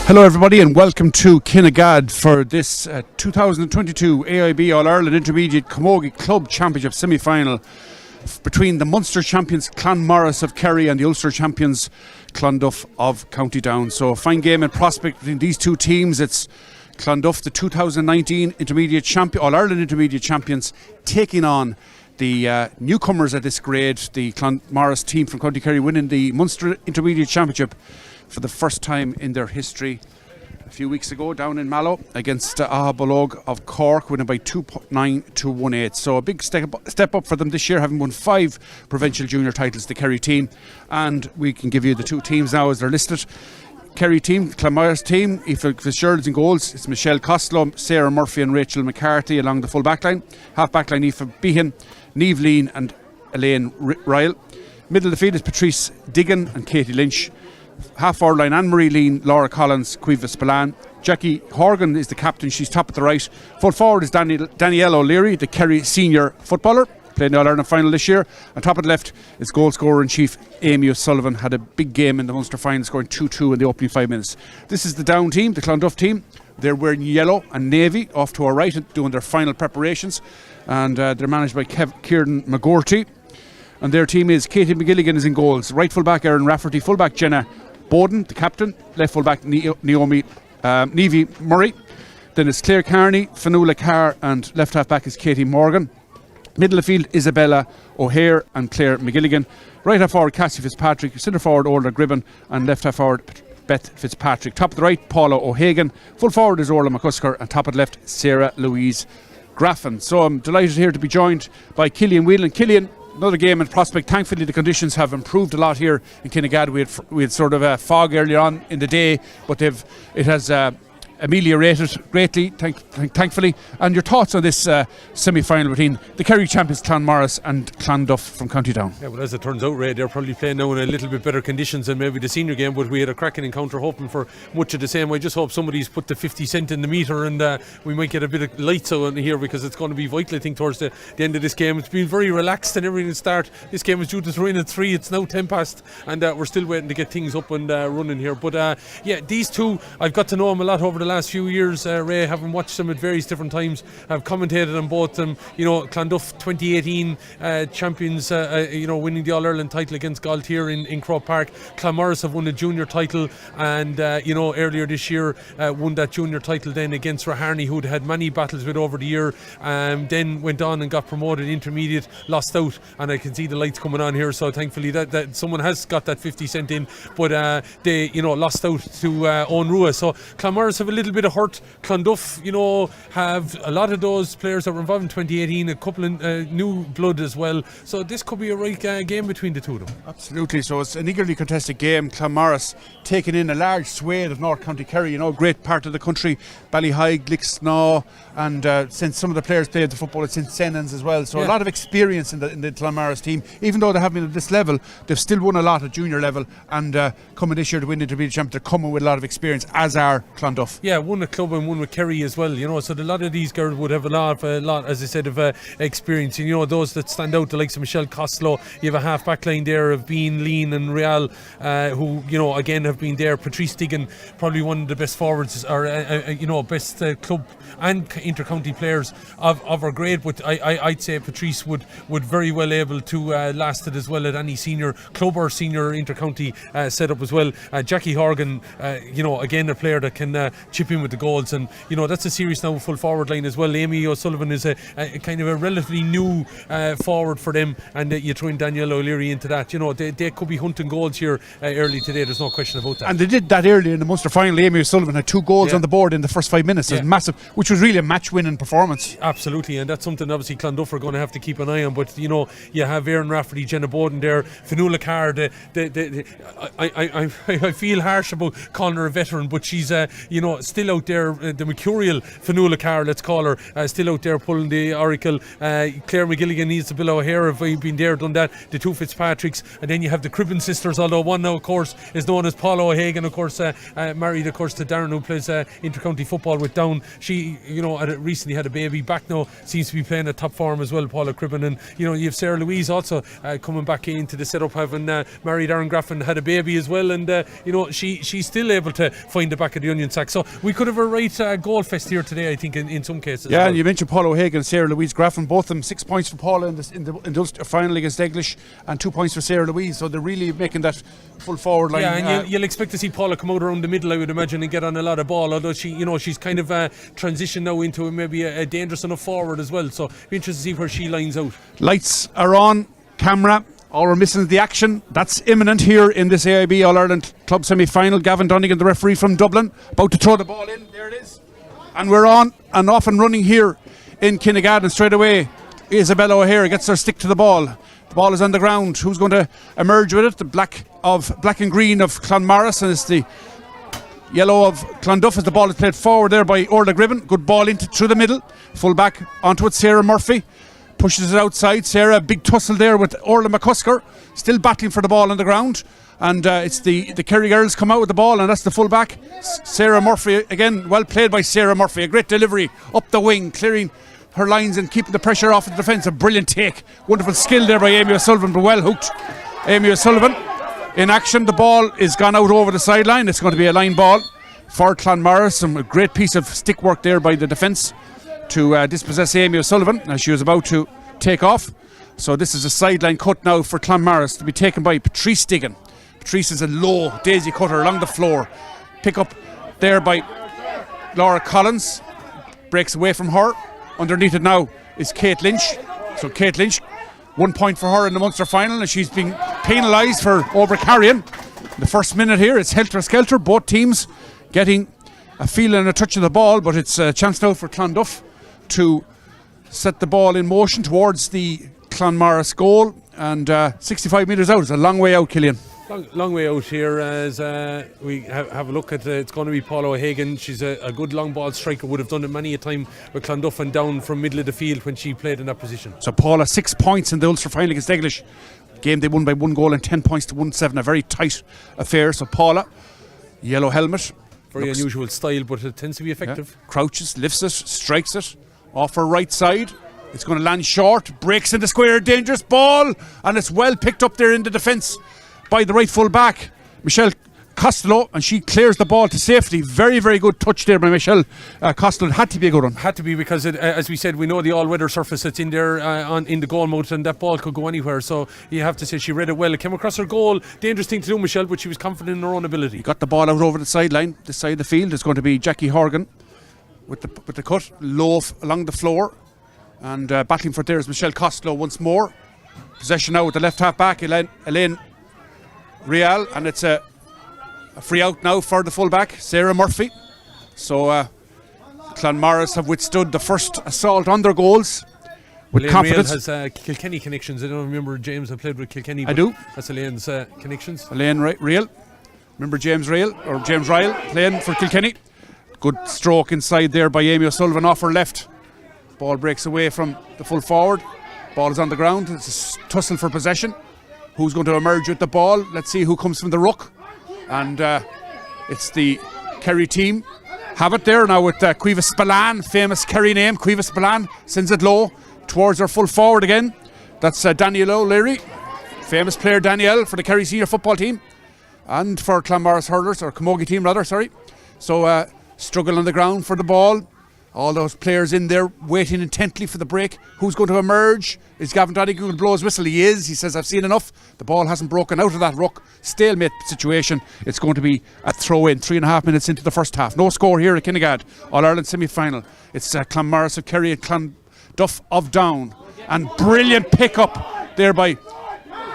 Hello everybody and welcome to Kinnegad for this 2022 AIB All-Ireland Intermediate Camogie Club Championship semi-final between the Munster champions Clanmaurice of Kerry and the Ulster champions Clonduff of County Down. So a fine game in prospect between these two teams. It's Clonduff, the 2019 Intermediate Champion, All-Ireland Intermediate Champions, taking on the newcomers at this grade, the Clanmaurice team from County Kerry, winning the Munster Intermediate Championship for the first time in their history a few weeks ago down in Mallow against Bolog of Cork, winning by 2.9 to 1.8. So a big step up for them this year, having won 5 provincial junior titles, the Kerry team. And we can give you the two teams now as they're listed. Kerry team, Clanmaurice team, Aoife Fitzgerald's in goals. It's Michelle Costello, Sarah Murphy and Rachel McCarthy along the full backline. Half backline, Aoife Behan, Niamh Lean and Elaine Ryle. Middle of the field is Patrice Diggin and Katie Lynch. Half forward line, Anne-Marie Lean, Laura Collins, Cueva Spillane. Jackie Horgan is the captain, she's top at the right. Full forward is Danielle O'Leary, the Kerry senior footballer, playing the All-Ireland final this year. On top of the left is goal scorer in chief Amy O'Sullivan, had a big game in the Munster final, scoring 2-2 in the opening 5 minutes. This is the Down team, the Clonduff team. They're wearing yellow and navy off to our right and doing their final preparations, and they're managed by Kieran McGorty. And their team is Katie McGilligan is in goals, right full back Erin Rafferty, full back Jenna Bowden, the captain, left full back Naomi Nevy Murray. Then it's Claire Carney, Fanula Carr, and left half back is Katie Morgan. Middle of the field, Isabella O'Hare and Claire McGilligan. Right half forward, Cassie Fitzpatrick. Centre forward, Orla Gribben, and left half forward, Beth Fitzpatrick. Top of the right, Paula O'Hagan. Full forward is Orla McCusker, and top of the left, Sarah Louise Graffin. So I'm delighted here to be joined by Killian Whelan. Killian, another game in prospect. Thankfully the conditions have improved a lot here in Kinnegad. We had sort of a fog earlier on in the day, but it has ameliorated greatly, thankfully. And your thoughts on this semi-final between the Kerry champions Clanmaurice and Clonduff from County Down? Yeah, well, as it turns out, Ray, they're probably playing now in a little bit better conditions than maybe the senior game, but we had a cracking encounter, hoping for much of the same. I just hope somebody's put the 50 cent in the meter and we might get a bit of lights on here, because it's going to be vital, I think, towards the end of this game. It's been very relaxed and everything to start. This game was due to throw in at 3. It's now 10 past, and we're still waiting to get things up and running here. But yeah, these two, I've got to know them a lot over the last few years, Ray, having watched them at various different times. I've commentated on both them. You know, Clonduff 2018 champions, winning the All-Ireland title against Galtier in Croke Park. Clanmaurice have won a junior title, and earlier this year won that junior title then against Raharney, who'd had many battles with over the year. Then went on and got promoted intermediate, lost out, and I can see the lights coming on here. So thankfully that someone has got that 50 cent in, but they lost out to Owen Rua. So Clanmaurice have a little bit of hurt. Clonduff, have a lot of those players that were involved in 2018, a couple of new blood as well. So this could be a right game between the two of them. Absolutely. So it's an eagerly contested game. Clanmaurice taking in a large swathe of North County Kerry, great part of the country, Ballyheigue, Lixnaw, and since some of the players played the football, it's in Sennans as well. So a lot of experience in the Clanmaurice team. Even though they haven't been at this level, they've still won a lot at junior level, and coming this year to win the Intermediate Champions, they're coming with a lot of experience, as are Clonduff. Yeah, won a club and one with Kerry as well, so a lot of these girls would have a lot, as I said, of experience. Those that stand out, the likes of Michelle Costello. You have a half back line there of Bean, Lean and Real, who again have been there. Patrice Diggin, probably one of the best forwards, or best club and inter-county players of our grade. But I'd say Patrice would very well able to last it as well at any senior club or senior inter-county setup as well. Jackie Horgan, again a player that can chip in with the goals, and that's a serious now full forward line as well. Amy O'Sullivan is a kind of a relatively new forward for them, and you throw in Danielle O'Leary into that. They could be hunting goals here early today, there's no question about that. And they did that early in the Munster final. Amy O'Sullivan had 2 goals on the board in the first 5 minutes. It was massive, which was really a match winning performance. Absolutely, and that's something obviously Clonduff are going to have to keep an ie on. But you have Erin Rafferty, Jenna Bowden there, Fanula Carr. I feel harsh about calling her a veteran, but she's still out there, the mercurial Fionnuala Carr, let's call her, still out there pulling the oracle. Claire McGilligan needs to Bill O'Hare, have been there, done that. The two Fitzpatricks, and then you have the Cribben sisters, although one now, of course, is known as Paula O'Hagan, of course, married, of course, to Darren, who plays inter-county football with Down. She, recently had a baby, back now, seems to be playing at top form as well, Paula Cribben. And, you have Sarah Louise also coming back into the setup, having married Aaron Graffin, had a baby as well. And, she's still able to find the back of the onion sack. So we could have a right goal fest here today, I think, in some cases. Yeah, and you mentioned Paula O'Hagan and Sarah Louise Graffin, both of them 6 points for Paula in the Ulster final against English, and 2 points for Sarah Louise. So they're really making that full forward line. Yeah, and you'll expect to see Paula come out around the middle, I would imagine, and get on a lot of ball. Although she's kind of transitioned now into maybe a dangerous enough forward as well. So be interested to see where she lines out. Lights are on, camera. All we're missing is the action. That's imminent here in this AIB All-Ireland Club semi-final. Gavin Dunnigan, the referee from Dublin, about to throw the ball in. There it is. And we're on and off and running here in Kinnigadden. Straight away, Isabella O'Hare gets her stick to the ball. The ball is on the ground. Who's going to emerge with it? The black and green of Clanmaurice, and it's the yellow of Clonduff as the ball is played forward there by Orla Gribben. Good ball through the middle. Full back onto it, Sarah Murphy. Pushes it outside. Sarah, big tussle there with Orla McCusker, still battling for the ball on the ground. And it's the Kerry girls come out with the ball, and that's the full back. Sarah Murphy, again, well played by Sarah Murphy. A great delivery up the wing, clearing her lines and keeping the pressure off the defence. A brilliant take. Wonderful skill there by Amy O'Sullivan, but well hooked. Amy O'Sullivan in action. The ball is gone out over the sideline. It's going to be a line ball for Clanmaurice. A great piece of stick work there by the defence to dispossess Amy O'Sullivan as she was about to take off. So this is a sideline cut now for Clanmaurice to be taken by Patrice Diggin. Patrice is a low daisy cutter along the floor. Pick up there by Laura Collins. Breaks away from her. Underneath it now is Kate Lynch. So Kate Lynch, 1 point for her in the Munster final, and she's been penalised for overcarrying. The first minute here, it's helter-skelter. Both teams getting a feel and a touch of the ball, but it's a chance now for Clonduff to set the ball in motion towards the Clanmaurice goal, and 65 metres out. It's a long way out, Killian. Long way out here as we have a look at it's going to be Paula O'Hagan. She's a good long ball striker, would have done it many a time with Clonduff and down from middle of the field when she played in that position. So Paula, 6 points in the Ulster final against English. Game they won by 1 goal and 10 points to 1-7. A very tight affair. So Paula, yellow helmet. Very unusual style, but it tends to be effective. Yeah. Crouches, lifts it, strikes it off her right side. It's going to land short, breaks in the square, dangerous ball, and it's well picked up there in the defence by the right full back, Michelle Costello, and she clears the ball to safety. Very, very good touch there by Michelle Costello. It had to be a good one. Had to be, because as we said, we know the all-weather surface that's in there in the goal mouth, and that ball could go anywhere. So you have to say she read it well. It came across her goal. Dangerous thing to do, Michelle, but she was confident in her own ability. Got the ball out over the sideline. This side of the field is going to be Jackie Horgan with the cut low along the floor, and battling for there is Michelle Costello once more. Possession now with the left half back, Elaine Real, and it's a free out now for the fullback, Sarah Murphy. So Clanmaurice have withstood the first assault on their goals with Elaine confidence. Real has Kilkenny connections. I don't remember James. I played with Kilkenny. I do. That's Elaine's connections. Elaine Real. Remember James Ryle playing for Kilkenny. Good stroke inside there by Amy O'Sullivan off her left. Ball breaks away from the full forward. Ball is on the ground. It's a tussle for possession. Who's going to emerge with the ball? Let's see who comes from the ruck. And it's the Kerry team. Have it there now with Cueva Spillane, famous Kerry name. Cueva Spillane sends it low towards her full forward again. That's Danielle O'Leary, famous player Danielle for the Kerry senior football team and for Clanmaurice hurlers, or Camogie team rather, sorry. So struggle on the ground for the ball. All those players in there waiting intently for the break. Who's going to emerge? Is Gavin Donegan going to blow his whistle? He is. He says, I've seen enough. The ball hasn't broken out of that ruck. Stalemate situation. It's going to be a throw in. 3.5 minutes into the first half. No score here at Kinnegad. All-Ireland semi-final. It's Clanmaurice of Kerry and Clonduff of Down. And brilliant pick-up there by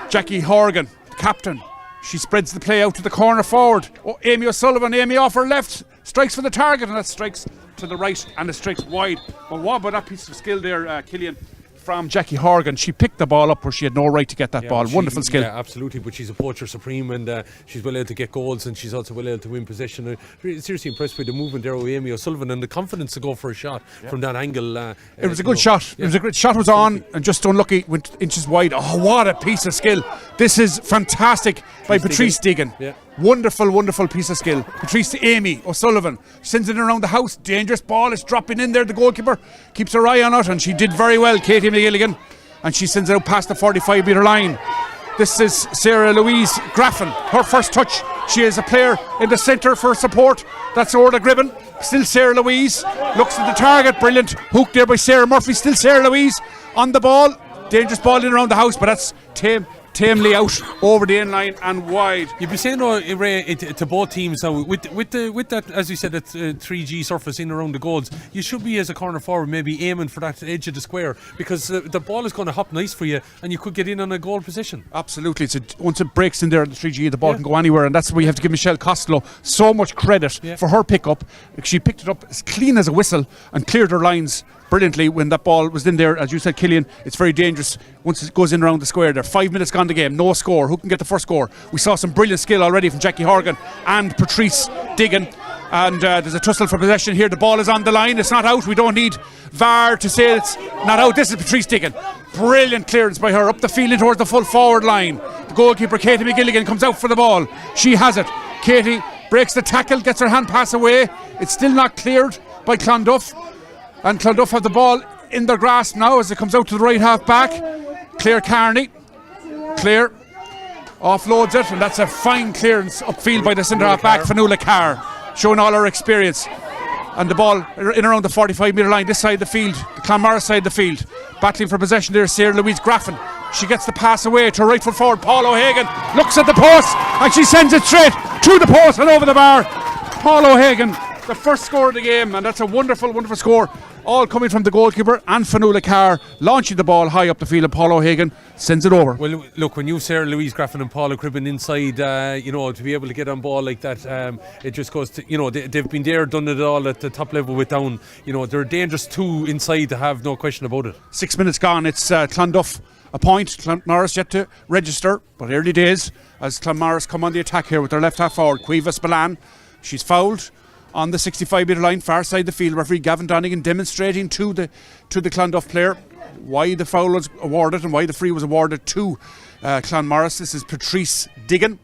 Jackie Horgan, captain. She spreads the play out to the corner forward. Oh, Amy O'Sullivan. Amy off her left. Strikes for the target, and that strikes to the right, and it strikes wide. But what about that piece of skill there, Killian, from Jackie Horgan. She picked the ball up where she had no right to get that ball. Wonderful skill. Yeah, absolutely. But she's a poacher supreme, and she's well able to get goals, and she's also well able to win possession. I'm seriously impressed with the movement there of Amy O'Sullivan and the confidence to go for a shot from that angle. It was a good shot. It was a great shot. Was on and just unlucky. Went inches wide. Oh, what a piece of skill! This is fantastic by Patrice Digan. Yeah. Wonderful piece of skill. Patrice to Amy O'Sullivan. Sends it around the house. Dangerous ball. It's dropping in there. The goalkeeper keeps her eye on it, and she did very well, Katie McGilligan. And she sends it out past the 45-metre line. This is Sarah Louise Graffin. Her first touch. She is a player in the centre for support. That's Orla Gribben. Still Sarah Louise. Looks at the target. Brilliant. Hook there by Sarah Murphy. Still Sarah Louise on the ball. Dangerous ball in around the house, but that's tamely out over the end line and wide. You'd be saying, Ray, to both teams now, with that, as you said, that 3G surface in around the goals, you should be, as a corner forward, maybe aiming for that edge of the square, because the ball is going to hop nice for you and you could get in on a goal position. Absolutely. Once it breaks in there, the 3G, the ball can go anywhere, and that's where you have to give Michelle Costello so much credit for her pickup. She picked it up as clean as a whistle and cleared her lines brilliantly when that ball was in there. As you said, Killian, it's very dangerous once it goes in around the square there. 5 minutes gone the game, no score. Who can get the first score? We saw some brilliant skill already from Jackie Horgan and Patrice Digan. And there's a tussle for possession here. The ball is on the line. It's not out. We don't need VAR to say it's not out. This is Patrice Digan. Brilliant clearance by her up the field in towards the full forward line. The goalkeeper, Katie McGilligan, comes out for the ball. She has it. Katie breaks the tackle, gets her hand pass away. It's still not cleared by Clonduff. And Clonduff have the ball in their grasp now as it comes out to the right half back. Claire Carney. Claire offloads it, and that's a fine clearance upfield by the centre half back, Fionnuala Carr, showing all her experience. And the ball in around the 45-metre line, this side of the field, the Clanmaurice side of the field. Battling for possession there, Sarah Louise Graffin. She gets the pass away to her right foot forward. Paul O'Hagan looks at the post and she sends it straight to the post and over the bar. Paul O'Hagan, the first score of the game, and that's a wonderful score. All coming from the goalkeeper and Fionnuala Carr, launching the ball high up the field, and Paul O'Hagan sends it over. Well, look, when you Sarah Louise Graffin and Paula Cribben inside, to be able to get on ball like that, it just goes to, they've been there, done it all at the top level with Down. They're a dangerous two inside to have, no question about it. 6 minutes gone. It's Clonduff a point. Clanmaurice yet to register, but early days as Clanmaurice come on the attack here with their left half forward, Cueva Spillane. She's fouled on the 65-metre line, far side of the field. Referee Gavin Donegan demonstrating to the Clonduff player why the foul was awarded and why the free was awarded to Clanmaurice. This is Patrice Digan,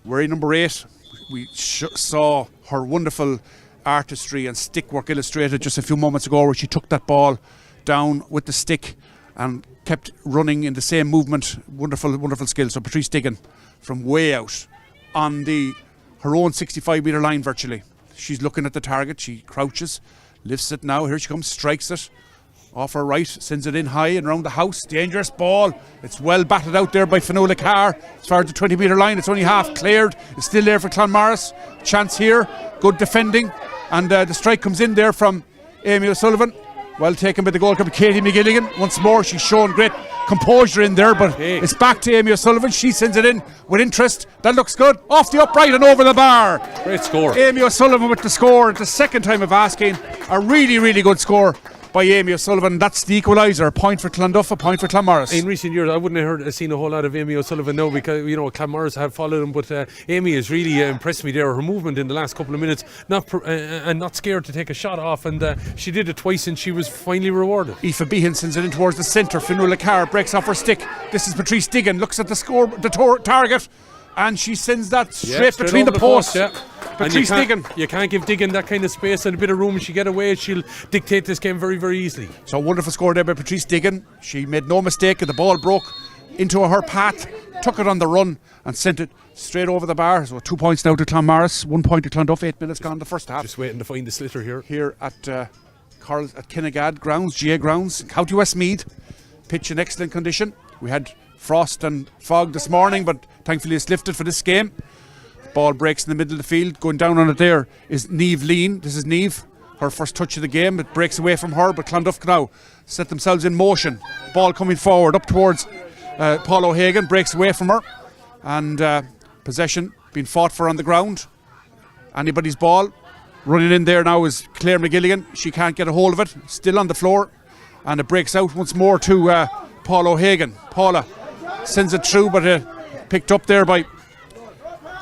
wearing number 8. We saw her wonderful artistry and stick work illustrated just a few moments ago, where she took that ball down with the stick and kept running in the same movement. Wonderful skill. So Patrice Digan from way out on her own 65-metre line virtually. She's looking at the target. She crouches, lifts it now. Here she comes, strikes it off her right, sends it in high and around the house. Dangerous ball. It's well batted out there by Fionnuala Carr. As far as the 20-metre line, it's only half cleared. It's still there for Clanmaurice. Chance here. Good defending. And the strike comes in there from Amy O'Sullivan. Well taken by the goalkeeper, Katie McGilligan. Once more, she's shown great composure in there, but it's back to Amy O'Sullivan. She sends it in with interest. That looks good. Off the upright and over the bar. Great score. Amy O'Sullivan with the score. It's the second time of asking. A really good score by Amy O'Sullivan. That's the equaliser. A point for Clonduff, a point for Clanmaurice. In recent years, I wouldn't have seen a whole lot of Amy O'Sullivan now, because Clanmaurice have followed him, but Amy has really impressed me there. Her movement in the last couple of minutes, not scared to take a shot off, and she did it twice, and she was finally rewarded. Aoife Behan sends it in towards the centre. Fionnuala Carr breaks off her stick. This is Patrice Digan. Looks at the target, and she sends that straight between the posts. Patrice Digan. You can't give Digan that kind of space and a bit of room. She get away, she'll dictate this game very easily. So wonderful score there by Patrice Digan. She made no mistake, and the ball broke into her path, took it on the run and sent it straight over the bar. So 2 points now to Clanmaurice, 1 point to Clonduff. 8 minutes gone the first half. Just waiting to find the slitter here. Here at Kinnegad grounds, GA grounds, County Westmeath. Pitch in excellent condition. We had frost and fog this morning, but thankfully it's lifted for this game. Ball breaks in the middle of the field. Going down on it there is Niamh Lean. This is Niamh, her first touch of the game. It breaks away from her, but Clonduff now set themselves in motion. Ball coming forward up towards Paul O'Hagan, breaks away from her, and possession being fought for on the ground. Anybody's ball. Running in there now is Claire McGilligan. She can't get a hold of it. Still on the floor. and it breaks out once more to Paul O'Hagan. Paula sends it through, but picked up there by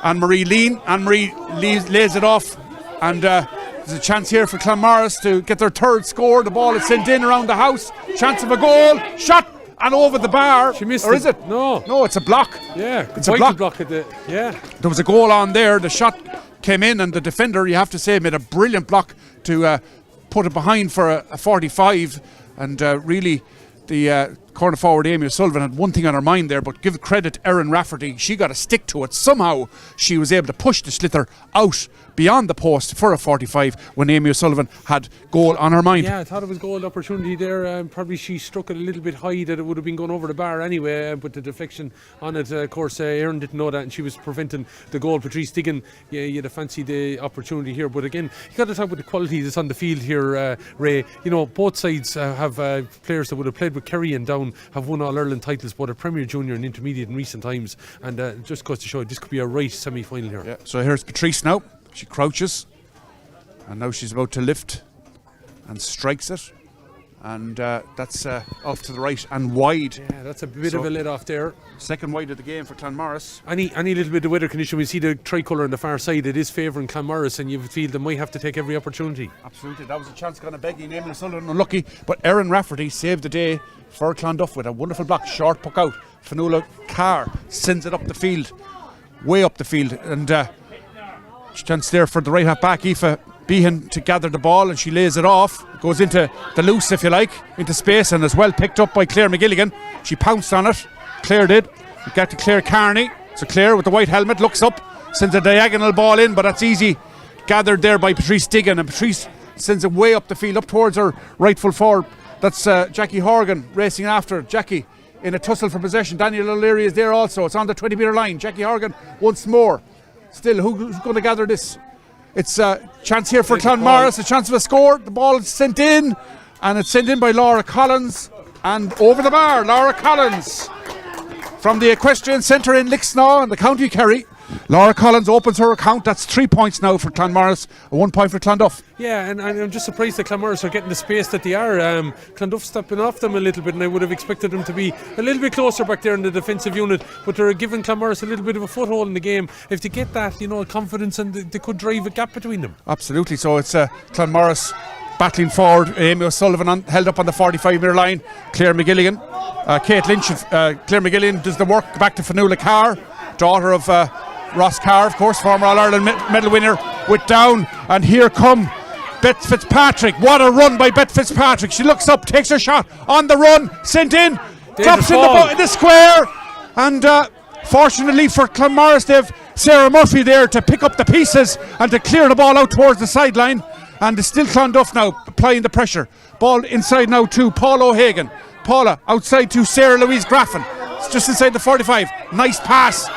Anne-Marie Lean. Anne-Marie lays it off, and there's a chance here for Clanmaurice to get their third score. The ball is sent in around the house. Chance of a goal. Shot and over the bar. She missed or it. Is it? No, it's a block. Yeah, it's a block. At the, yeah. There was a goal on there. The shot came in, and the defender, you have to say, made a brilliant block to put it behind for a 45. And really, the corner forward Amy O'Sullivan had one thing on her mind there, but give credit Erin Rafferty. She got a stick to it. Somehow she was able to push the sliotar out beyond the post for a 45 when Amy O'Sullivan had goal on her mind. Yeah, I thought it was goal opportunity there. Probably she struck it a little bit high that it would have been going over the bar anyway, but the deflection on it, of course, Erin didn't know that, and she was preventing the goal. Patrice Diggin, yeah, you'd have fancied the opportunity here, but again, you got to talk about the quality that's on the field here, Ray. You know, both sides have players that would have played with Kerry and Down, have won All-Ireland titles, both a Premier, Junior and Intermediate in recent times, and just goes to show this could be a right semi-final here. Yeah. So here's Patrice now. She crouches, and now she's about to lift and strikes it, and that's off to the right and wide. Yeah, that's a bit of a let off there. Second wide of the game for Clanmaurice. Any little bit of weather condition, we see the tricolour on the far side, it is favouring Clanmaurice, and you feel they might have to take every opportunity. Absolutely, that was a chance going to beg you, Amy O'Sullivan unlucky, but Erin Rafferty saved the day for Clonduff with a wonderful block, short puck out. Fionnuala Carr sends it up the field, way up the field, and chance there for the right half back Aoife Behan to gather the ball, and she lays it off. It goes into the loose, if you like, into space, and as well picked up by Claire McGilligan. She pounced on it. Claire did. It got to Claire Carney. So Claire with the white helmet looks up, sends a diagonal ball in, but that's easy gathered there by Patrice Diggin, and Patrice sends it way up the field, up towards her rightful forward. That's Jackie Horgan racing after Jackie in a tussle for possession. Daniel O'Leary is there also. It's on the 20-metre line. Jackie Horgan once more. Still, who's going to gather this? It's a chance here for Clanmaurice, a chance of a score. The ball is sent in, and it's sent in by Laura Collins, and over the bar, Laura Collins from the Equestrian Centre in Lixnaw in the County Kerry. Laura Collins opens her account. That's 3 points now for Clanmaurice, 1 point for Clonduff. Yeah, and I'm just surprised that Clanmaurice are getting the space that they are. Clonduff stepping off them a little bit, and I would have expected them to be a little bit closer back there in the defensive unit, but they're giving Clanmaurice a little bit of a foothold in the game. If they get that, confidence, and they could drive a gap between them. Absolutely. So it's Clanmaurice battling forward. Amy O'Sullivan held up on the 45-metre line. Claire McGilligan, Kate Lynch, Claire McGilligan does the work back to Fionnuala Carr, daughter of Ross Carr, of course, former All-Ireland medal winner, with Down. And here come Beth Fitzpatrick. What a run by Beth Fitzpatrick. She looks up, takes her shot on the run, sent in, drops in the square. And fortunately for Clanmaurice, they've Sarah Murphy there to pick up the pieces and to clear the ball out towards the sideline. And it's still Clonduff now applying the pressure. Ball inside now to Paul O'Hagan. Paula outside to Sarah Louise Graffin. It's just inside the 45. Nice pass.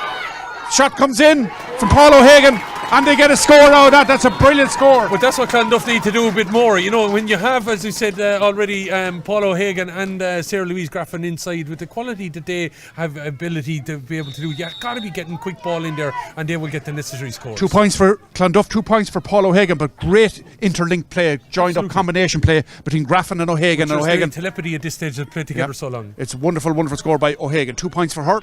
Shot comes in from Paul O'Hagan, and they get a score out of that. That's a brilliant score. But that's what Clonduff need to do a bit more. When you have, as we said already, Paul O'Hagan and Sarah Louise Graffin inside, with the quality that they have ability to be able to do, you've got to be getting quick ball in there, and they will get the necessary scores. 2 points for Clonduff, 2 points for Paul O'Hagan, but great interlinked play, joined up combination play between Graffin and O'Hagan. And O'Hagan, telepathy at this stage, they've played together so long. It's a wonderful, wonderful score by O'Hagan. 2 points for her.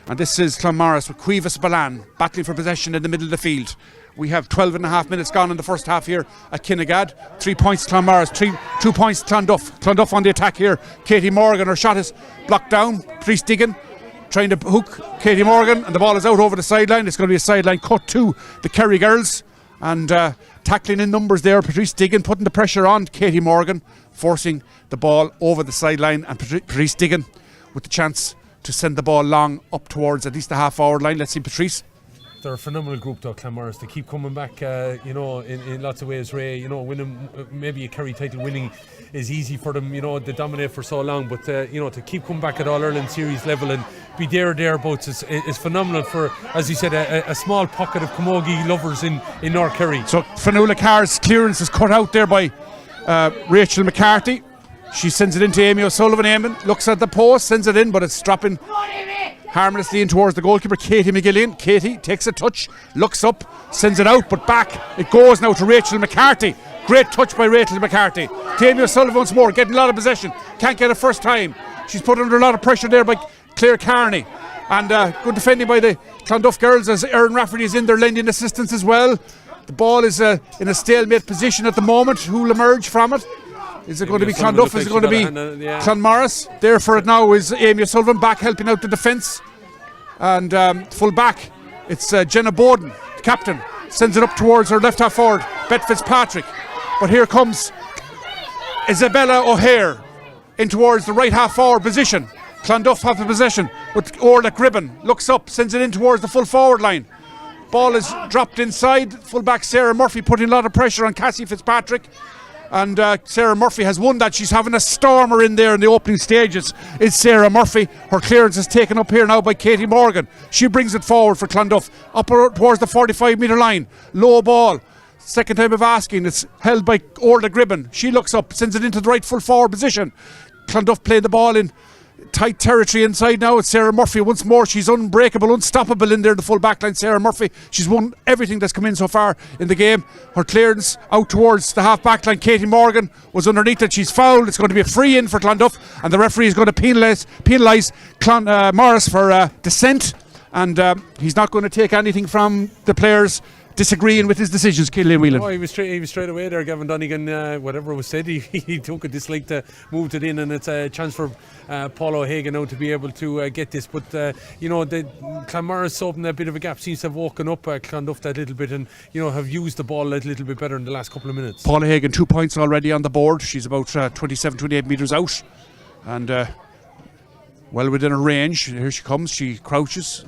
And this is Clanmaurice with Cuevas Balan battling for possession in the middle of the field. We have 12 and a half minutes gone in the first half here at Kinnegad. 3 points Clanmaurice, 2 points Clonduff. Clonduff on the attack here. Katie Morgan, her shot is blocked down. Patrice Diggin trying to hook Katie Morgan, and the ball is out over the sideline. It's going to be a sideline cut to the Kerry girls. And tackling in numbers there, Patrice Diggin putting the pressure on Katie Morgan, forcing the ball over the sideline, and Patrice Diggin with the chance to send the ball long up towards at least the half-hour line. Let's see Patrice. They're a phenomenal group though, Clanmaurice. They keep coming back, in lots of ways, Ray. Winning, maybe a Kerry title winning is easy for them, they dominate for so long, but to keep coming back at All-Ireland series level and be thereabouts is phenomenal for, as you said, a small pocket of camogie lovers in North Kerry. So Fionnuala Carr's clearance is cut out there by Rachel McCarthy. She sends it into Amy O'Sullivan. Amy looks at the post, sends it in, but it's dropping harmlessly in towards the goalkeeper, Katie McGillian. Katie takes a touch, looks up, sends it out, but back it goes now to Rachel McCarthy. Great touch by Rachel McCarthy. Tammy O'Sullivan once more, getting a lot of possession. Can't get it first time. She's put under a lot of pressure there by Claire Carney. And good defending by the Clonduff girls as Erin Rafferty is in there lending assistance as well. The ball is in a stalemate position at the moment. Who will emerge from it? Is it going to be Clonduff? Is it going to be Clanmaurice? There for it now is Amy O'Sullivan back helping out the defence. And full back, it's Jenna Bowden, captain, sends it up towards her left half forward, Beth Fitzpatrick. But here comes Isabella O'Hare in towards the right half forward position. Clonduff have the possession with Orla Gribben. Looks up, sends it in towards the full forward line. Ball is dropped inside. Full back Sarah Murphy putting a lot of pressure on Cassie Fitzpatrick. And Sarah Murphy has won that. She's having a stormer in there in the opening stages. It's Sarah Murphy. Her clearance is taken up here now by Katie Morgan. She brings it forward for Clonduff. Up towards the 45-metre line. Low ball. Second time of asking. It's held by Orla Gribben. She looks up, sends it into the right full forward position. Clonduff playing the ball in tight territory inside now. It's Sarah Murphy once more. She's unbreakable, unstoppable in there, the full back line. Sarah Murphy, she's won everything that's come in so far in the game. Her clearance out towards the half back line. Katie Morgan was underneath it. She's fouled. It's going to be a free in for Clonduff, and the referee is going to penalise Clanmaurice for dissent, and he's not going to take anything from the players disagreeing with his decisions. Killian Whelan. Oh, he was straight away there. Gavin Donegan, whatever was said, he took a dislike to move it in, and it's a chance for Paul O'Hagan now to be able to get this. But the Clanmaurice opened a bit of a gap, seems to have woken up Clonduff that little bit, and have used the ball a little bit better in the last couple of minutes. Paul O'Hagan 2 points already on the board. She's about 27-28 metres out, and well within her range. Here she comes. She crouches,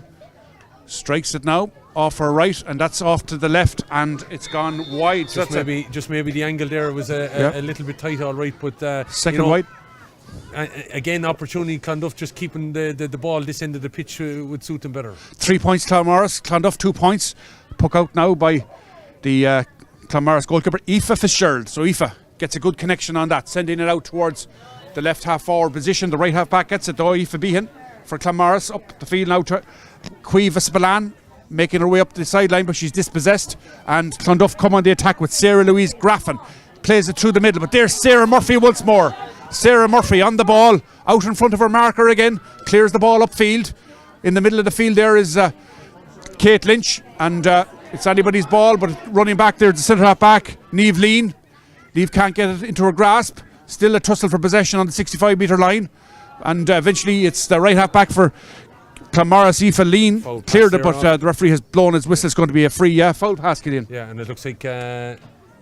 strikes it now off her right, and that's off to the left, and it's gone wide. Just maybe the angle there was a little bit tight, all right, but second wide. Again, opportunity. Clonduff just keeping the ball this end of the pitch would suit them better. 3 points Clanmaurice. Clonduff 2 points. Puck out now by the Clanmaurice goalkeeper Aoife Fitzgerald. So Aoife gets a good connection on that, sending it out towards the left half forward position. The right half back gets it though. Aoife Behan for Clanmaurice up the field now to Cueva Spillane, making her way up the sideline, but she's dispossessed, and Clonduff come on the attack with Sarah Louise Graffin. Plays it through the middle, but there's Sarah Murphy once more. Sarah Murphy on the ball, out in front of her marker again, clears the ball upfield. In the middle of the field there is Kate Lynch, and it's anybody's ball, but running back there, the centre half back, Niamh Lean. Niamh can't get it into her grasp. Still a tussle for possession on the 65-metre line, and eventually it's the right half back for Clanmaurice. Aoife Lean cleared it, but the referee has blown his whistle. It's going to be a free foul pass, Killian. Yeah, and it looks like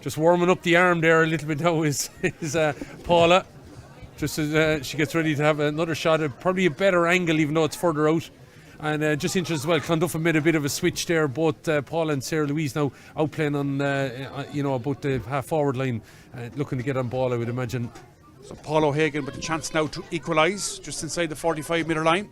just warming up the arm there a little bit now is Paula. Just as she gets ready to have another shot at probably a better angle, even though it's further out. And just interesting as well, Clonduff have made a bit of a switch there. Both Paula and Sarah Louise now out playing on about the half forward line, looking to get on ball, I would imagine. So Paul O'Hagan with the chance now to equalise just inside the 45-metre line.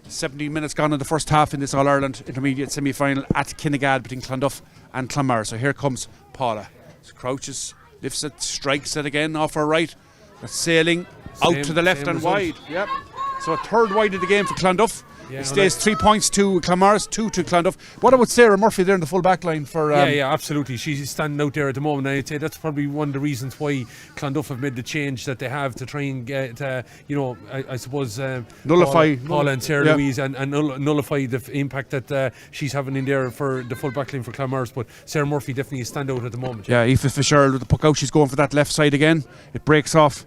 17 minutes gone in the first half in this All-Ireland Intermediate semi-final at Kinnegad between Clonduff and Clanmaurice. So here comes Paula. She crouches, lifts it, strikes it again off her right. That's sailing out to the left and result. wide. Yep. So a third wide of the game for Clonduff. Yeah, it stays 3 points to Clanmaurice, 2 to Clonduff. What about Sarah Murphy there in the full back line for? Yeah, absolutely. She's standing out there at the moment. I'd say that's probably one of the reasons why Clonduff have made the change that they have to try and get, I suppose, nullify Paula and Sarah Louise and nullify the impact that she's having in there for the full back line for Clanmaurice. But Sarah Murphy definitely is stand out at the moment. Yeah, Aoife Fitzgerald with the puck out. She's going for that left side again. It breaks off.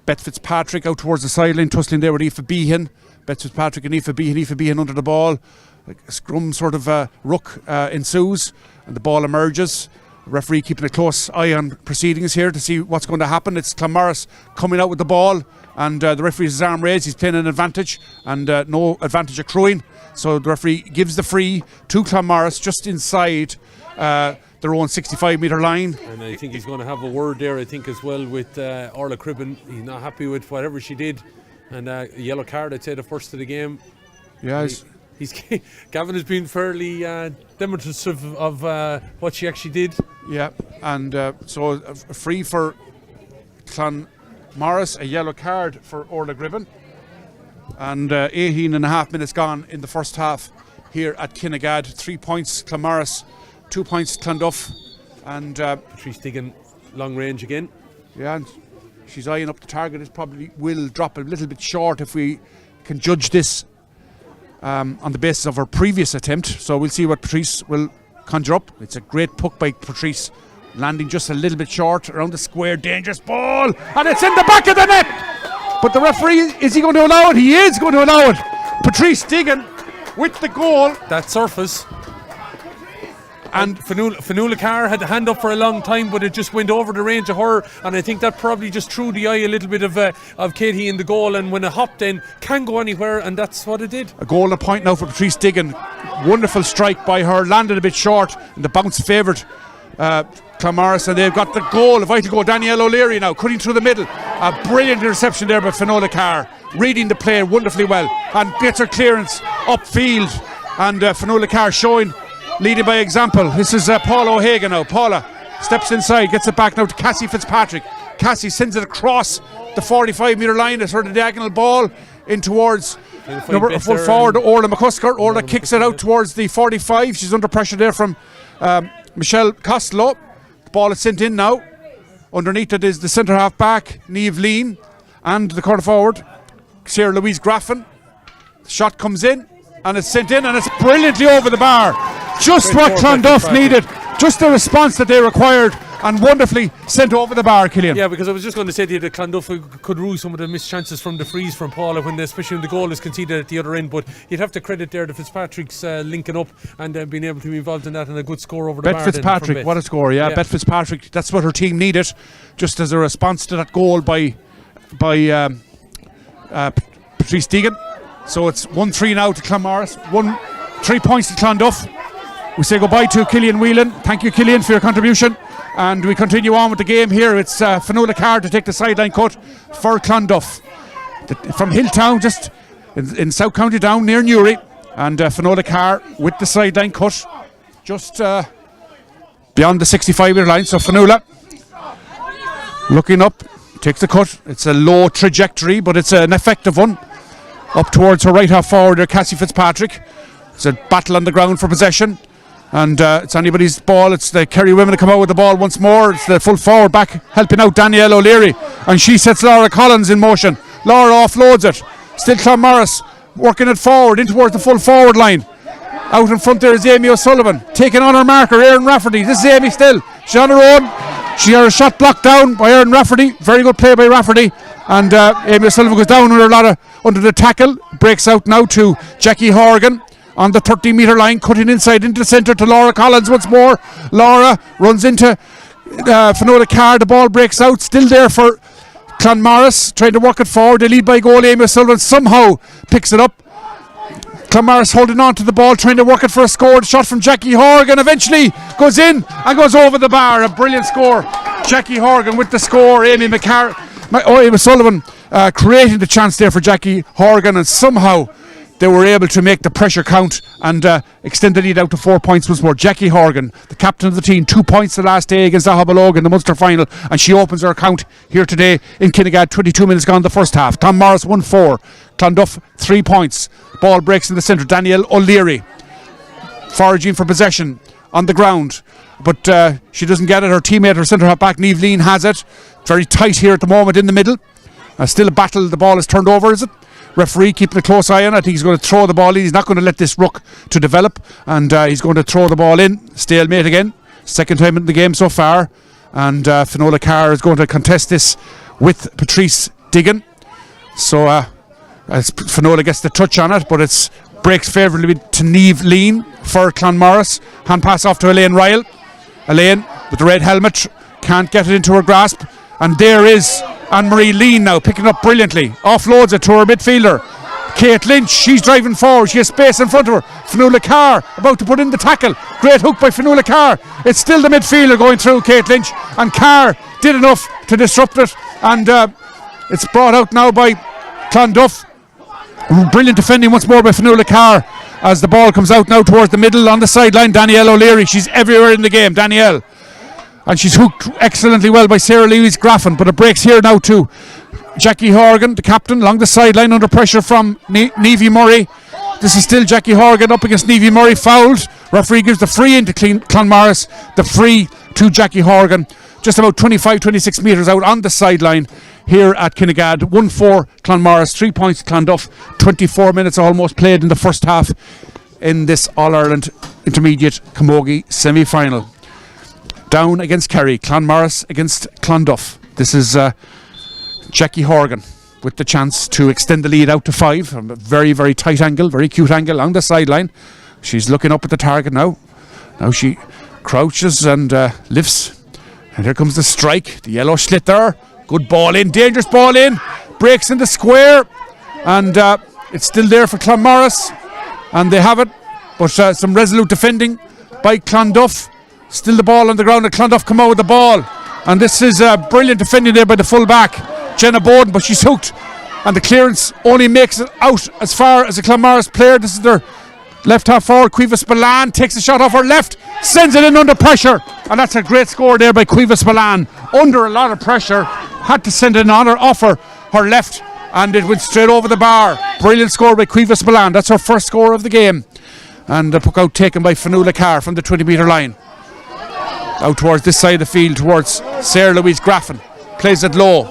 Beth Fitzpatrick out towards the sideline, tussling there with Aoife Behan. Beth Fitzpatrick and Aoife Behan under the ball. Like a scrum sort of ruck ensues, and the ball emerges. The referee keeping a close eye on proceedings here to see what's going to happen. It's Clanmaurice coming out with the ball, and the referee has his arm raised. He's playing an advantage, and no advantage accruing. So the referee gives the free to Clanmaurice just inside their own 65-metre line. And I think he's going to have a word there, I think, as well with Orla Cribben. He's not happy with whatever she did. And a yellow card, I'd say, the first of the game. Yeah, Gavin has been fairly demonstrative of what she actually did. Yeah, and so a free for Clanmaurice, a yellow card for Orla Gribben. And 18.5 minutes gone in the first half here at Kinnegad. 3 points Clanmaurice, 2 points Clonduff. And Patrice Diggin long range again. Yeah, and she's eyeing up the target. It probably will drop a little bit short if we can judge this on the basis of her previous attempt. So we'll see what Patrice will conjure up. It's a great puck by Patrice, landing just a little bit short around the square. Dangerous ball, and it's in the back of the net. But the referee, is he going to allow it? He is going to allow it. Patrice Diggin with the goal. That surface. And Fionnuala Carr had the hand up for a long time, but it just went over the range of her, and I think that probably just threw the eye a little bit of Katie in the goal, and when it hopped in, can go anywhere, and that's what it did. A goal and a point now for Patrice Diggin. Wonderful strike by her, landed a bit short, and the bounce favoured Clanmaurice, and they've got the goal. A vital goal. Danielle O'Leary now cutting through the middle. A brilliant interception there by Fionnuala Carr, reading the play wonderfully well, and gets her clearance upfield, and Fionnuala Carr showing, leading by example. This is Paula O'Hagan now. Paula steps inside, gets it back now to Cassie Fitzpatrick. Cassie sends it across the 45-metre line. It's her diagonal ball in towards full forward Orla McCusker. Orla kicks it out towards the 45. She's under pressure there from Michelle Costello. The ball is sent in now. Underneath it is the centre half back, Niamh Lean, and the corner forward, Sarah Louise Graffin. The shot comes in, and it's sent in, and it's brilliantly over the bar. Just what Clonduff needed, just the response that they required, and wonderfully sent over the bar, Killian. Yeah, because I was just going to say to you that Clonduff could rule some of the missed chances from the freeze from Paula, especially when the goal is conceded at the other end, but you'd have to credit there to Fitzpatrick's linking up and being able to be involved in that, and a good score over the bar. Fitzpatrick, what a score, yeah. Bet Fitzpatrick, that's what her team needed, just as a response to that goal by Patrice Deegan. So it's 1-3 now to Clanmaurice, 3 points to Clonduff. We say goodbye to Killian Whelan. Thank you, Killian, for your contribution. And we continue on with the game here. It's Fionnuala Carr to take the sideline cut for Clonduff. From Hilltown, just in South County Down near Newry. And Fionnuala Carr with the sideline cut just beyond the 65-metre line. So Fionnuala looking up, takes the cut. It's a low trajectory, but it's an effective one. Up towards her right half forward there, Cassie Fitzpatrick. It's a battle on the ground for possession. And it's anybody's ball. It's the Kerry women to come out with the ball once more. It's the full forward back helping out Danielle O'Leary, and she sets Laura Collins in motion. Laura offloads it. Still Clanmaurice working it forward in towards the full forward line. Out in front there is Amy O'Sullivan taking on her marker, Erin Rafferty. This is Amy still. She's on her own. She had a shot blocked down by Erin Rafferty. Very good play by Rafferty. And Amy O'Sullivan goes down under the tackle. Breaks out now to Jackie Horgan on the 30-metre line, cutting inside into the centre to Laura Collins once more. Laura runs into Fionnuala Carr. The ball breaks out, still there for Clanmaurice, trying to work it forward. They lead by goal. Amy O'Sullivan somehow picks it up. Clanmaurice holding on to the ball, trying to work it for a score. The shot from Jackie Horgan eventually goes in and goes over the bar. A brilliant score. Jackie Horgan with the score. Amy O'Sullivan creating the chance there for Jackie Horgan, and somehow they were able to make the pressure count and extend the lead out to 4 points once more. Jackie Horgan, the captain of the team, 2 points the last day against Ahabalog in the Munster final, and she opens her account here today in Kinnegad. 22 minutes gone the first half. Clanmaurice 1-4. Clonduff 3 points. Ball breaks in the centre. Danielle O'Leary foraging for possession on the ground, but she doesn't get it. Her teammate, her centre half back, Niamh Lean, has it. Very tight here at the moment in the middle. Still a battle. The ball is turned over, is it? Referee keeping a close eye on it. I think he's going to throw the ball in. He's not going to let this ruck to develop, and he's going to throw the ball in. Stalemate again. Second time in the game so far, and Fionnuala Carr is going to contest this with Patrice Diggin. So as Fionnuala gets the touch on it, but it breaks favourably to Niamh Lean for Clanmaurice. Hand pass off to Elaine Ryle. Elaine with the red helmet can't get it into her grasp, and there is Anne-Marie Lean now picking up brilliantly. Offloads it to her midfielder, Kate Lynch. She's driving forward. She has space in front of her. Fionnuala Carr about to put in the tackle. Great hook by Fionnuala Carr. It's still the midfielder going through, Kate Lynch, and Carr did enough to disrupt it, and it's brought out now by Clonduff. Brilliant defending once more by Fionnuala Carr as the ball comes out now towards the middle on the sideline. Danielle O'Leary, she's everywhere in the game, Danielle. And she's hooked excellently well by Sarah Louise Graffin, but it breaks here now to Jackie Horgan, the captain, along the sideline under pressure from Niamh Murray. This is still Jackie Horgan up against Niamh Murray, fouled. Referee gives the free into Clanmaurice. The free to Jackie Horgan, just about 25-26 metres out on the sideline here at Kinnegad. 1-4 Clanmaurice, 3 points Clonduff. 24 minutes almost played in the first half in this All-Ireland Intermediate Camogie semi-final. Down against Kerry, Clanmaurice against Clonduff. This is Jackie Horgan with the chance to extend the lead out to 5 from a very, very tight angle, very cute angle on the sideline. She's looking up at the target now. Now she crouches and lifts. And here comes the strike, the yellow slit there. Good ball in, dangerous ball in. Breaks in the square. And it's still there for Clanmaurice. And they have it. But some resolute defending by Clonduff. Still the ball on the ground, and Clonduff come out with the ball. And this is brilliant defending there by the full-back, Jenna Bowden, but she's hooked. And the clearance only makes it out as far as a Clanmaurice player. This is their left half forward. Cuevas Balan takes a shot off her left, sends it in under pressure. And that's a great score there by Cuevas Balan. Under a lot of pressure, had to send it in off her left, and it went straight over the bar. Brilliant score by Cuevas Balan. That's her first score of the game. And the puck out taken by Fionnuala Carr from the 20-metre line. Out towards this side of the field, towards Sarah Louise Graffin. Plays it low.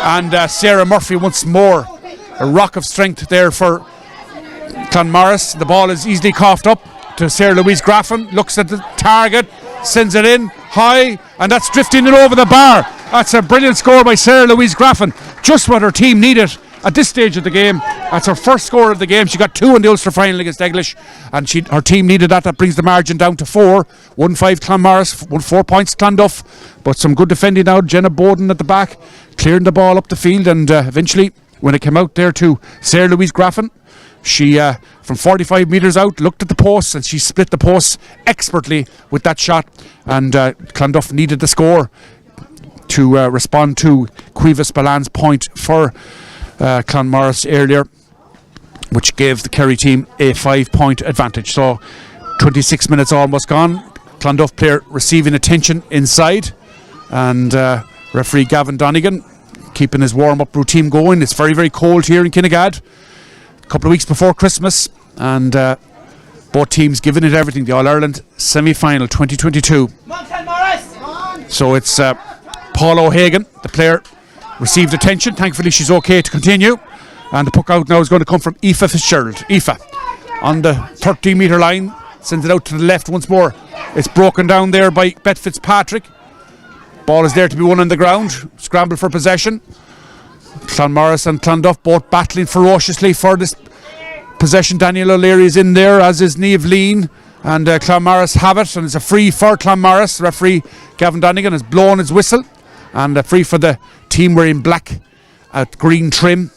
And Sarah Murphy once more. A rock of strength there for Clanmaurice. The ball is easily coughed up to Sarah Louise Graffin. Looks at the target, sends it in high, and that's drifting it over the bar. That's a brilliant score by Sarah Louise Graffin. Just what her team needed at this stage of the game. That's her first score of the game. She got 2 in the Ulster final against Eglish, and her team needed that. That brings the margin down to 4. 1-5 Clanmaurice, 4 points Clonduff, but some good defending now. Jenna Bowden at the back, clearing the ball up the field, and eventually, when it came out there to Sarah Louise Graffin, she, from 45 metres out, looked at the posts, and she split the posts expertly with that shot, and Clonduff needed the score to respond to Cuevas Balan's point for Clanmaurice earlier, which gave the Kerry team a 5-point advantage. So 26 minutes almost gone. Clonduff player receiving attention inside, and referee Gavin Donegan keeping his warm-up routine going. It's very, very cold here in Kinnegad, a couple of weeks before Christmas, and both teams giving it everything. The All-Ireland semi-final 2022. So it's Paul O'Hagan, the player, received attention. Thankfully she's okay to continue, and the puck out now is going to come from Aoife Fitzgerald. Aoife on the 13-metre line, sends it out to the left once more. It's broken down there by Beth Fitzpatrick. Ball is there to be won on the ground. Scramble for possession. Clanmaurice and Clonduff both battling ferociously for this possession. Daniel O'Leary is in there, as is Niamh Lean, and Clanmaurice have it, and it's a free for Clanmaurice. Referee Gavin Donegan has blown his whistle, and a free for the team wearing black at green trim,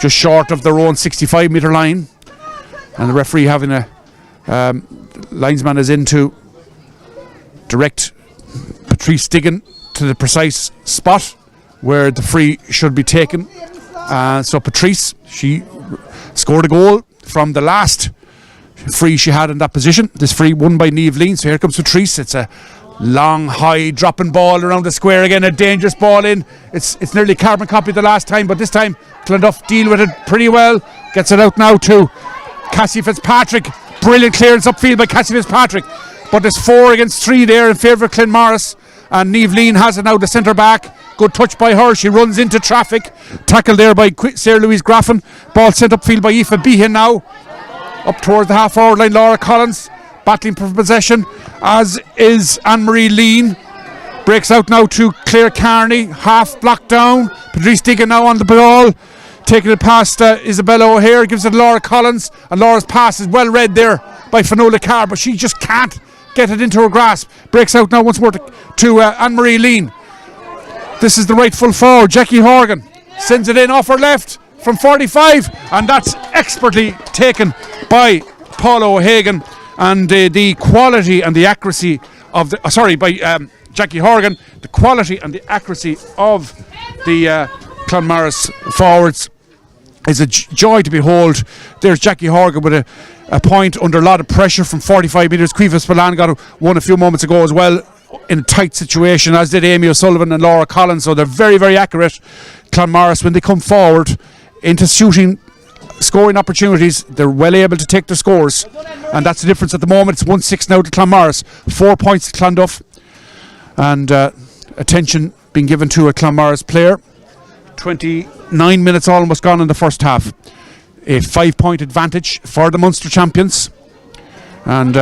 just short of their own 65-metre line. And the referee having a linesman is in to direct Patrice Diggin to the precise spot where the free should be taken. So Patrice, she scored a goal from the last free she had in that position. This free won by Niamh Lean. So here comes Patrice. It's a long, high, dropping ball around the square again. A dangerous ball in. It's nearly carbon copy the last time, but this time Clonduff deal with it pretty well. Gets it out now to Cassie Fitzpatrick. Brilliant clearance upfield by Cassie Fitzpatrick. But there's 4 against 3 there in favour of Clanmaurice. And Niamh Lean has it now, the centre back. Good touch by her. She runs into traffic. Tackled there by Sarah Louise Graffin. Ball sent upfield by Aoife Behan now. Up towards the half forward line, Laura Collins battling for possession, as is Anne-Marie Lean. Breaks out now to Claire Carney, half blocked down. Patrice Diggin now on the ball, taking it past Isabella O'Hare, gives it to Laura Collins, and Laura's pass is well read there by Fionnuala Carr, but she just can't get it into her grasp. Breaks out now once more to Anne-Marie Lean. This is the right full forward, Jackie Horgan, sends it in off her left from 45, and that's expertly taken by Paul O'Hagan. And the quality and the accuracy of the by Jackie Horgan, the quality and the accuracy of the Clanmaurice forwards is a joy to behold. There's Jackie Horgan with a point under a lot of pressure from 45 metres. Cuevas Balan got one a few moments ago as well in a tight situation, as did Amy O'Sullivan and Laura Collins. So they're very, very accurate. Clanmaurice, when they come forward into shooting, scoring opportunities, they're well able to take their scores, and that's the difference at the moment. It's 1-6 now to Clanmaurice, 4 points to Clonduff, and attention being given to a Clanmaurice player. 29 minutes almost gone in the first half. A 5-point advantage for the Munster champions, and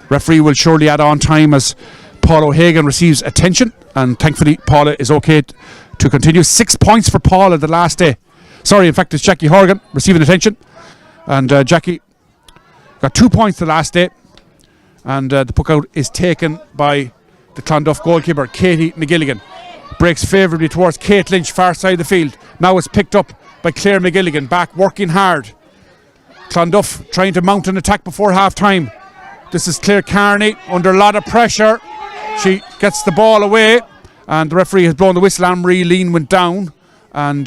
referee will surely add on time as Paul O'Hagan receives attention, and thankfully Paula is okay to continue. 6 points for Paula the last day. Sorry, in fact it's Jackie Horgan receiving attention, and Jackie got 2 points the last day, and the puck out is taken by the Clonduff goalkeeper Katie McGilligan. Breaks favourably towards Kate Lynch, far side of the field. Now it's picked up by Claire McGilligan, back working hard. Clonduff trying to mount an attack before half time. This is Claire Carney under a lot of pressure. She gets the ball away, and the referee has blown the whistle. Anne-Marie Lean went down, and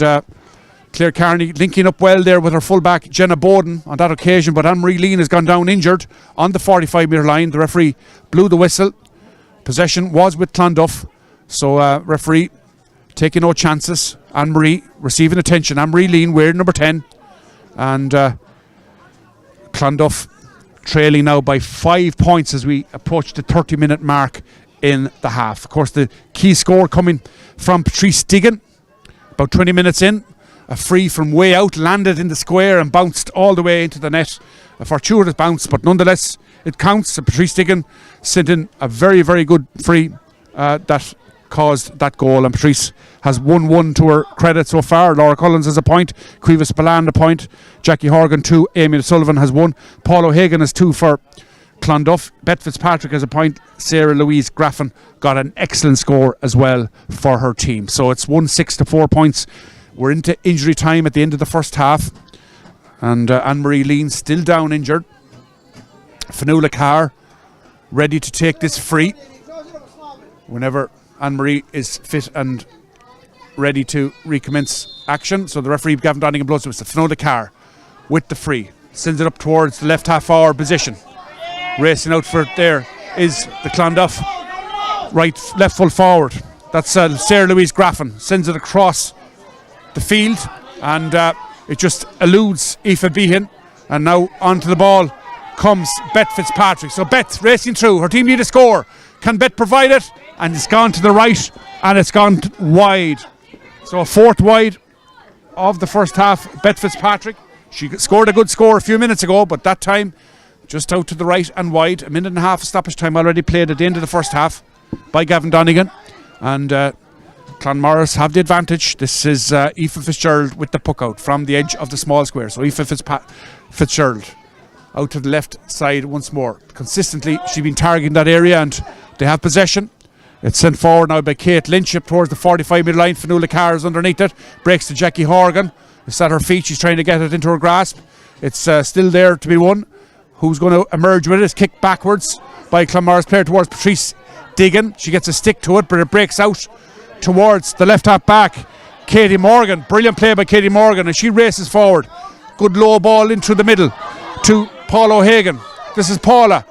Claire Carney linking up well there with her fullback Jenna Bowden on that occasion, but Anne-Marie Lean has gone down injured on the 45-metre line. The referee blew the whistle. Possession was with Clonduff, so referee taking no chances. Anne-Marie receiving attention. Anne-Marie Lean wearing number 10, and Clonduff trailing now by 5 points as we approach the 30-minute mark in the half. Of course, the key score coming from Patrice Diggin about 20 minutes in. A free from way out landed in the square and bounced all the way into the net. A fortuitous bounce, but nonetheless it counts. Patrice Diggin sent in a very, very good free that caused that goal, and Patrice has won one to her credit so far. Laura Collins has a point, Cuevas Balan a point, Jackie Horgan 2, Amy Sullivan has 1, Paul O'Hagan has 2 for Clonduff, Beth Fitzpatrick has a point, Sarah Louise Graffin got an excellent score as well for her team. So it's 1-6 to 4 points. We're into injury time at the end of the first half, and Anne-Marie Lean still down injured. Fionnuala Carr ready to take this free whenever Anne-Marie is fit and ready to recommence action. So the referee Gavin Donegan blows the whistle. Fionnuala Carr with the free sends it up towards the left half forward position. Racing out for it there is the Clonduff left full forward. That's Sarah Louise Graffin sends it across the field, and it just eludes Aoife Behan, and now onto the ball comes Beth Fitzpatrick. So Beth racing through, her team need a score. Can Beth provide it? And it's gone to the right, and it's gone wide. So a fourth wide of the first half. Beth Fitzpatrick, she scored a good score a few minutes ago, but that time just out to the right and wide. A minute and a half of stoppage time already played at the end of the first half by Gavin Donegan, and Clanmaurice have the advantage. This is Aoife Fitzgerald with the puck out from the edge of the small square. So Aoife Fitzgerald out to the left side once more. Consistently she's been targeting that area, and they have possession. It's sent forward now by Kate Lynch up towards the 45-metre line. Fionnuala Carr is underneath it. Breaks to Jackie Horgan. It's at her feet. She's trying to get it into her grasp. It's still there to be won. Who's going to emerge with it? It's kicked backwards by Clanmaurice player towards Patrice Diggin. She gets a stick to it, but it breaks out towards the left half back, Katie Morgan. Brilliant play by Katie Morgan, and she races forward. Good low ball into the middle to Paul O'Hagan. This is Paula.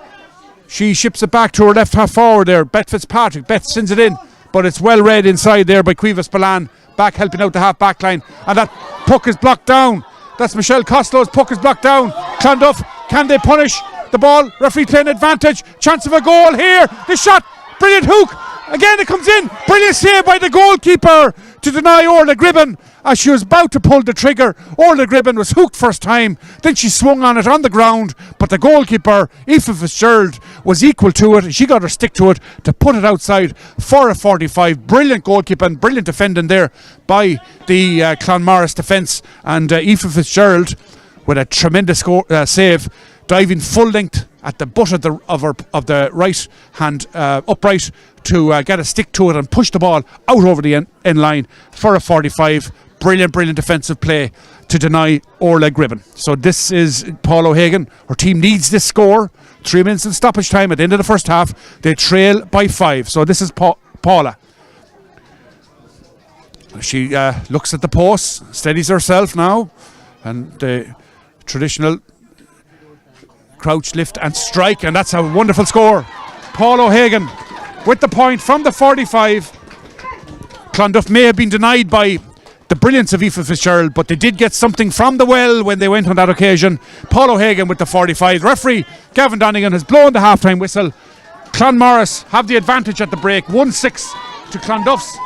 She ships it back to her left half forward there. Beth Fitzpatrick. Beth sends it in, but it's well read inside there by Cuevas Balan, back helping out the half back line, and that puck is blocked down. That's Michelle Costello's puck is blocked down. Clonduff, can they punish the ball? Referee playing advantage. Chance of a goal here. The shot, brilliant hook. Again it comes in. Brilliant save by the goalkeeper to deny Orla Gribben as she was about to pull the trigger. Orla Gribben was hooked first time, then she swung on it on the ground, but the goalkeeper, Aoife Fitzgerald, was equal to it. She got her stick to it to put it outside for a 45. Brilliant goalkeeping, brilliant defending there by the Clanmaurice defence, and Aoife Fitzgerald with a tremendous save, diving full length at the butt of the right hand upright to get a stick to it and push the ball out over the end line for a 45. Brilliant defensive play to deny Orla Gribben. So this is Paul O'Hagan. Her team needs this score. 3 minutes in stoppage time at the end of the first half. They trail by 5. So this is Paula. She looks at the post, steadies herself now, and the traditional crouch, lift and strike, and that's a wonderful score. Paul O'Hagan with the point from the 45. Clonduff may have been denied by the brilliance of Aoife Fitzgerald, but they did get something from the well when they went on that occasion. Paul O'Hagan with the 45. Referee Gavin Donegan has blown the half-time whistle. Clanmaurice have the advantage at the break. 1-6 to Clonduff's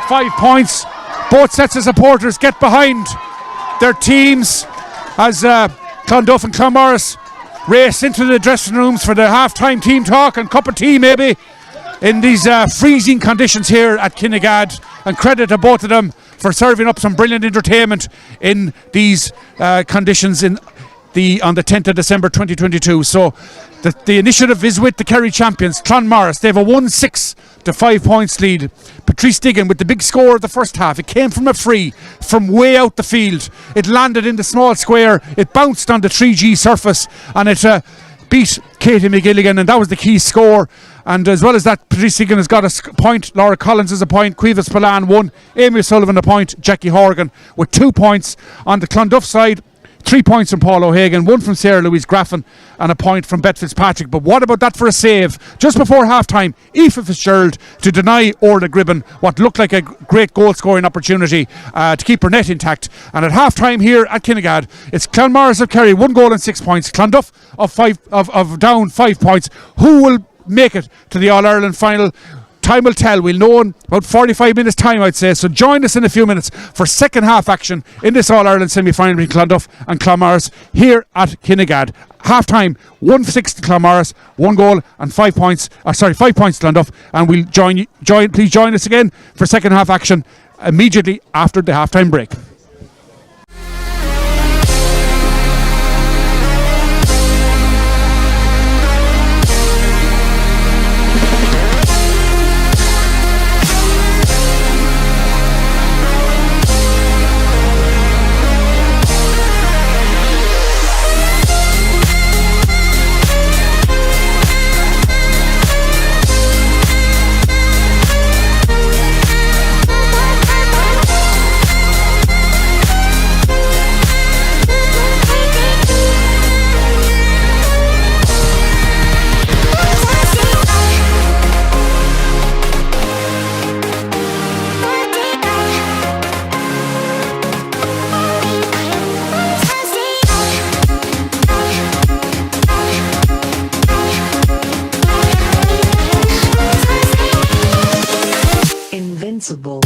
5 points. Both sets of supporters get behind their teams as Clonduff and Clanmaurice race into the dressing rooms for the half-time team talk and cup of tea maybe in these freezing conditions here at Kinnegad, and credit to both of them for serving up some brilliant entertainment in these conditions on the 10th of December 2022. So the initiative is with the Kerry champions, Clanmaurice. They have a 1-6 to 5 points lead. Patrice Diggin with the big score of the first half. It came from a free from way out the field. It landed in the small square. It bounced on the 3G surface and it beat Katie McGilligan, and that was the key score. And as well as that, Patrice Diggin has got a point, Laura Collins has a point, Cuevas Palan 1, Amy O'Sullivan a point, Jackie Horgan with 2 points. On the Clonduff side, 3 points from Paul O'Hagan, 1 from Sarah Louise Graffin, and a point from Beth Fitzpatrick. But what about that for a save? Just before half time, Aoife Fitzgerald to deny Orla Gribben what looked like a great goal scoring opportunity to keep her net intact. And at half time here at Kinnegad, it's Clanmaurice of Kerry, 1 goal and 6 points. Clonduff of down 5 points. Who will make it to the All-Ireland final? Time will tell. We'll know in about 45 minutes time, I'd say. So join us in a few minutes for second half action in this All-Ireland semi-final between Clonduff and Clanmaurice here at Kinnegad. Half time, 1-6 to Clanmaurice, 1 goal and 5 points. 5 points to Clonduff, and we'll please join us again for second half action immediately after the half time break. Invincible.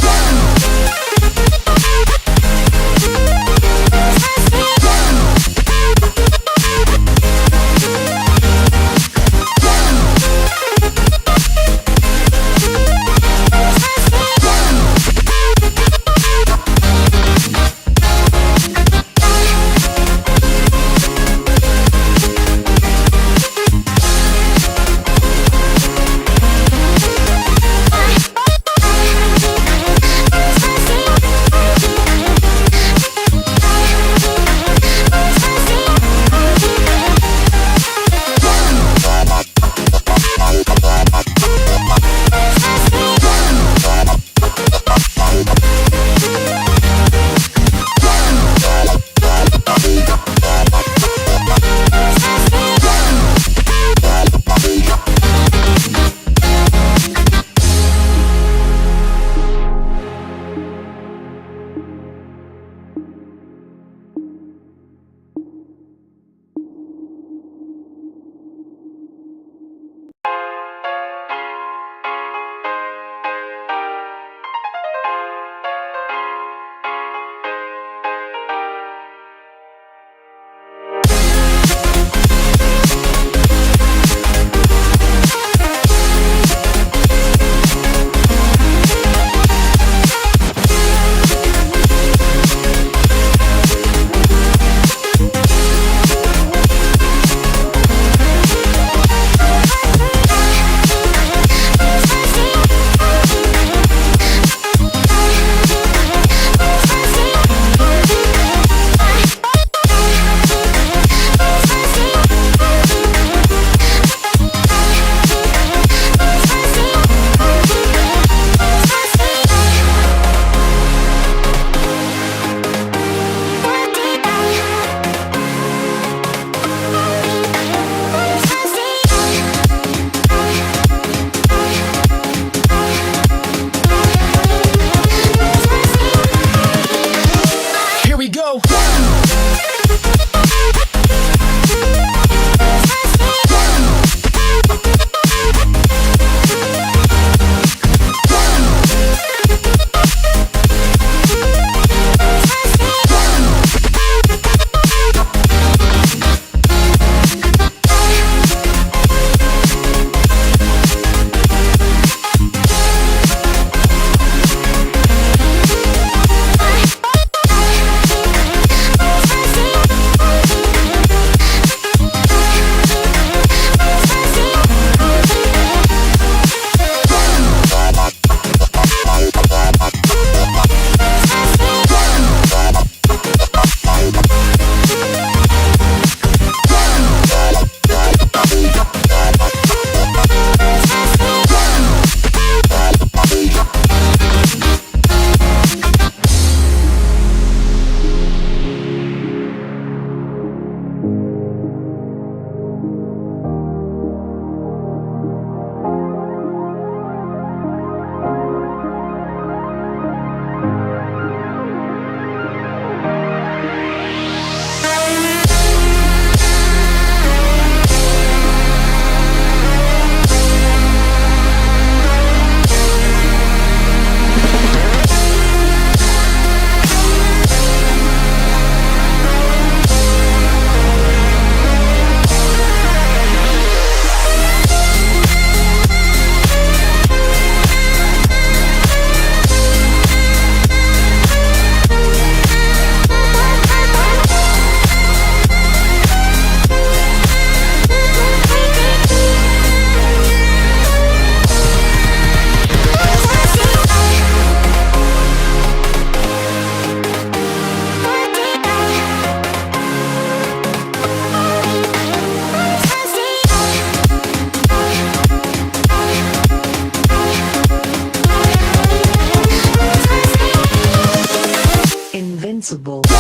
possible.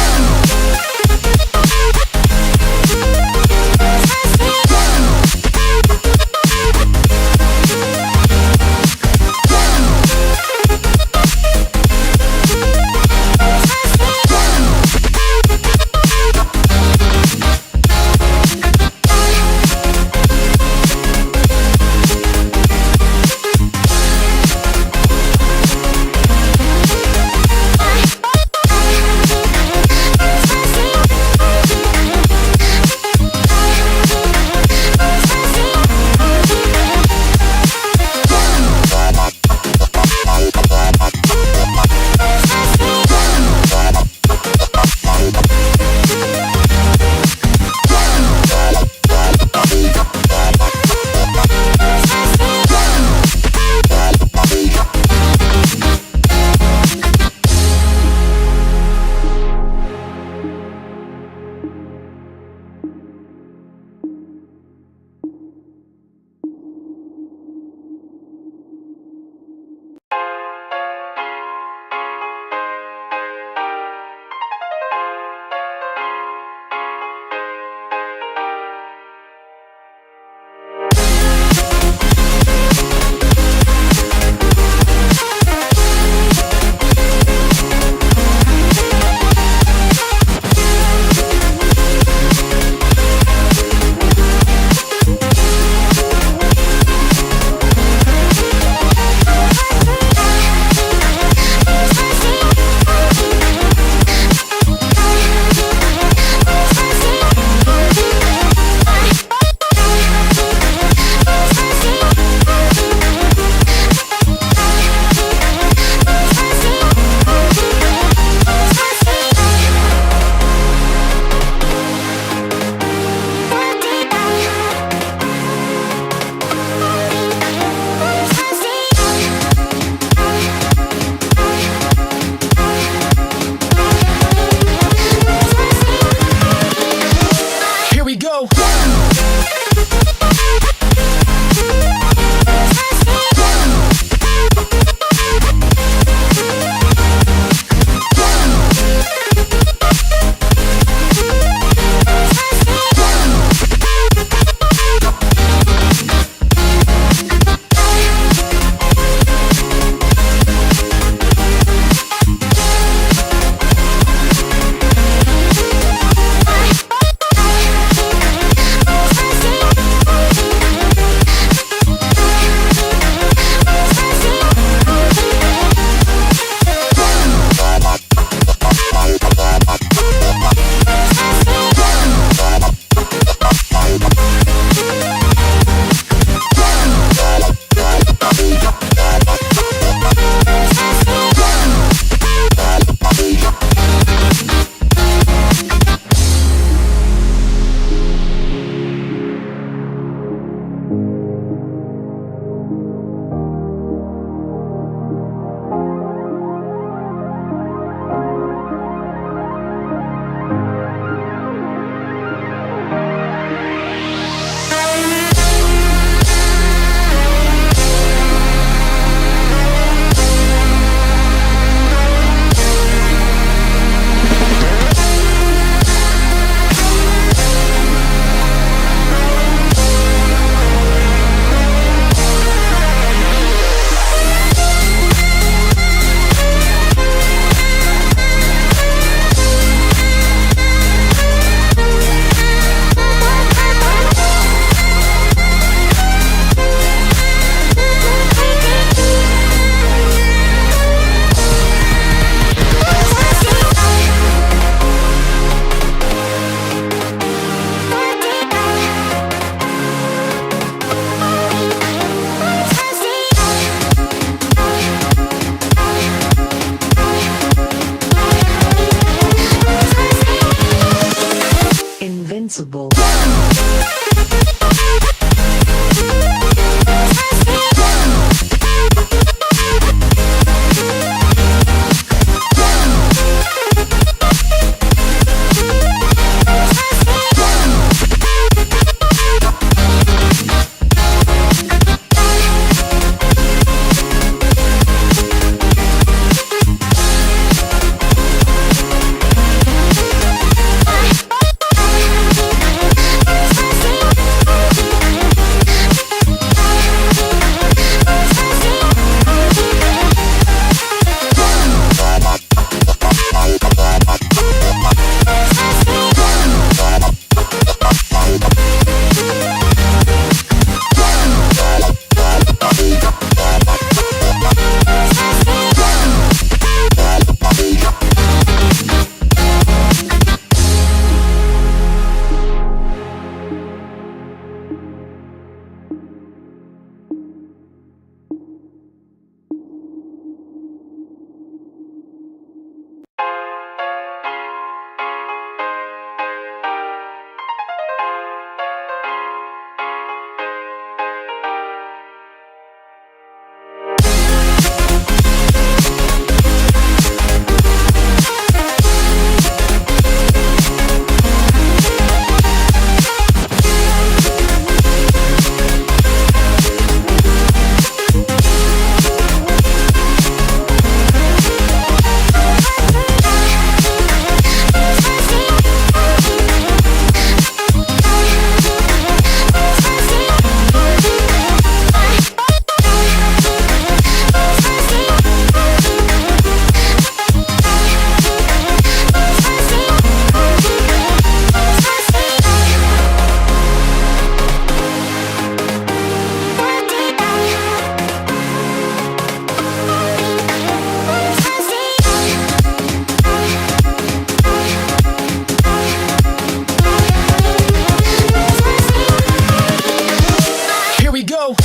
go.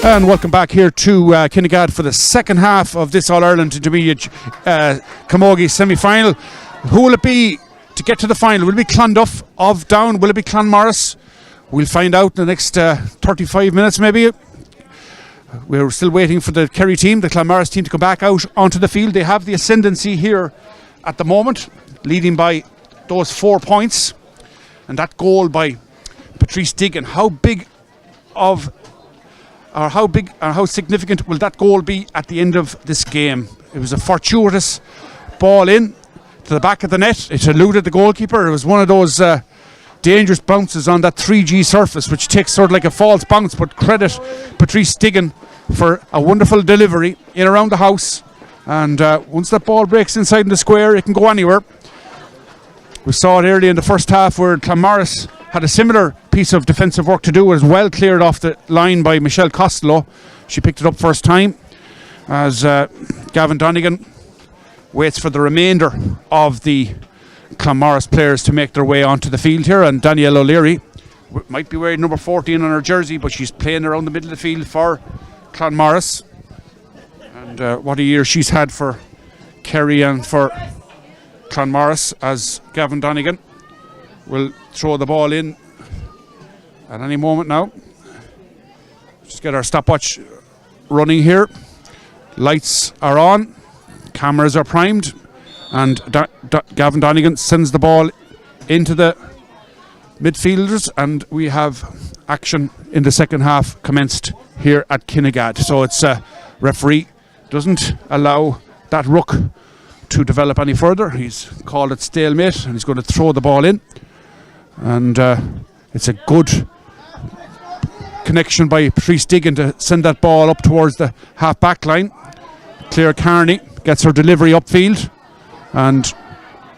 And welcome back here to Kinnegad for the second half of this All-Ireland Intermediate Camogie semi-final. Who will it be to get to the final? Will it be Clonduff of Down? Will it be Clanmaurice? We'll find out in the next 35 minutes maybe. We're still waiting for the Kerry team, the Clanmaurice team, to come back out onto the field. They have the ascendancy here at the moment, leading by those 4 points. And that goal by Patrice Diggan, how significant will that goal be at the end of this game? It was a fortuitous ball in to the back of the net. It eluded the goalkeeper. It was one of those dangerous bounces on that 3G surface, which takes sort of like a false bounce, but credit Patrice Diggan for a wonderful delivery in around the house. And once that ball breaks inside in the square, it can go anywhere. We saw it early in the first half where Clanmaurice had a similar piece of defensive work to do. It was well cleared off the line by Michelle Costello. She picked it up first time as Gavin Donegan waits for the remainder of the Clanmaurice players to make their way onto the field here. And Danielle O'Leary might be wearing number 14 on her jersey, but she's playing around the middle of the field for Clanmaurice. And what a year she's had for Kerry and for Clanmaurice, as Gavin Donegan will throw the ball in at any moment now. Just get our stopwatch running here. Lights are on, cameras are primed, and Gavin Donegan sends the ball into the midfielders, and we have action in the second half commenced here at Kinnegad. So it's referee doesn't allow that ruck to develop any further. He's called it stalemate, and he's going to throw the ball in. And it's a good connection by Patrice Diggan to send that ball up towards the half back line. Claire Carney gets her delivery upfield, and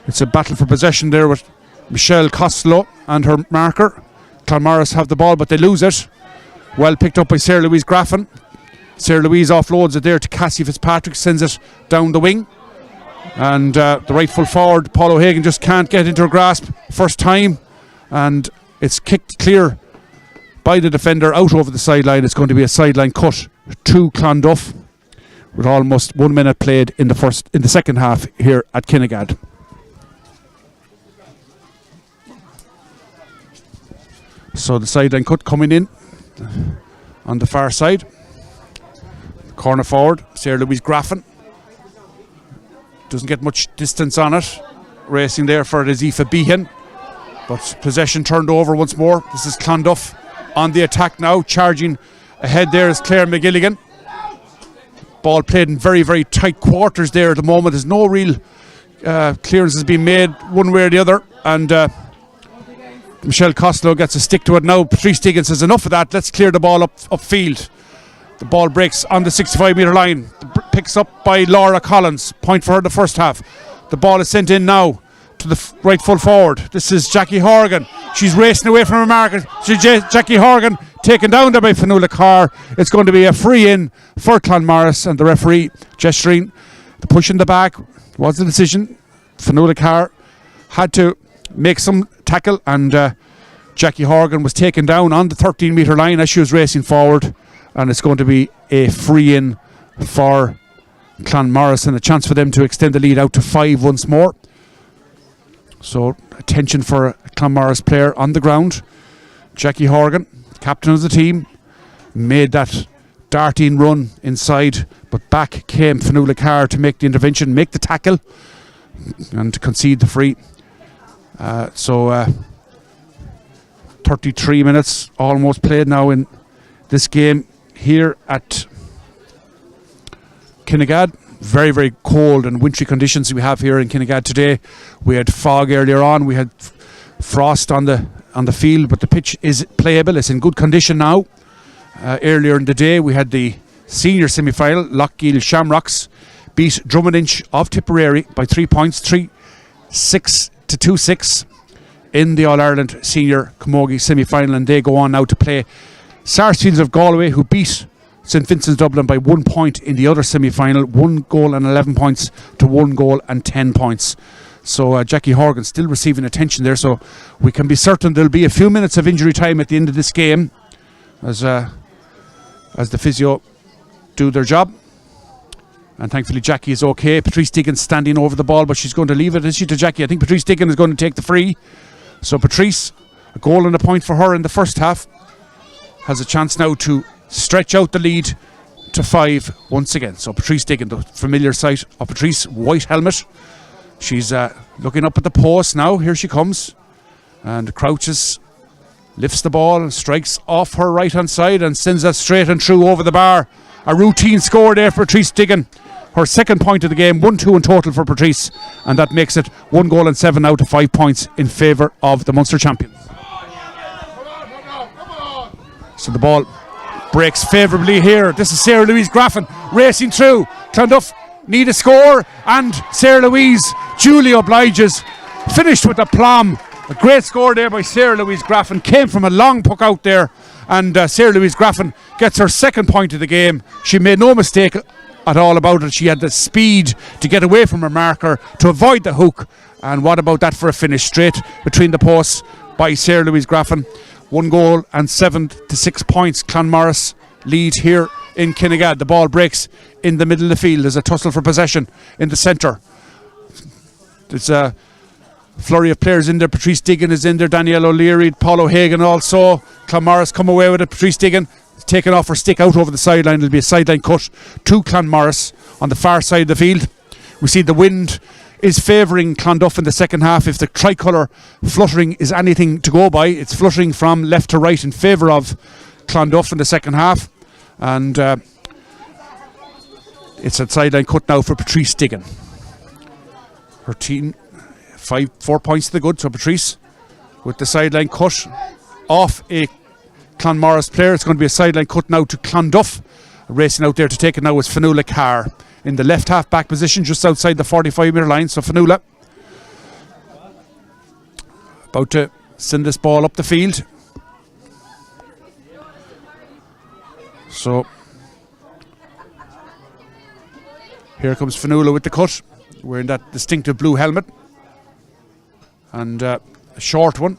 it's a battle for possession there with Michelle Costello and her marker. Clanmaurice have the ball, but they lose it. Well picked up by Sarah Louise Graffin. Sarah Louise offloads it there to Cassie Fitzpatrick, sends it down the wing. And the right full forward, Paul O'Hagan, just can't get into her grasp first time. And it's kicked clear by the defender out over the sideline. It's going to be a sideline cut to Clonduff with almost 1 minute played in the second half here at Kinnegad. So the sideline cut coming in on the far side. Corner forward, Sarah Louise Graffin. Doesn't get much distance on it. Racing there for Azifa Behan. But possession turned over once more. This is Clonduff on the attack now. Charging ahead there is Claire McGilligan. Ball played in very, very tight quarters there at the moment. There's no real clearances being made one way or the other. And Michelle Costello gets a stick to it now. Patrice Diggan says enough of that. Let's clear the ball upfield. The ball breaks on the 65 metre line. Picks up by Laura Collins. Point for her the first half. The ball is sent in now to the right full forward. This is Jackie Horgan. She's racing away from her marker. Jackie Horgan taken down there by Fionnuala Carr. It's going to be a free in for Clanmaurice, and the referee gesturing the push in the back was the decision. Fionnuala Carr had to make some tackle, and Jackie Horgan was taken down on the 13 metre line as she was racing forward, and it's going to be a free in for Clanmaurice and a chance for them to extend the lead out to 5 once more. So attention for a Clanmaurice player on the ground. Jackie Horgan, captain of the team, made that darting run inside, but back came Fionnuala Carr to make the intervention, make the tackle, and to concede the free. 33 minutes almost played now in this game here at Kinnegad. Very, very cold and wintry conditions we have here in Kinnegad today. We had fog earlier on. We had frost on the field, but the pitch is playable. It's in good condition now. Earlier in the day we had the senior semi-final, Lochgiel Shamrocks beat Drummondinch of Tipperary by 3 points, 3-6 to 2-6 in the All-Ireland Senior Camogie semi-final, and they go on now to play Sarsfields of Galway, who beat St Vincent's Dublin by 1 point in the other semi-final, 1 goal and 11 points to 1 goal and 10 points. So Jackie Horgan still receiving attention there, so we can be certain there'll be a few minutes of injury time at the end of this game as the physio do their job. And thankfully Jackie is okay. Patrice Diggins standing over the ball, but she's going to leave it, is she, to Jackie? I think Patrice Diggins is going to take the free. So Patrice, a goal and a point for her in the first half, has a chance now to stretch out the lead to 5 once again. So Patrice Diggins, the familiar sight of Patrice, white helmet. She's looking up at the post now. Here she comes and crouches, lifts the ball and strikes off her right hand side and sends that straight and through over the bar. A routine score there for Patrice Diggins. Her second point of the game, 1-2 in total for Patrice, and that makes it 1 goal and 7 out of 5 points in favour of the Munster champions. So the ball breaks favourably here. This is Sarah Louise Graffin racing through. Clonduff need a score, and Sarah Louise duly obliges. Finished with aplomb. A great score there by Sarah Louise Graffin. Came from a long puck out there, and Sarah Louise Graffin gets her second point of the game. She made no mistake at all about it. She had the speed to get away from her marker, to avoid the hook, and what about that for a finish? Straight between the posts by Sarah Louise Graffin. 1 goal and 7 to 6 points. Clanmaurice lead here in Kinnegad. The ball breaks in the middle of the field. There's a tussle for possession in the centre. There's a flurry of players in there. Patrice Diggins is in there. Danielle O'Leary, Paul O'Hagan also. Clanmaurice come away with it. Patrice Diggins taken off her stick out over the sideline. It'll be a sideline cut to Clanmaurice on the far side of the field. We see the wind is favouring Clonduff in the second half. If the tricolour fluttering is anything to go by, it's fluttering from left to right in favour of Clonduff in the second half. And it's a sideline cut now for Patrice Diggins. Her team 4 points to the good. So Patrice with the sideline cut off a Clanmaurice player. It's going to be a sideline cut now to Clonduff. Racing out there to take it now is Fionnuala Carr in the left half back position just outside the 45 metre line. So Fionnuala about to send this ball up the field. So here comes Fionnuala with the cut, wearing that distinctive blue helmet and a short one,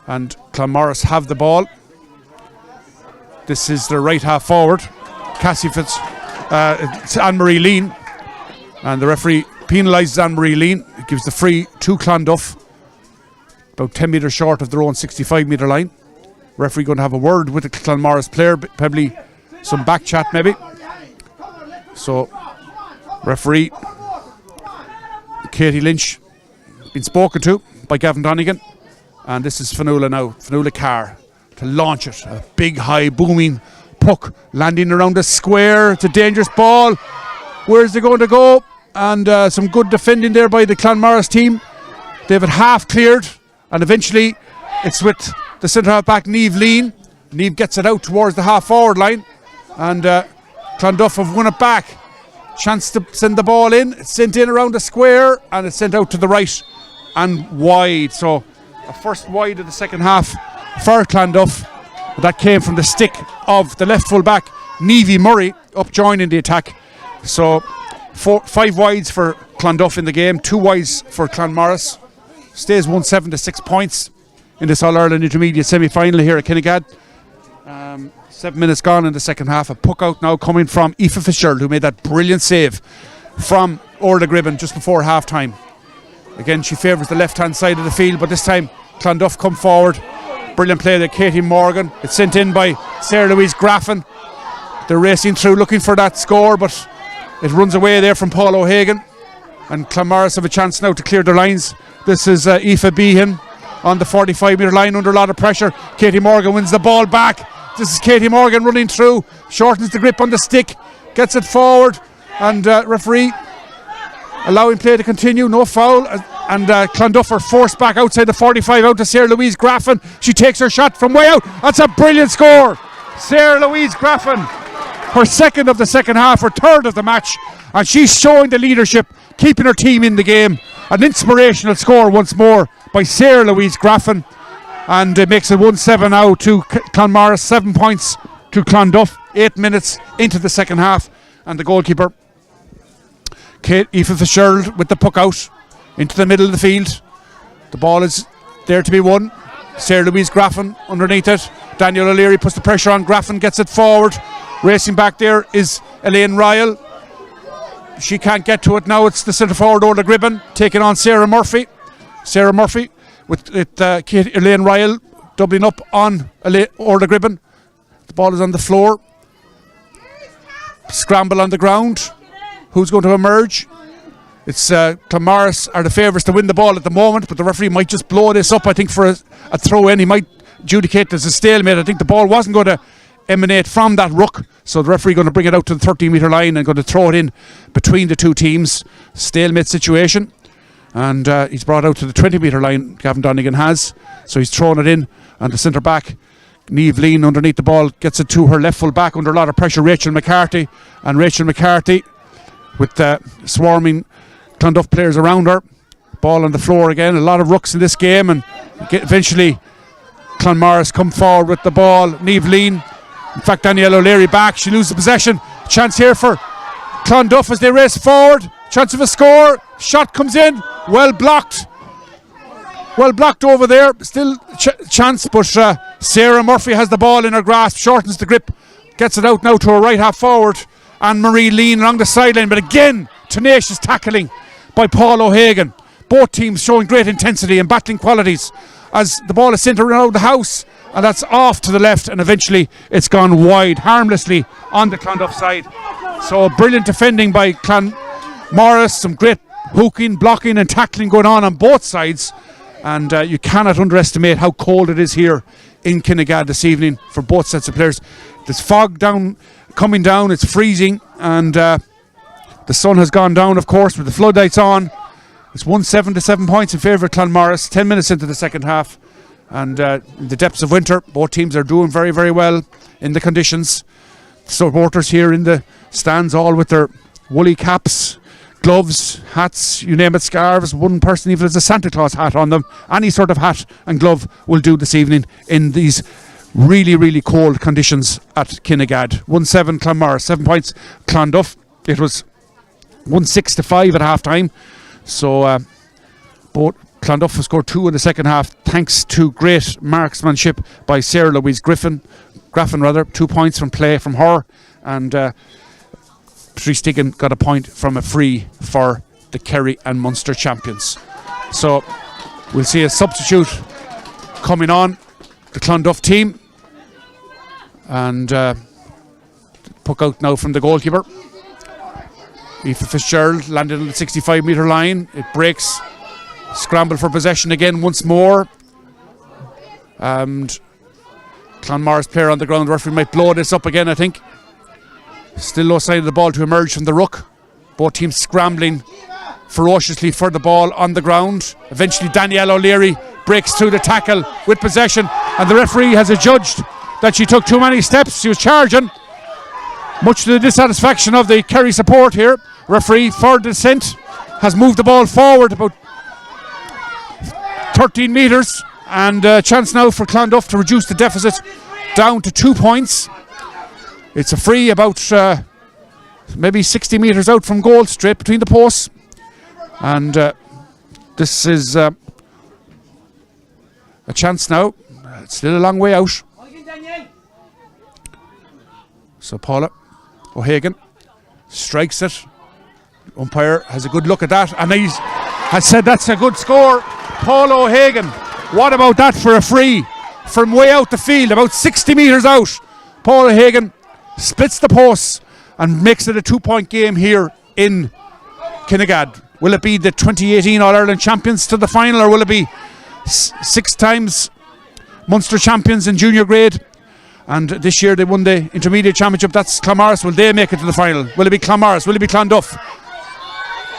and Clanmaurice have the ball. This is the right half forward, Cassie Fitz. It's Anne-Marie Lean, and the referee penalises Anne-Marie Lean. It gives the free to Clonduff, about 10 metres short of their own 65 metre line. Referee going to have a word with the Clanmaurice player, probably some back chat maybe. So referee Katie Lynch been spoken to by Gavin Donegan, and this is Fionnuala now, Fionnuala Carr to launch it. A big high booming puck landing around the square. It's a dangerous ball. Where's it going to go? And some good defending there by the Clanmaurice team. They have it half cleared, and eventually it's with the centre half back Niamh Lean. Niamh gets it out towards the half forward line, and Clonduff have won it back. Chance to send the ball in. It's sent in around the square, and it's sent out to the right and wide. So a first wide of the second half for Clonduff. That came from the stick of the left full back Niamh Murray up joining the attack. So 5 wides for Clonduff in the game, 2 wides for Clanmaurice. Stays 1-7 to 6 points in this All-Ireland Intermediate semi-final here at Kinnegad. 7 minutes gone in the second half. A puck out now coming from Aoife Fitzgerald, who made that brilliant save from Orla Gribben just before half time. Again, she favours the left hand side of the field, but this time Clonduff come forward. Brilliant play there, Katie Morgan. It's sent in by Sarah Louise Graffin. They're racing through looking for that score, but it runs away there from Paul O'Hagan, and Clanmaurice have a chance now to clear their lines. This is Aoife Behan on the 45 metre line under a lot of pressure. Katie Morgan wins the ball back. This is Katie Morgan running through, shortens the grip on the stick, gets it forward, and referee allowing play to continue, no foul, and Clonduff are forced back outside the 45 out to Sarah Louise Graffin. She takes her shot from way out. That's a brilliant score. Sarah Louise Graffin her second of the second half, her third of the match, and she's showing the leadership, keeping her team in the game. An inspirational score once more by Sarah Louise Graffin, and it makes it 1-7 now to Clanmaurice, 7 points to Clonduff, 8 minutes into the second half, and the goalkeeper Aoife Fitzgerald with the puck out into the middle of the field. The ball is there to be won. Sarah Louise Graffin underneath it. Daniel O'Leary puts the pressure on. Graffin gets it forward. Racing back there is Elaine Ryle. She can't get to it now. It's the centre forward Orla Gribben taking on Sarah Murphy. Sarah Murphy with Elaine Ryle doubling up on Orla Gribben. The ball is on the floor. Scramble on the ground. Who's going to emerge? It's Clanmaurice are the favourites to win the ball at the moment, but the referee might just blow this up, I think, for a throw-in. He might adjudicate there's a stalemate. I think the ball wasn't going to emanate from that ruck, so the referee going to bring it out to the 30-metre line and going to throw it in between the two teams. Stalemate situation. And he's brought out to the 20-metre line, Gavin Donegan has. So he's thrown it in, and the centre-back, Niamh Lean, underneath the ball, gets it to her left full back under a lot of pressure, Rachel McCarthy. And Rachel McCarthy, with swarming Clonduff players around her. Ball on the floor again. A lot of rucks in this game, and eventually Clanmaurice come forward with the ball. Niamh Lean, in fact Danielle O'Leary back. She loses possession. Chance here for Clonduff as they race forward. Chance of a score. Shot comes in. Well blocked. Well blocked over there. Still chance, but Sarah Murphy has the ball in her grasp. Shortens the grip. Gets it out now to her right half forward. Anne-Marie Lean along the sideline, but again tenacious tackling by Paul O'Hagan. Both teams showing great intensity and battling qualities as the ball is sent around the house, and that's off to the left, and eventually it's gone wide harmlessly on the Clonduff side. So brilliant defending by Clanmaurice, some great hooking, blocking and tackling going on both sides, and you cannot underestimate how cold it is here in Kinnegad this evening for both sets of players. There's fog coming down, it's freezing, and the sun has gone down, of course, with the floodlights on. It's 1-7 to 7 points in favour of Clanmaurice, 10 minutes into the second half, and in the depths of winter, both teams are doing very, very well in the conditions. Supporters here in the stands, all with their woolly caps, gloves, hats, you name it, scarves. One person even has a Santa Claus hat on them. Any sort of hat and glove will do this evening in these really, really cold conditions at Kinnegad. 1-7 Clanmaurice, 7 points Clonduff. It was 1-6 to 5 at half time. So both Clonduff have scored 2 in the second half thanks to great marksmanship by Sarah Louise Graffin, 2 points from play from her, and Patrice Diggin got a point from a free for the Kerry and Munster champions. So we'll see a substitute coming on the Clonduff team, and puck out now from the goalkeeper. Aoife Fitzgerald landed on the 65-metre line. It breaks. Scramble for possession again once more. And Clanmaurice player on the ground. The referee might blow this up again, I think. Still no sign of the ball to emerge from the ruck. Both teams scrambling ferociously for the ball on the ground. Eventually Danielle O'Leary breaks through the tackle with possession, and the referee has adjudged that she took too many steps. She was charging, much to the dissatisfaction of the Kerry support here. Referee for dissent has moved the ball forward about 13 metres, and a chance now for Clonduff to reduce the deficit down to 2 points. It's a free about maybe 60 metres out from goal, straight between the posts, and this is a chance now. It's still a long way out. So Paula O'Hagan strikes it. Umpire has a good look at that, and he has said that's a good score. Paul O'Hagan, what about that for a free from way out the field, about 60 metres out? Paul O'Hagan splits the posts and makes it a 2-point game here in Kinnegad. Will it be the 2018 All-Ireland champions to the final, or will it be 6 times Munster champions in junior grade? And this year they won the intermediate championship. That's Clanmaurice. Will they make it to the final? Will it be Clanmaurice? Will it be Clonduff?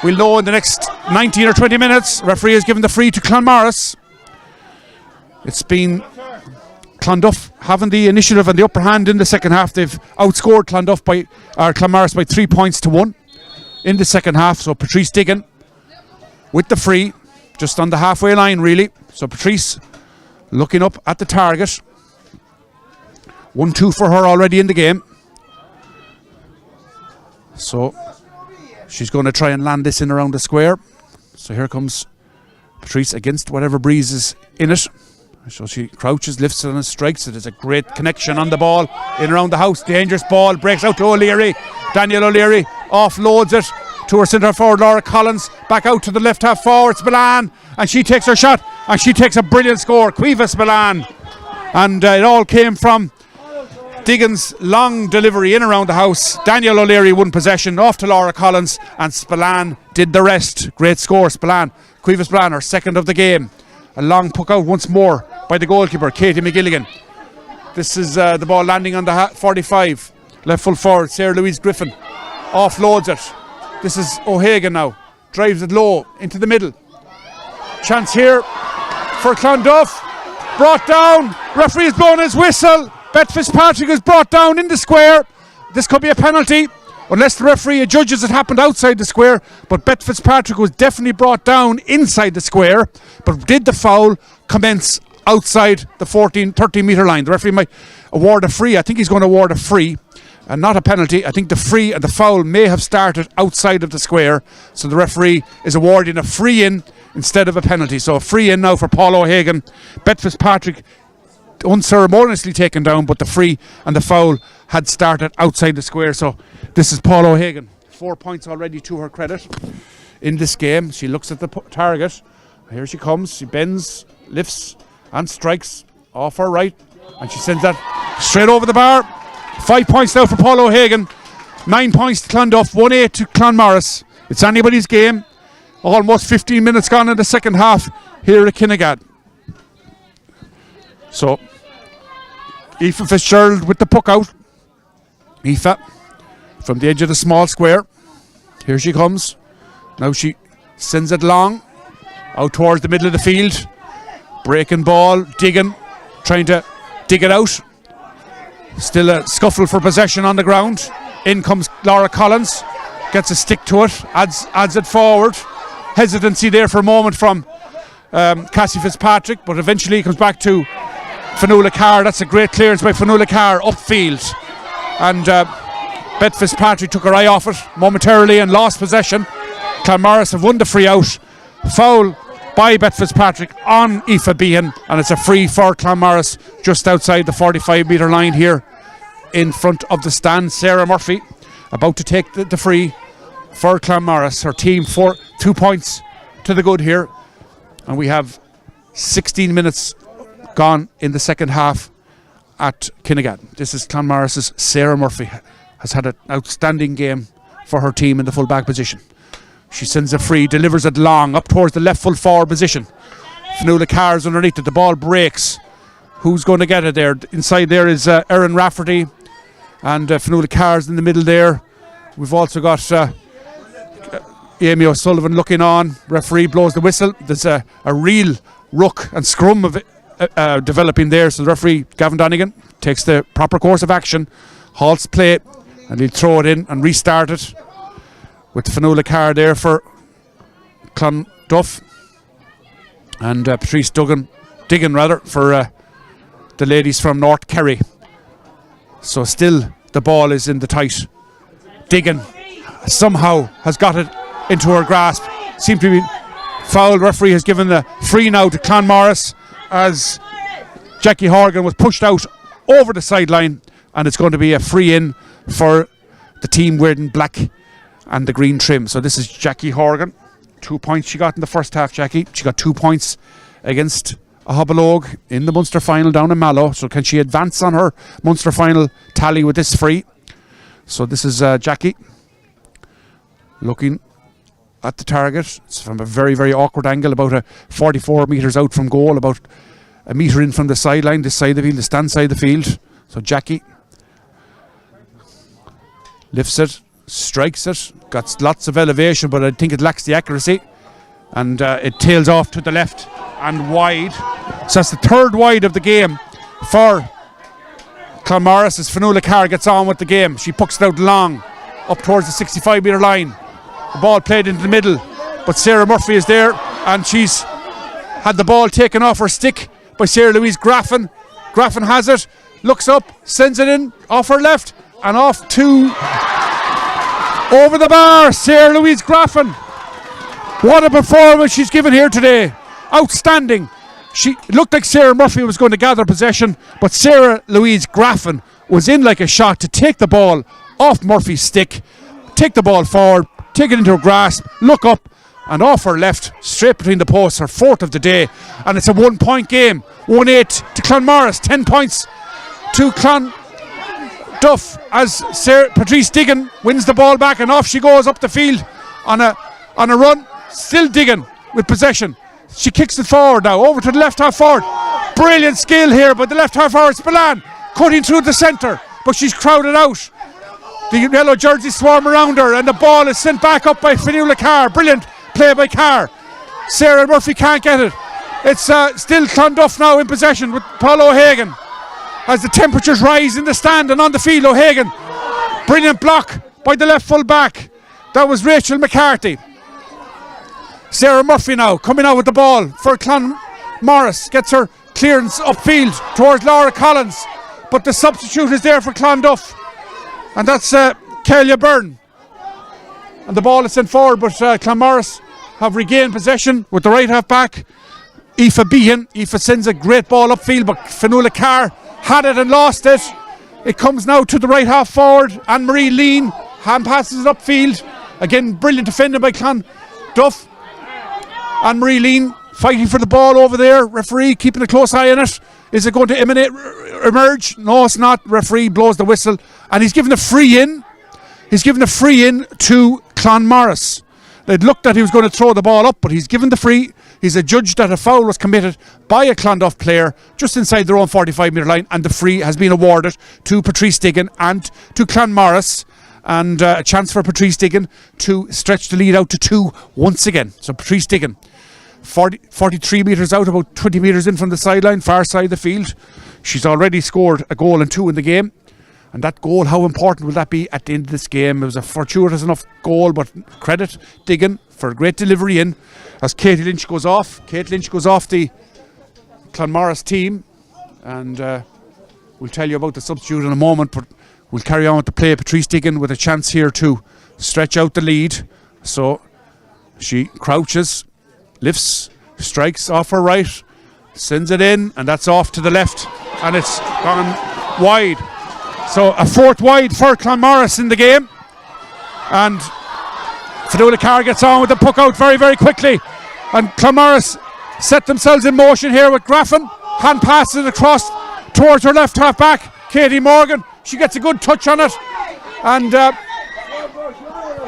We'll know in the next 19 or 20 minutes. Referee has given the free to Clanmaurice. It's been Clonduff having the initiative and the upper hand in the second half. They've outscored Clanmaurice by 3 points to 1 in the second half. So Patrice Diggin with the free, just on the halfway line really. So Patrice looking up at the target. 1-2 for her already in the game. So she's going to try and land this in around the square. So here comes Patrice against whatever breeze is in it. So she crouches, lifts it and strikes it. There's a great connection on the ball in around the house. Dangerous ball, breaks out to O'Leary. Daniel O'Leary offloads it to her centre forward Laura Collins. Back out to the left half forward, Spillane. And she takes her shot and she takes a brilliant score. Caoimhe Spillane. And it all came from Diggin's long delivery in around the house. Daniel O'Leary won possession off to Laura Collins and Spillane did the rest. Great score, Spillane. Caoimhe Spillane, her second of the game. A long puck out once more by the goalkeeper, Katie McGilligan. This is the ball landing on the 45. Left full forward, Sarah Louise Griffin. Offloads it. This is O'Hagan now. Drives it low into the middle. Chance here for Clonduff. Brought down. Referee has blown his whistle. Bet Fitzpatrick is brought down in the square. This could be a penalty, unless the referee judges it happened outside the square. But Bet Fitzpatrick was definitely brought down inside the square. But did the foul commence outside the 13 metre line? The referee might award a free. I think he's going to award a free and not a penalty. I think the free and the foul may have started outside of the square. So the referee is awarding a free in instead of a penalty. So a free in now for Paul O'Hagan. Bet Fitzpatrick unceremoniously taken down, but the free and the foul had started outside the square. So this is Paul O'Hagan. 4 points already to her credit in this game. She looks at the target. Here she comes. She bends, lifts and strikes off her right, and she sends that straight over the bar. 5 points now for Paul O'Hagan. 9 points to Clonduff, 1-8 to Clanmaurice. It's anybody's game. Almost 15 minutes gone in the second half here at Kinnegad. So Aoife Fitzgerald with the puck out. Aoife from the edge of the small square. Here she comes. Now she sends it long out towards the middle of the field. Breaking ball, digging, trying to dig it out. Still a scuffle for possession on the ground. In comes Laura Collins. Gets a stick to it, adds it forward. Hesitancy there for a moment from Cassie Fitzpatrick, but eventually it comes back to Fionnuala Carr. That's a great clearance by Fionnuala Carr upfield. And Bet Fitzpatrick took her eye off it momentarily and lost possession. Clanmaurice have won the free out. Foul by Bet Fitzpatrick on Aoife Behan, and it's a free for Clanmaurice just outside the 45 metre line here in front of the stand. Sarah Murphy about to take the free for Clanmaurice. Her team 2 points to the good here, and we have 16 minutes gone in the second half at Kinnegad. This is Clanmaurice's Sarah Murphy. Has had an outstanding game for her team in the full back position. She sends a free, delivers it long up towards the left full forward position. Fionnuala Carr's underneath it. The ball breaks. Who's going to get it there? Inside there is Erin Rafferty, and Fionnuala Carr's in the middle there. We've also got Amy O'Sullivan looking on. Referee blows the whistle. There's a real ruck and scrum of developing there. So the referee, Gavin Donegan, takes the proper course of action, halts play, and he'll throw it in and restart it with Fionnuala Carr there for Clonduff, and Patrice Diggin for the ladies from North Kerry. So still the ball is in the tight. Diggin somehow has got it into her grasp. Seemed to be fouled. Referee has given the free now to Clanmaurice as Jackie Horgan was pushed out over the sideline, and it's going to be a free in for the team wearing black and the green trim. So this is Jackie Horgan. 2 points she got in the first half, Jackie. She got 2 points against a Hobbelogue in the Munster final down in Mallow. So can she advance on her Munster final tally with this free? So this is Jackie looking at the target. It's from a very, very awkward angle, about 44 metres out from goal, about a metre in from the sideline, this side of the field, the stand side of the field. So Jackie lifts it, strikes it, got lots of elevation, but I think it lacks the accuracy, and it tails off to the left and wide. So that's the third wide of the game for Clanmaurice as Fionnuala Carr gets on with the game. She pucks it out long, up towards the 65-metre line. The ball played into the middle, but Sarah Murphy is there, and she's had the ball taken off her stick by Sarah Louise Graffin. Graffin has it, looks up, sends it in, off her left, and off to over the bar, Sarah Louise Graffin. What a performance she's given here today. Outstanding. It looked like Sarah Murphy was going to gather possession, but Sarah Louise Graffin was in like a shot to take the ball off Murphy's stick, take the ball forward, take it into her grasp, look up, and off her left, straight between the posts, her fourth of the day. And it's a 1 point game. 1-8 to Clanmaurice, 10 points to Clonduff as Patrice Diggin wins the ball back, and off she goes up the field on a run. Still Diggin with possession. She kicks it forward now, over to the left half forward. Brilliant skill here by the left half forward, Spillane, cutting through the centre, but she's crowded out. The yellow jerseys swarm around her, and the ball is sent back up by Fionnuala Carr. Brilliant play by Carr. Sarah Murphy can't get it. It's still Clonduff now in possession with Paul O'Hagan. As the temperatures rise in the stand and on the field, O'Hagan. Brilliant block by the left full back. That was Rachel McCarthy. Sarah Murphy now coming out with the ball for Clanmaurice. Gets her clearance upfield towards Laura Collins. But the substitute is there for Clonduff. And that's Celia Byrne. And the ball is sent forward, but Clanmaurice have regained possession with the right half back. Aoife Behan. Aoife sends a great ball upfield, but Fionnuala Carr had it and lost it. It comes now to the right half forward. Anne-Marie Lean hand passes it upfield. Again, brilliant defending by Clonduff. Anne-Marie Lean fighting for the ball over there. Referee keeping a close eye on it. Is it going to emerge? No, it's not. Referee blows the whistle, and he's given a free in. He's given a free in to Clanmaurice. They'd looked that he was going to throw the ball up, but he's given the free. He's adjudged that a foul was committed by a Clonduff player just inside their own 45-metre line, and the free has been awarded to Patrice Diggin and to Clanmaurice, and a chance for Patrice Diggin to stretch the lead out to 2 once again. So Patrice Diggin, 43 metres out, about 20 metres in from the sideline, far side of the field. She's already scored a goal and 2 in the game. And that goal, how important will that be at the end of this game? It was a fortuitous enough goal, but credit Diggin for a great delivery in as Katie Lynch goes off. Kate Lynch goes off the Clanmaurice team, and we'll tell you about the substitute in a moment, but we'll carry on with the play. Patrice Diggin with a chance here to stretch out the lead. So she crouches, lifts, strikes off her right, sends it in, and that's off to the left, and it's gone wide. So a fourth wide for Clanmaurice in the game, and Fionnuala Carr gets on with the puck out very, very quickly, and Clanmaurice set themselves in motion here with Graffin. Hand passes it across towards her left half back, Katie Morgan. She gets a good touch on it, and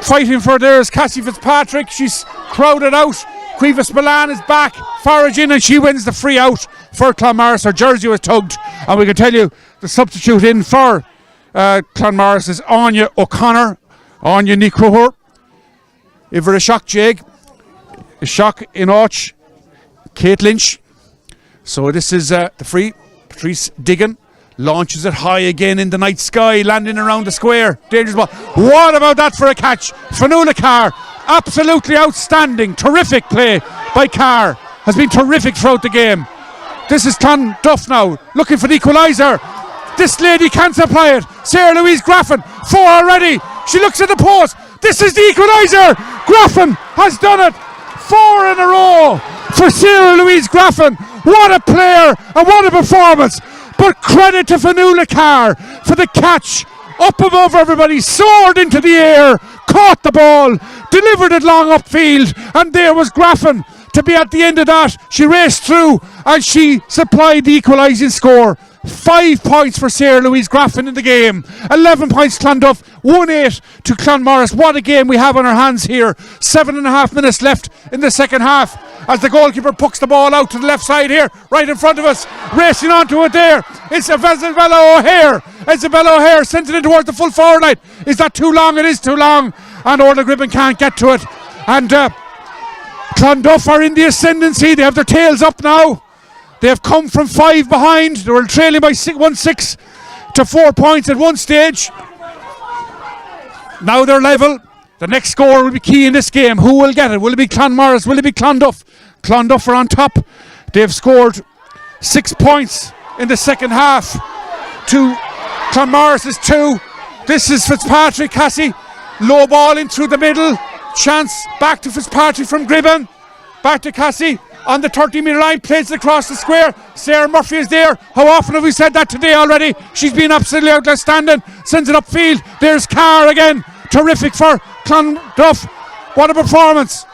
fighting for there is Cassie Fitzpatrick. She's crowded out. Caoimhe Spillane is back, foraging, and she wins the free out for Clanmaurice. Her jersey was tugged, and we can tell you the substitute in for Clanmaurice is Anya O'Connor, Anya Nicrohor, Ivor Ishak Jeg, Ishak Inoch, Kate Lynch. So this is the free. Patrice Diggin launches it high again in the night sky, landing around the square. Dangerous ball. What about that for a catch? Fionnuala Carr, absolutely outstanding, terrific play by Carr. Has been terrific throughout the game. This is Clonduff now, looking for the equaliser. This lady can't supply it. Sarah Louise Graffin, 4 already. She looks at the post. This is the equaliser. Graffin has done it. 4 in a row for Sarah Louise Graffin. What a player and what a performance. But credit to Fionnuala Carr for the catch. Up above everybody, soared into the air, caught the ball, delivered it long upfield, and there was Graffin to be at the end of that. She raced through and she supplied the equalising score. 5 points for Sarah Louise Graffin in the game. 11 points Clonduff. 1-8 to Clanmaurice. What a game we have on our hands here. 7.5 minutes left in the second half as the goalkeeper pucks the ball out to the left side here, right in front of us. Racing onto it there. It's Isabella O'Hare. Isabella O'Hare sends it in towards the full forward line. Is that too long? It is too long. And Orla Gribben can't get to it. And Clonduff are in the ascendancy. They have their tails up now. They've come from 5 behind. They were trailing by 1-6 to 4 points at one stage. Now they're level. The next score will be key in this game. Who will get it? Will it be Clanmaurice? Will it be Clonduff? Clonduff are on top. They've scored 6 points in the second half to Clanmaurice's 2. This is Fitzpatrick. Cassie, low ball in through the middle. Chance back to Fitzpatrick from Gribben. Back to Cassie on the 30-metre line. Plays it across the square. Sarah Murphy is there. How often have we said that today already? She's been absolutely outstanding. Sends it upfield. There's Carr again. Terrific for Clonduff. What a performance.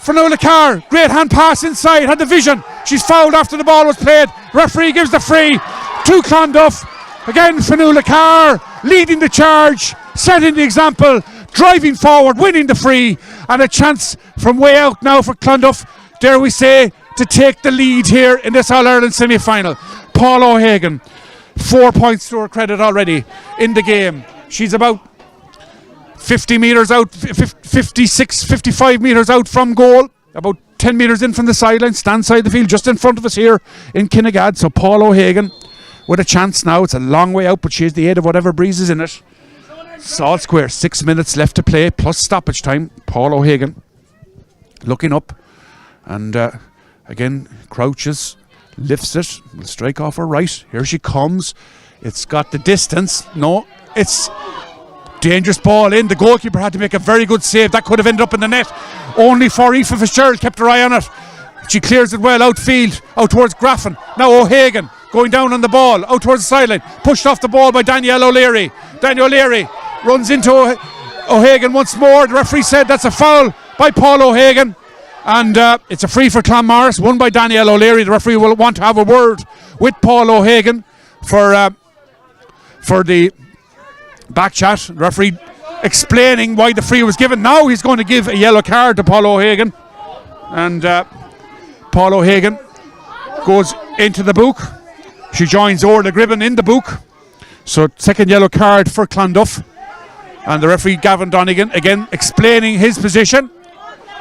Fionnuala Carr, great hand pass inside, had the vision. She's fouled after the ball was played. Referee gives the free to Clonduff. Again, Fionnuala Carr leading the charge, setting the example, driving forward, winning the free, and a chance from way out now for Clonduff, dare we say, to take the lead here in this All-Ireland semi-final. Paul O'Hagan, 4 points to her credit already in the game. She's about 50 metres out, 56, 55 metres out from goal, about 10 metres in from the sideline, stand side the field, just in front of us here in Kinnegad. So Paul O'Hagan with a chance now. It's a long way out, but she has the aid of whatever breeze is in it. Salt Square, 6 minutes left to play, plus stoppage time. Paul O'Hagan looking up, and again, crouches, lifts it, will strike off her right. Here she comes. It's got the distance. No, it's dangerous ball in. The goalkeeper had to make a very good save. That could have ended up in the net. Only for Aoife Fitzgerald kept her eye on it. She clears it well outfield, out towards Graffin. Now O'Hagan going down on the ball, out towards the sideline. Pushed off the ball by Danielle O'Leary. Danielle O'Leary runs into O'Hagan once more. The referee said that's a foul by Paul O'Hagan. And it's a free for Clanmaurice, won by Danielle O'Leary. The referee will want to have a word with Paul O'Hagan for the back chat. The referee explaining why the free was given. Now he's going to give a yellow card to Paul O'Hagan, and Paul O'Hagan goes into the book. She joins Orla Gribben in the book. So second yellow card for Clonduff, and the referee Gavin Donegan again explaining his position.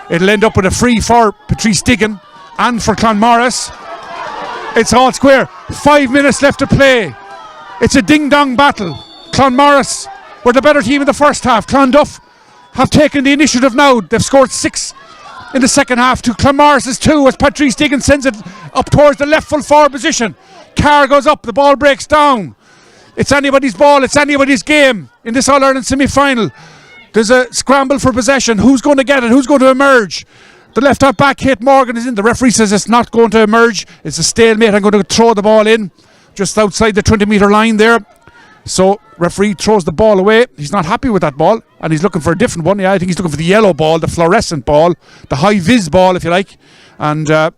It'll end up with a free for Patrice Diggin and for Clanmaurice. It's all square. 5 minutes left to play. It's a ding-dong battle. Clanmaurice were the better team in the first half. Clonduff have taken the initiative now. They've scored 6 in the second half to Clanmaurice's 2 as Patrice Diggin sends it up towards the left full forward position. Carr goes up, the ball breaks down. It's anybody's ball, it's anybody's game in this All-Ireland semi-final. There's a scramble for possession. Who's going to get it? Who's going to emerge? The left half back, Kate Morgan, is in. The referee says it's not going to emerge. It's a stalemate. I'm going to throw the ball in just outside the 20-metre line there. So referee throws the ball away. He's not happy with that ball, and he's looking for a different one. Yeah, I think he's looking for the yellow ball, the fluorescent ball, the high-vis ball, if you like. And the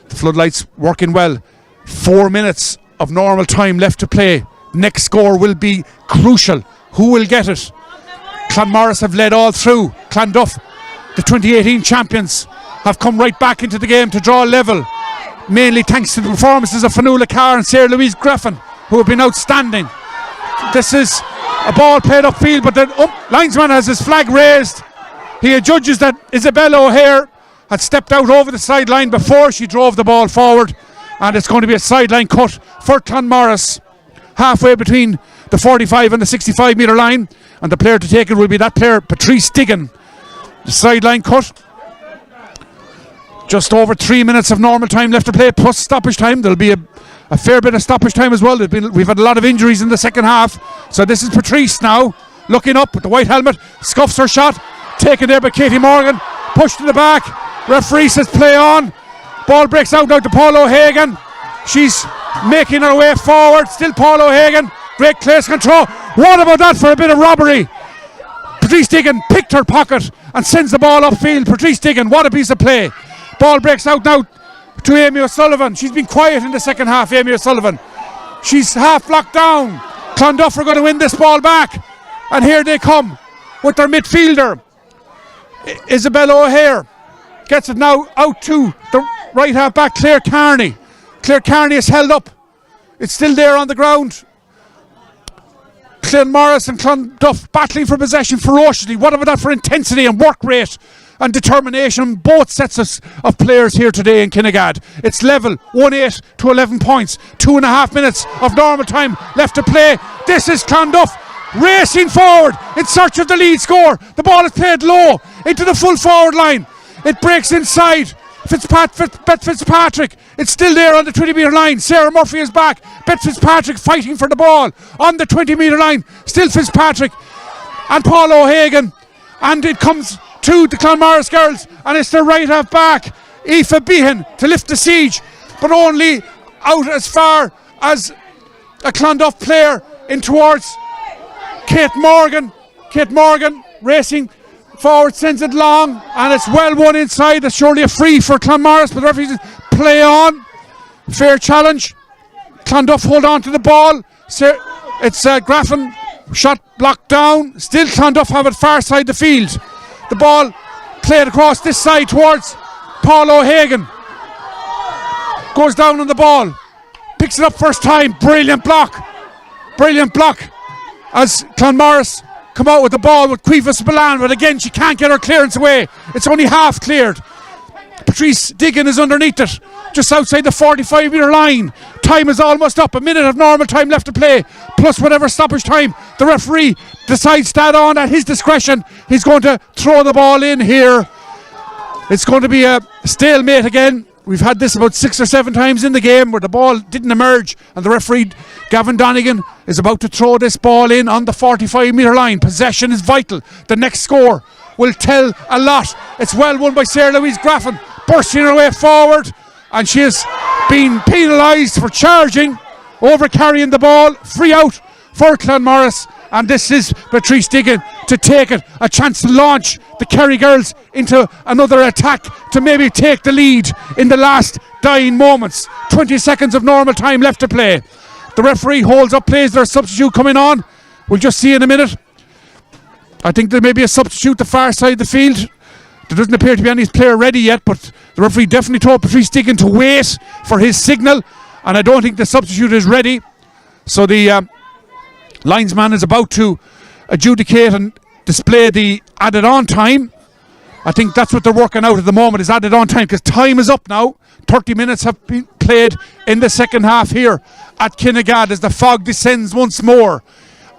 floodlights working well. 4 minutes of normal time left to play. Next score will be crucial. Who will get it? Clanmaurice have led all through. Clonduff, the 2018 champions, have come right back into the game to draw level, mainly thanks to the performances of Fionnuala Carr and Sarah Louise Graffin, who have been outstanding. This is a ball played upfield, but the linesman has his flag raised. He adjudges that Isabella O'Hare had stepped out over the sideline before she drove the ball forward, and it's going to be a sideline cut for Clanmaurice, halfway between the 45 and the 65 metre line, and the player to take it will be that player, Patrice Diggin. The sideline cut. Just over 3 minutes of normal time left to play, plus stoppage time. There'll be a fair bit of stoppage time as well. We've had a lot of injuries in the second half. So this is Patrice now, looking up with the white helmet, scuffs her shot, taken there by Katie Morgan, pushed to the back. Referee says play on. Ball breaks out now to Paul O'Hagan. She's making her way forward. Still Paul O'Hagan. Great close control. What about that for a bit of robbery? Patrice Diggin picked her pocket and sends the ball upfield. Patrice Diggin, what a piece of play. Ball breaks out now to Amy O'Sullivan. She's been quiet in the second half, Amy O'Sullivan. She's half blocked down. Clonduff are going to win this ball back. And here they come with their midfielder, Isabella O'Hare. Gets it now out to the right half back, Claire Carney. Claire Carney is held up. It's still there on the ground. Clanmaurice and Clonduff battling for possession ferociously. What about that for intensity and work rate and determination? Both sets of players here today in Kinnegad. It's level, 1-8 to 11 points. 2.5 minutes of normal time left to play. This is Clonduff racing forward in search of the lead score. The ball is played low into the full forward line. It breaks inside. Bet Fitzpatrick, it's still there on the 20-metre line. Sarah Murphy is back. Bet Fitzpatrick fighting for the ball on the 20-metre line. Still Fitzpatrick and Paul O'Hagan. And it comes to the Clanmaurice girls, and it's the right half back, Aoife Behan, to lift the siege, but only out as far as a Clonduff player in towards Kate Morgan. Kate Morgan racing forward, sends it long, and it's well won inside. It's surely a free for Clanmaurice, but the referee says play on. Fair challenge. Clonduff hold on to the ball. It's Graffin shot blocked down. Still Clonduff have it far side the field. The ball played across this side towards Paul O'Hagan. Goes down on the ball. Picks it up first time. Brilliant block. Brilliant block as Clanmaurice come out with the ball with Cuevas Balan, but again she can't get her clearance away. It's only half cleared. Patrice Diggin is underneath it, just outside the 45-metre line. Time is almost up. A minute of normal time left to play, plus whatever stoppage time the referee decides to add on at his discretion. He's going to throw the ball in here. It's going to be a stalemate again. We've had this about 6 or 7 times in the game where the ball didn't emerge, and the referee, Gavin Donegan, is about to throw this ball in on the 45-metre line. Possession is vital. The next score will tell a lot. It's well won by Sarah Louise Graffin, bursting her way forward, and she has been penalised for charging, over carrying the ball. Free out for Clanmaurice, and this is Patrice Diggin to take it. A chance to launch the Kerry girls into another attack to maybe take the lead in the last dying moments. 20 seconds of normal time left to play. The referee holds up plays. There's a substitute coming on. We'll just see in a minute. I think there may be a substitute the far side of the field. There doesn't appear to be any player ready yet, but the referee definitely told Patrice Diggin to wait for his signal, and I don't think the substitute is ready. So the linesman is about to adjudicate and display the added on time. I think that's what they're working out at the moment, is added on time, because time is up now. 30 minutes have been played in the second half here at Kinnegad as the fog descends once more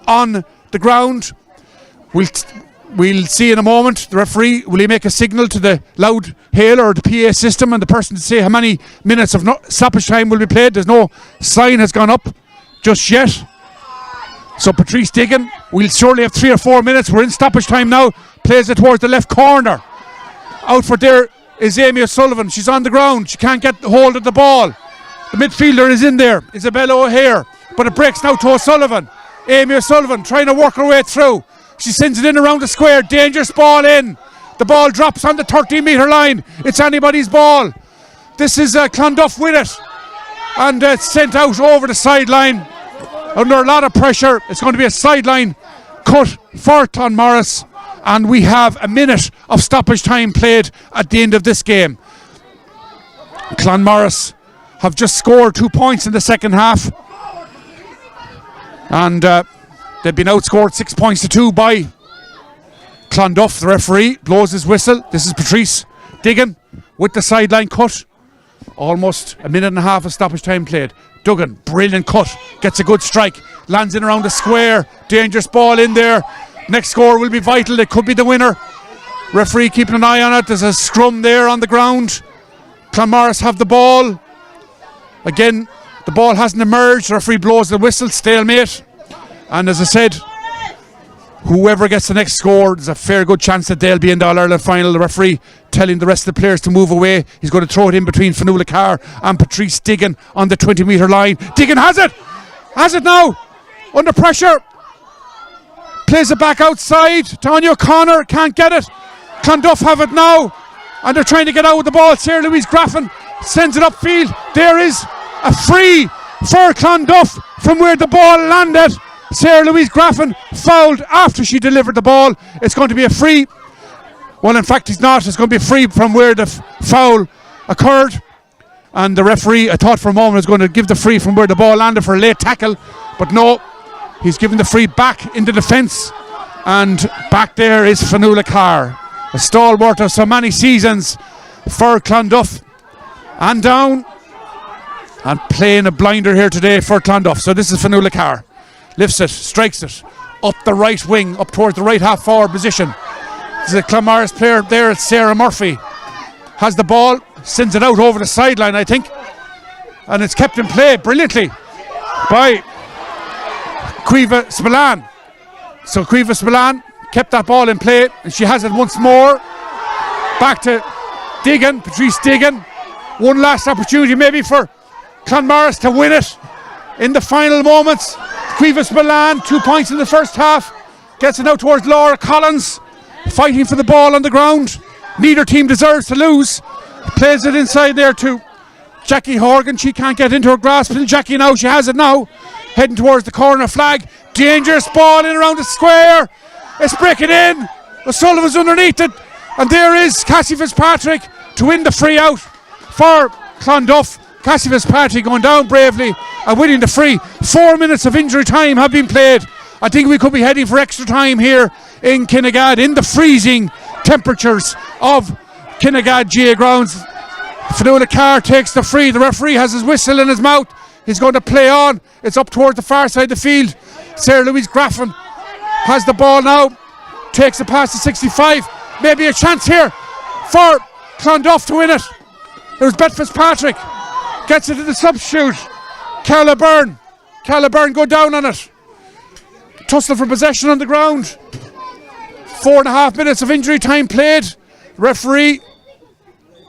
on the ground. We'll see in a moment. The referee, will he make a signal to the loud hail or the PA system and the person to say how many minutes of stoppage time will be played? There's no sign has gone up just yet. So Patrice Diggin, we'll surely have 3 or 4 minutes. We're in stoppage time now. Plays it towards the left corner. Out for there is Amy O'Sullivan. She's on the ground. She can't get hold of the ball. The midfielder is in there, Isabella O'Hare. But it breaks now to O'Sullivan. Amy O'Sullivan trying to work her way through. She sends it in around the square. Dangerous ball in. The ball drops on the 13-metre line. It's anybody's ball. This is Clonduff with it. And it's sent out over the sideline. Under a lot of pressure. It's going to be a sideline cut for Clanmaurice. And we have a minute of stoppage time played at the end of this game. Clanmaurice have just scored 2 points in the second half. And they've been outscored 6 points to 2 by Clonduff. The referee blows his whistle. This is Patrice Diggin with the sideline cut. Almost a minute and a half of stoppage time played. Duggan, brilliant cut. Gets a good strike. Lands in around the square. Dangerous ball in there. Next score will be vital. It could be the winner. Referee keeping an eye on it. There's a scrum there on the ground. Clanmaurice have the ball. Again, the ball hasn't emerged. The referee blows the whistle. Stalemate. And as I said, whoever gets the next score, there's a fair good chance that they'll be in the All-Ireland final. The referee telling the rest of the players to move away. He's going to throw it in between Fionnuala Carr and Patrice Diggin on the 20-metre line. Diggin has it! Has it now! Under pressure. Plays it back outside. Tanya O'Connor can't get it. Clonduff have it now. And they're trying to get out with the ball. Sarah Louise Graffin sends it upfield. There is a free for Clonduff from where the ball landed. Sarah Louise Graffin fouled after she delivered the ball. It's going to be a free. Well, in fact, it's not. It's going to be free from where the foul occurred. And the referee, I thought for a moment, was going to give the free from where the ball landed for a late tackle. But no, He's given the free back into defence, and back there is Fionnuala Carr, a stalwart of so many seasons for Clonduff, and down and playing a blinder here today for Clonduff. So this is Fionnuala Carr, lifts it, strikes it up the right wing, up towards the right half forward position. This is a Clanmaurice player there. It's Sarah Murphy, has the ball, sends it out over the sideline, I think, and it's kept in play brilliantly by Caoimhe Spillane. So Caoimhe Spillane kept that ball in play, and she has it once more. Back to Digan, Patrice Digan. One last opportunity maybe for Clanmaurice to win it in the final moments. Caoimhe Spillane, 2 points in the first half. Gets it out towards Laura Collins, fighting for the ball on the ground. Neither team deserves to lose. Plays it inside there to Jackie Horgan. She can't get into her grasp. And Jackie now, she has it now. Heading towards the corner flag. Dangerous ball in around the square. It's breaking in. O'Sullivan's underneath it. And there is Cassie Fitzpatrick to win the free out for Clonduff. Cassie Fitzpatrick going down bravely and winning the free. 4 minutes of injury time have been played. I think we could be heading for extra time here in Kinnegad in the freezing temperatures of Kinnegad GA grounds. Fionnuala Carr takes the free. The referee has his whistle in his mouth. He's going to play on. It's up towards the far side of the field. Sarah Louise Graffin has the ball now. Takes it past the 65. Maybe a chance here for Clonduff to win it. There's Beth Fitzpatrick. Gets it to the substitute. Carla Byrne. Carla Byrne go down on it. Tussle for possession on the ground. 4.5 minutes of injury time played. Referee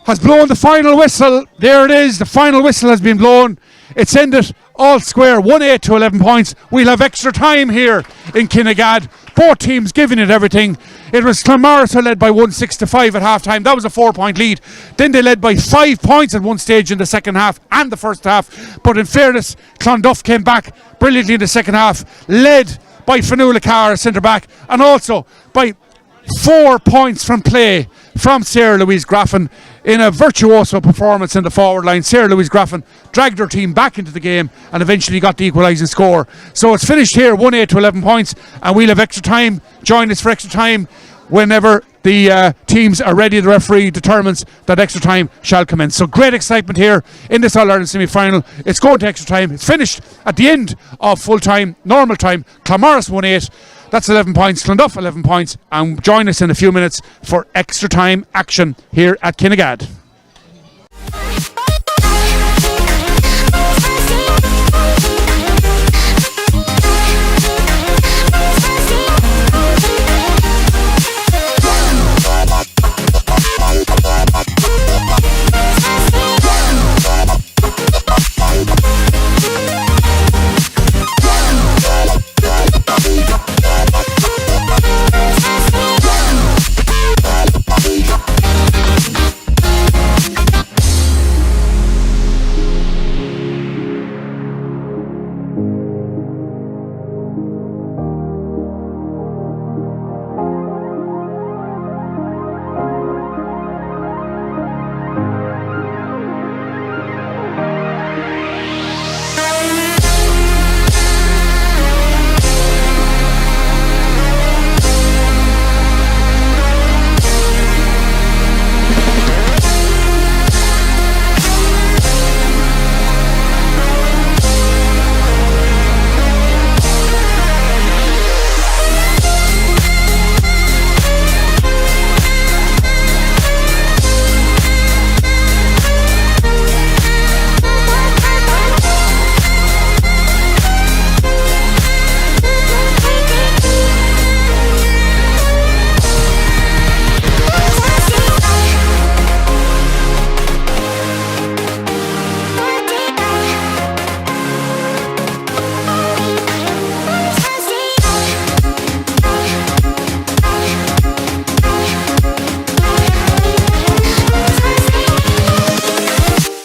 has blown the final whistle. There it is. The final whistle has been blown. It's ended all square, 1-8 to 11 points. We'll have extra time here in Kinnegad. Both teams giving it everything. It was Clanmaurice who led by 1-6-5 at half time. That was a 4-point lead. Then they led by 5 points at one stage in the second half and the first half. But in fairness, Clonduff came back brilliantly in the second half, led by Fionnuala Carr, centre back, and also by 4 points from play from Sarah Louise Graffin in a virtuoso performance in the forward line. Sarah Louise Graffin dragged her team back into the game and eventually got the equalising score. So it's finished here, 1-8 to 11 points, and we'll have extra time. Join us for extra time whenever the teams are ready. The referee determines that extra time shall commence. So great excitement here in this All-Ireland semi-final. It's going to extra time. It's finished at the end of full time, normal time. Clanmaurice 1-8. That's 11 points. Clonduff 11 points. And join us in a few minutes for extra time action here at Kinnegad.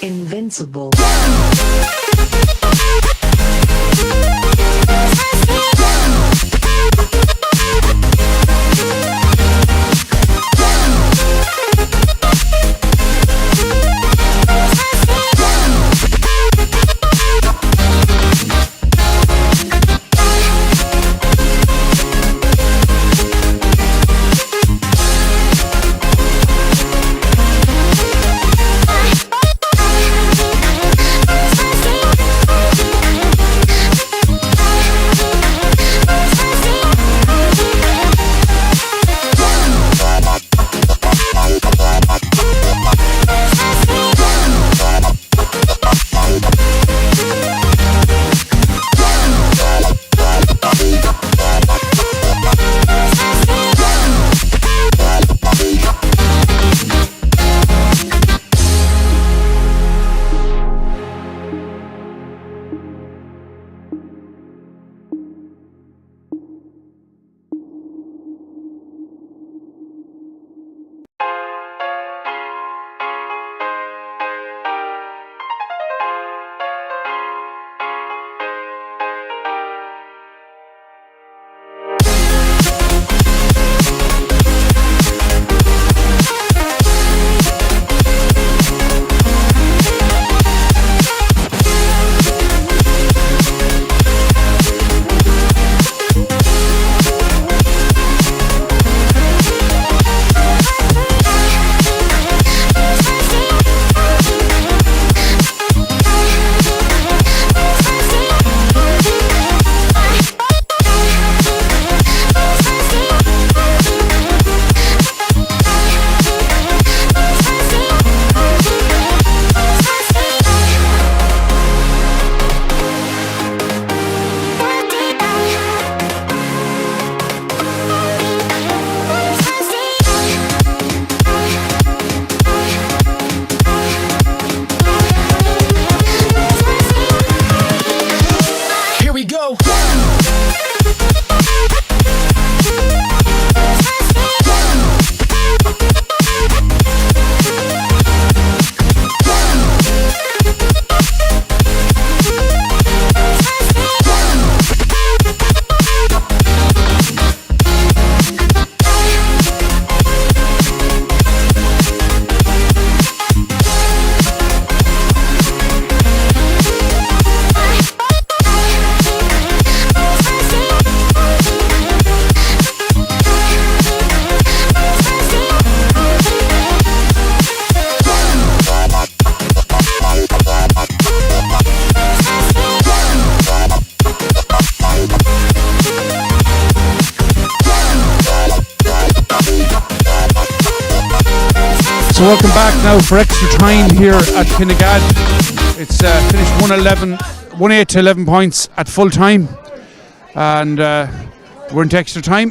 Invincible. So welcome back now for extra time here at Kinnegad. It's finished 1-8 to 11 points at full time, and we're into extra time.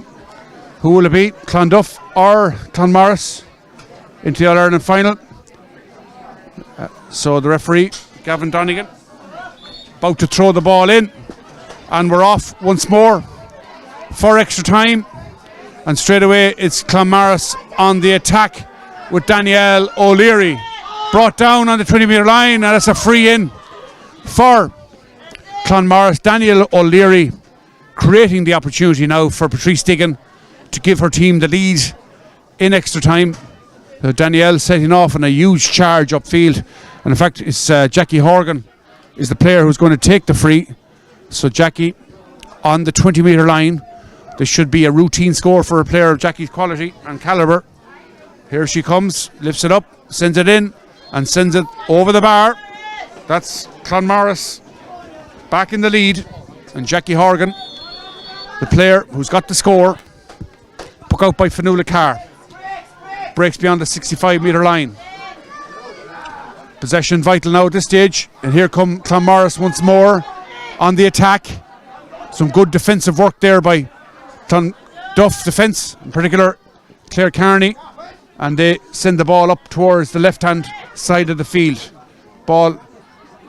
Who will it be? Clonduff or Clanmaurice into the All-Ireland final? So the referee, Gavin Donegan, about to throw the ball in, and we're off once more for extra time. And straight away it's Clanmaurice on the attack with Danielle O'Leary, brought down on the 20-metre line, and that's a free in for Clanmaurice. Danielle O'Leary creating the opportunity now for Patrice Diggin to give her team the lead in extra time. Danielle setting off on a huge charge upfield, and in fact it's Jackie Horgan is the player who's going to take the free. So Jackie on the 20-metre line. This should be a routine score for a player of Jackie's quality and calibre. Here she comes, lifts it up, sends it in, and sends it over the bar. That's Clanmaurice back in the lead, and Jackie Horgan, the player who's got the score, put out by Fionnuala Carr, breaks beyond the 65-metre line. Possession vital now at this stage, and here come Clanmaurice once more on the attack. Some good defensive work there by Clonduff defence, in particular Claire Carney, and they send the ball up towards the left-hand side of the field. Ball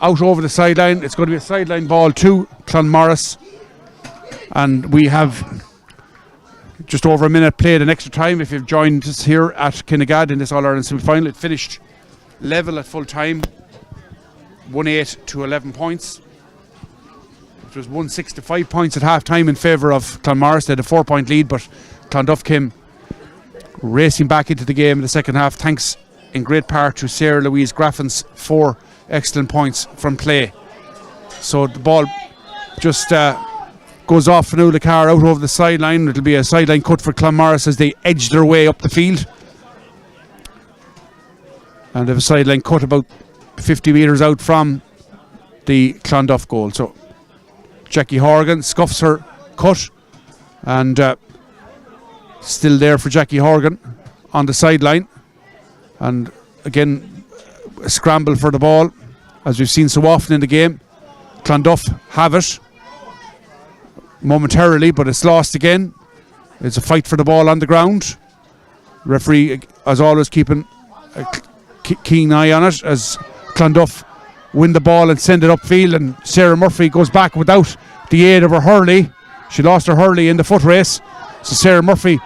out over the sideline. It's going to be a sideline ball to Clanmaurice, and we have just over a minute played in extra time. If you've joined us here at Kinnegad in this All-Ireland semi-final, it finished level at full time, 1-8 to 11 points. It was 1-6 to 5 points at half time in favour of Clanmaurice. They had a 4-point lead, but Clonduff came racing back into the game in the second half, thanks in great part to Sarah Louise Graffin's 4 excellent points from play. So the ball just goes off Fionnuala Carr out over the sideline. It'll be a sideline cut for Clanmaurice as they edge their way up the field, and they have a sideline cut about 50 metres out from the Clonduff goal. So Jackie Horgan scuffs her cut, and still there for Jackie Horgan on the sideline, and again a scramble for the ball as we've seen so often in the game. Clonduff have it momentarily, but it's lost again. It's a fight for the ball on the ground. Referee, as always, keeping a keen eye on it as Clonduff win the ball and send it upfield, and Sarah Murphy goes back without the aid of her hurley. She lost her hurley in the foot race, so Sarah Murphy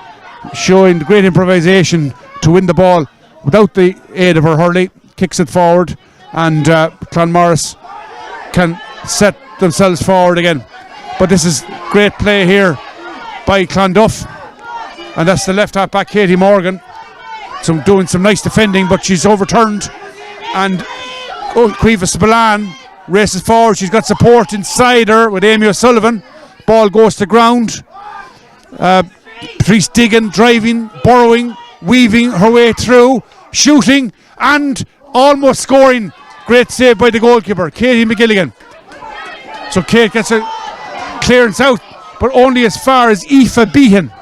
showing great improvisation to win the ball without the aid of her hurley, kicks it forward, and Clanmaurice can set themselves forward again. But this is great play here by Clonduff, and that's the left half back Katie Morgan, doing some nice defending, but she's overturned, and Caoimhe Spillane races forward. She's got support inside her with Amy O'Sullivan. Ball goes to ground. Patrice Diggin driving, burrowing, weaving her way through, shooting, and almost scoring. Great save by the goalkeeper, Katie McGilligan. So Kate gets a clearance out, but only as far as Aoife Behan.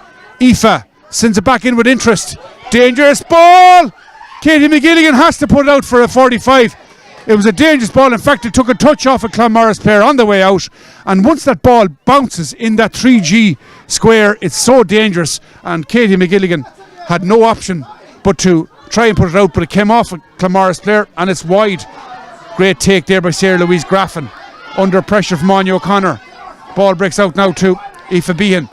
Aoife sends it back in with interest. Dangerous ball! Katie McGilligan has to put it out for a 45. It was a dangerous ball. In fact, it took a touch off a Clanmaurice player on the way out, and once that ball bounces in that 3G square, it's so dangerous, and Katie McGilligan had no option but to try and put it out, but it came off a Clanmaurice player and it's wide. Great take there by Sarah Louise Graffin under pressure from Anya O'Connor. Ball breaks out now to Aoife Behan,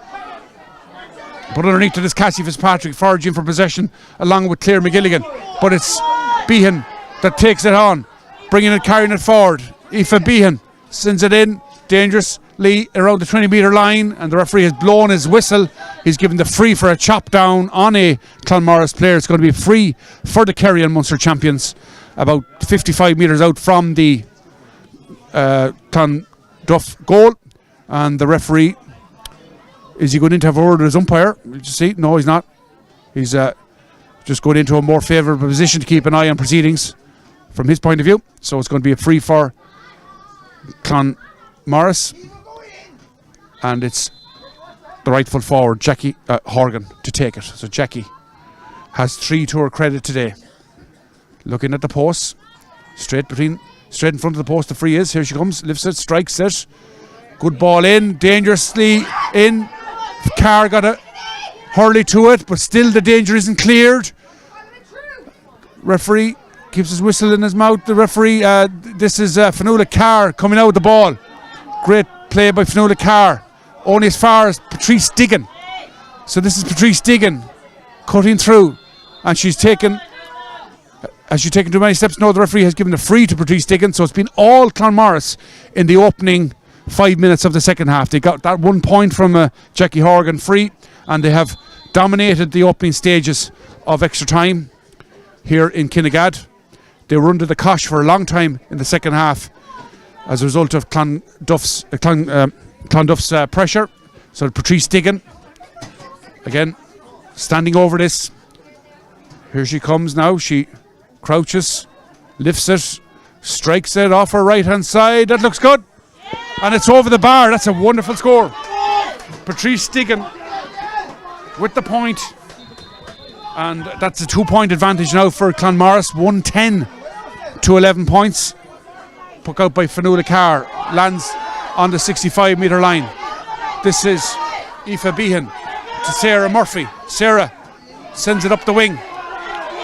but underneath it is Cassie Fitzpatrick foraging for possession along with Claire McGilligan, but it's Behan that takes it on, bringing it, carrying it forward. Aoife Behan sends it in dangerously around the 20-metre line, and the referee has blown his whistle. He's given the free for a chop down on a Clanmaurice player. It's going to be free for the Kerry and Munster champions, about 55 metres out from the Clonduff goal. And the referee, is he going in to have a word with his umpire? Did you see? No, he's not. He's just going into a more favourable position to keep an eye on proceedings from his point of view. So it's going to be a free for Clanmaurice, and it's the rightful forward Jackie Horgan to take it. So Jackie has 3 to her credit today. Looking at the post. Straight in front of the post the free is. Here she comes. Lifts it. Strikes it. Good ball in. Dangerously in. Carr got a hurley to it, but still the danger isn't cleared. Referee keeps his whistle in his mouth. The referee, this is Fionnuala Carr coming out with the ball. Great play by Fionnuala Carr. Only as far as Patrice Diggin. So this is Patrice Diggin cutting through, and she's taken. Has she taken too many steps? No, the referee has given a free to Patrice Diggin. So it's been all Clonmaurice in the opening 5 minutes of the second half. They got that 1 point from Jackie Horgan free, and they have dominated the opening stages of extra time here in Kinnegad. They were under the cosh for a long time in the second half as a result of Clonduff's pressure. So Patrice Diggin again standing over this. Here she comes now. She crouches, lifts it, strikes it off her right hand side. That looks good, and it's over the bar. That's a wonderful score. Patrice Diggin with the point, and that's a 2 point advantage now for Clanmaurice. 110 to 11 points. Puck out by Fionnuala Carr, lands on the 65 metre line. This is Aoife Behan to Sarah Murphy. Sarah sends it up the wing,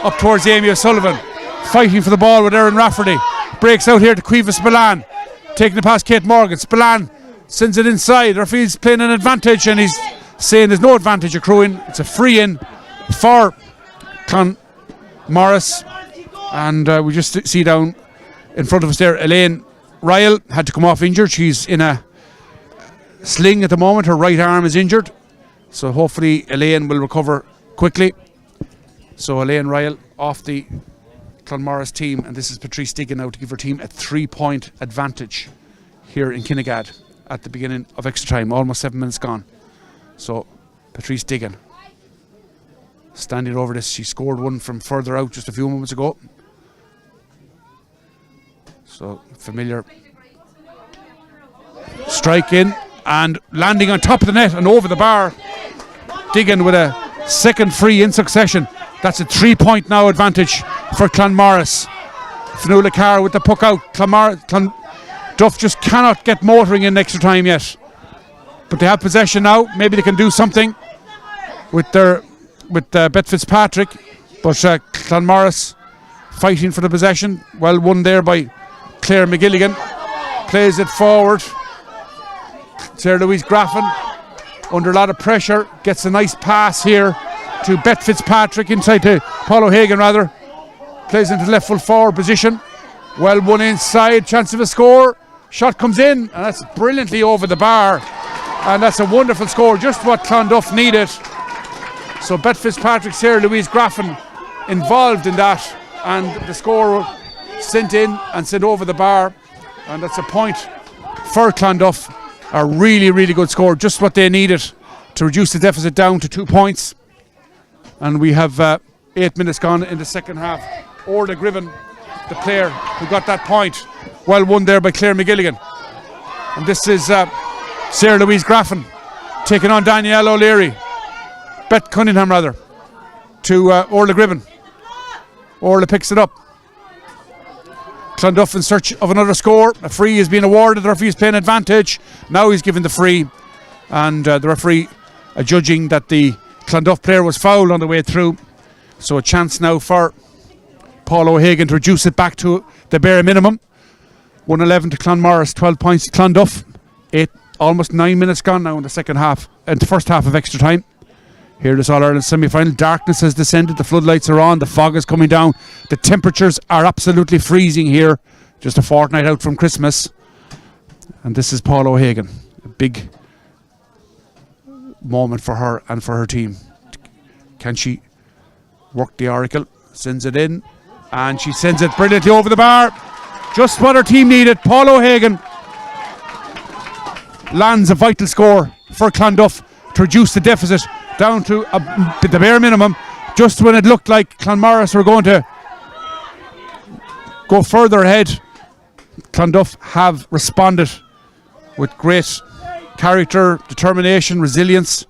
up towards Amy O'Sullivan, fighting for the ball with Erin Rafferty. Breaks out here to Cueva Spillane, taking it past Kate Morgan. Spillane sends it inside. The referee's playing an advantage, and he's saying there's no advantage accruing. It's a free in for Clonmaurice, and we just see down in front of us there, Elaine Ryle had to come off injured. She's in a sling at the moment. Her right arm is injured, so hopefully Elaine will recover quickly. So Elaine Ryle off the Clonmaurice team, and this is Patrice Diggin now to give her team a 3 point advantage here in Kinnegad at the beginning of extra time. Almost 7 minutes gone. So Patrice Diggin standing over this. She scored one from further out just a few moments ago. So familiar strike in and landing on top of the net and over the bar. Diggin with a second free in succession. That's a 3 point now advantage for Clonmaurice. Fionnuala Carr with the puck out. Clonduff just cannot get motoring in extra time yet. But they have possession now. Maybe they can do something with Bet Fitzpatrick. But Clonmaurice fighting for the possession. Well won there by Claire McGilligan. Plays it forward. Sarah Louise Graffin under a lot of pressure. Gets a nice pass here to Bet Fitzpatrick inside to Paul O'Hagan rather. Plays into left full forward position. Well won inside. Chance of a score. Shot comes in, and that's brilliantly over the bar. And that's a wonderful score, just what Clonduff needed. So Bet Fitzpatrick, Sarah Louise Graffin involved in that, and the score sent in and sent over the bar, and that's a point for Clonduff. A really, really good score, just what they needed to reduce the deficit down to 2 points. And we have 8 minutes gone in the second half. Orla Griven, the player who got that point, well won there by Claire McGilligan. And this is Sarah Louise Graffin taking on Danielle O'Leary. Beth Cunningham rather, to Orla Griven. Orla picks it up. Clonduff in search of another score. A free is being awarded. The referee is playing advantage. Now he's given the free, and the referee judging that the Clonduff player was fouled on the way through. So a chance now for Paul O'Hagan to reduce it back to the bare minimum. 111 to Clonmaurice, 12 points to Clonduff. Almost 9 minutes gone now in the second half, and the first half of extra time. Here this All-Ireland semi-final. Darkness has descended, the floodlights are on, the fog is coming down. The temperatures are absolutely freezing here, just a fortnight out from Christmas. And this is Paul O'Hagan. A big moment for her and for her team. Can she work the oracle? Sends it in, and she sends it brilliantly over the bar. Just what her team needed. Paul O'Hagan lands a vital score for Clonduff to reduce the deficit down to the bare minimum, just when it looked like Clonmaurice were going to go further ahead. Clonduff have responded with great character, determination, resilience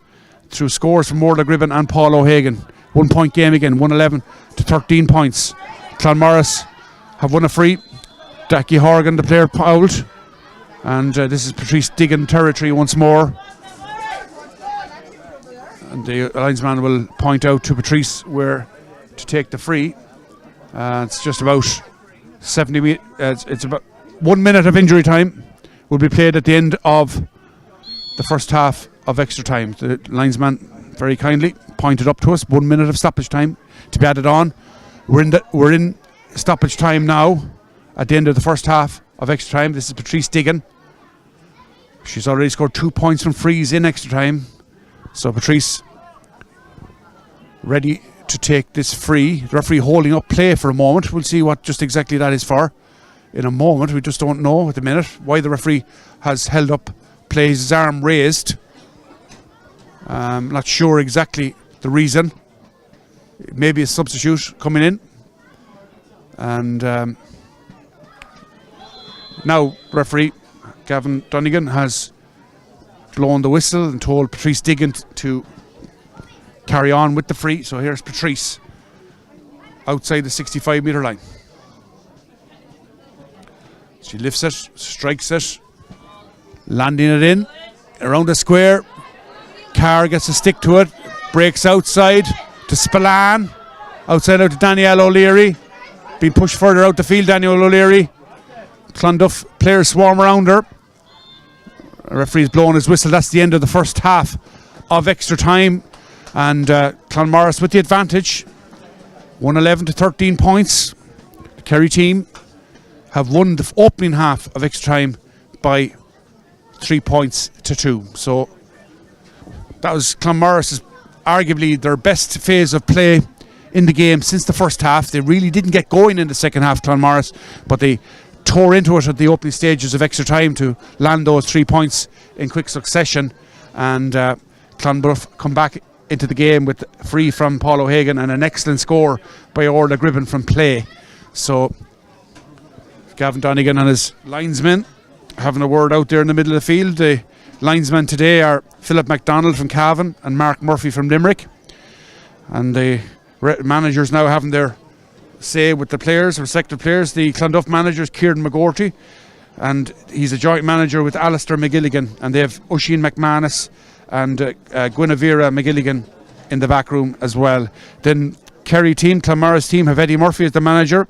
through scores from Orla Griven and Paul O'Hagan. 1 point game again, 111 to 13 points Clanmaurice have won a free. Jackie Horgan, the player, fouled. And this is Patrice Diggin territory once more. And the linesman will point out to Patrice where to take the free. It's just about 70 meters. It's about 1 minute of injury time will be played at the end of the first half of extra time. The linesman very kindly pointed up to us 1 minute of stoppage time to be added on. We're in stoppage time now at the end of the first half of extra time. This is Patrice Diggin. She's already scored 2 points from frees in extra time. So Patrice ready to take this free. The referee holding up play for a moment. We'll see what just exactly that is for in a moment. We just don't know at the minute why the referee has held up play, his arm raised. Not sure exactly the reason. Maybe a substitute coming in. And now referee Gavin Donegan has blown the whistle and told Patrice Diggin to carry on with the free. So here's Patrice outside the 65-metre line. She lifts it, strikes it, landing it in around the square. Carr gets a stick to it, breaks outside to Spillane, outside out to Danielle O'Leary, being pushed further out the field. Danielle O'Leary, Clonduff players swarm around her. The referee's blowing his whistle. That's the end of the first half of extra time, and Clanmaurice with the advantage, 111 to 13 points. The Kerry team have won the opening half of extra time by 3 points to 2. So that was Clanmaurice's arguably their best phase of play in the game since the first half. They really didn't get going in the second half, Clanmaurice, but they tore into it at the opening stages of extra time to land those 3 points in quick succession. And Clonduff come back into the game with free from Paul O'Hagan and an excellent score by Orla Gribben from play. So Gavin Donegan and his linesmen having a word out there in the middle of the field. The linesmen today are Philip MacDonald from Cavan and Mark Murphy from Limerick. And the managers now having their say with the players, respective players. The Clonduff manager is Kieran McGorty, and he's a joint manager with Alistair McGilligan, and they have Oisin McManus and Guinevere McGilligan in the back room as well. Then Kerry team, Clanmaurice team, have Eddie Murphy as the manager,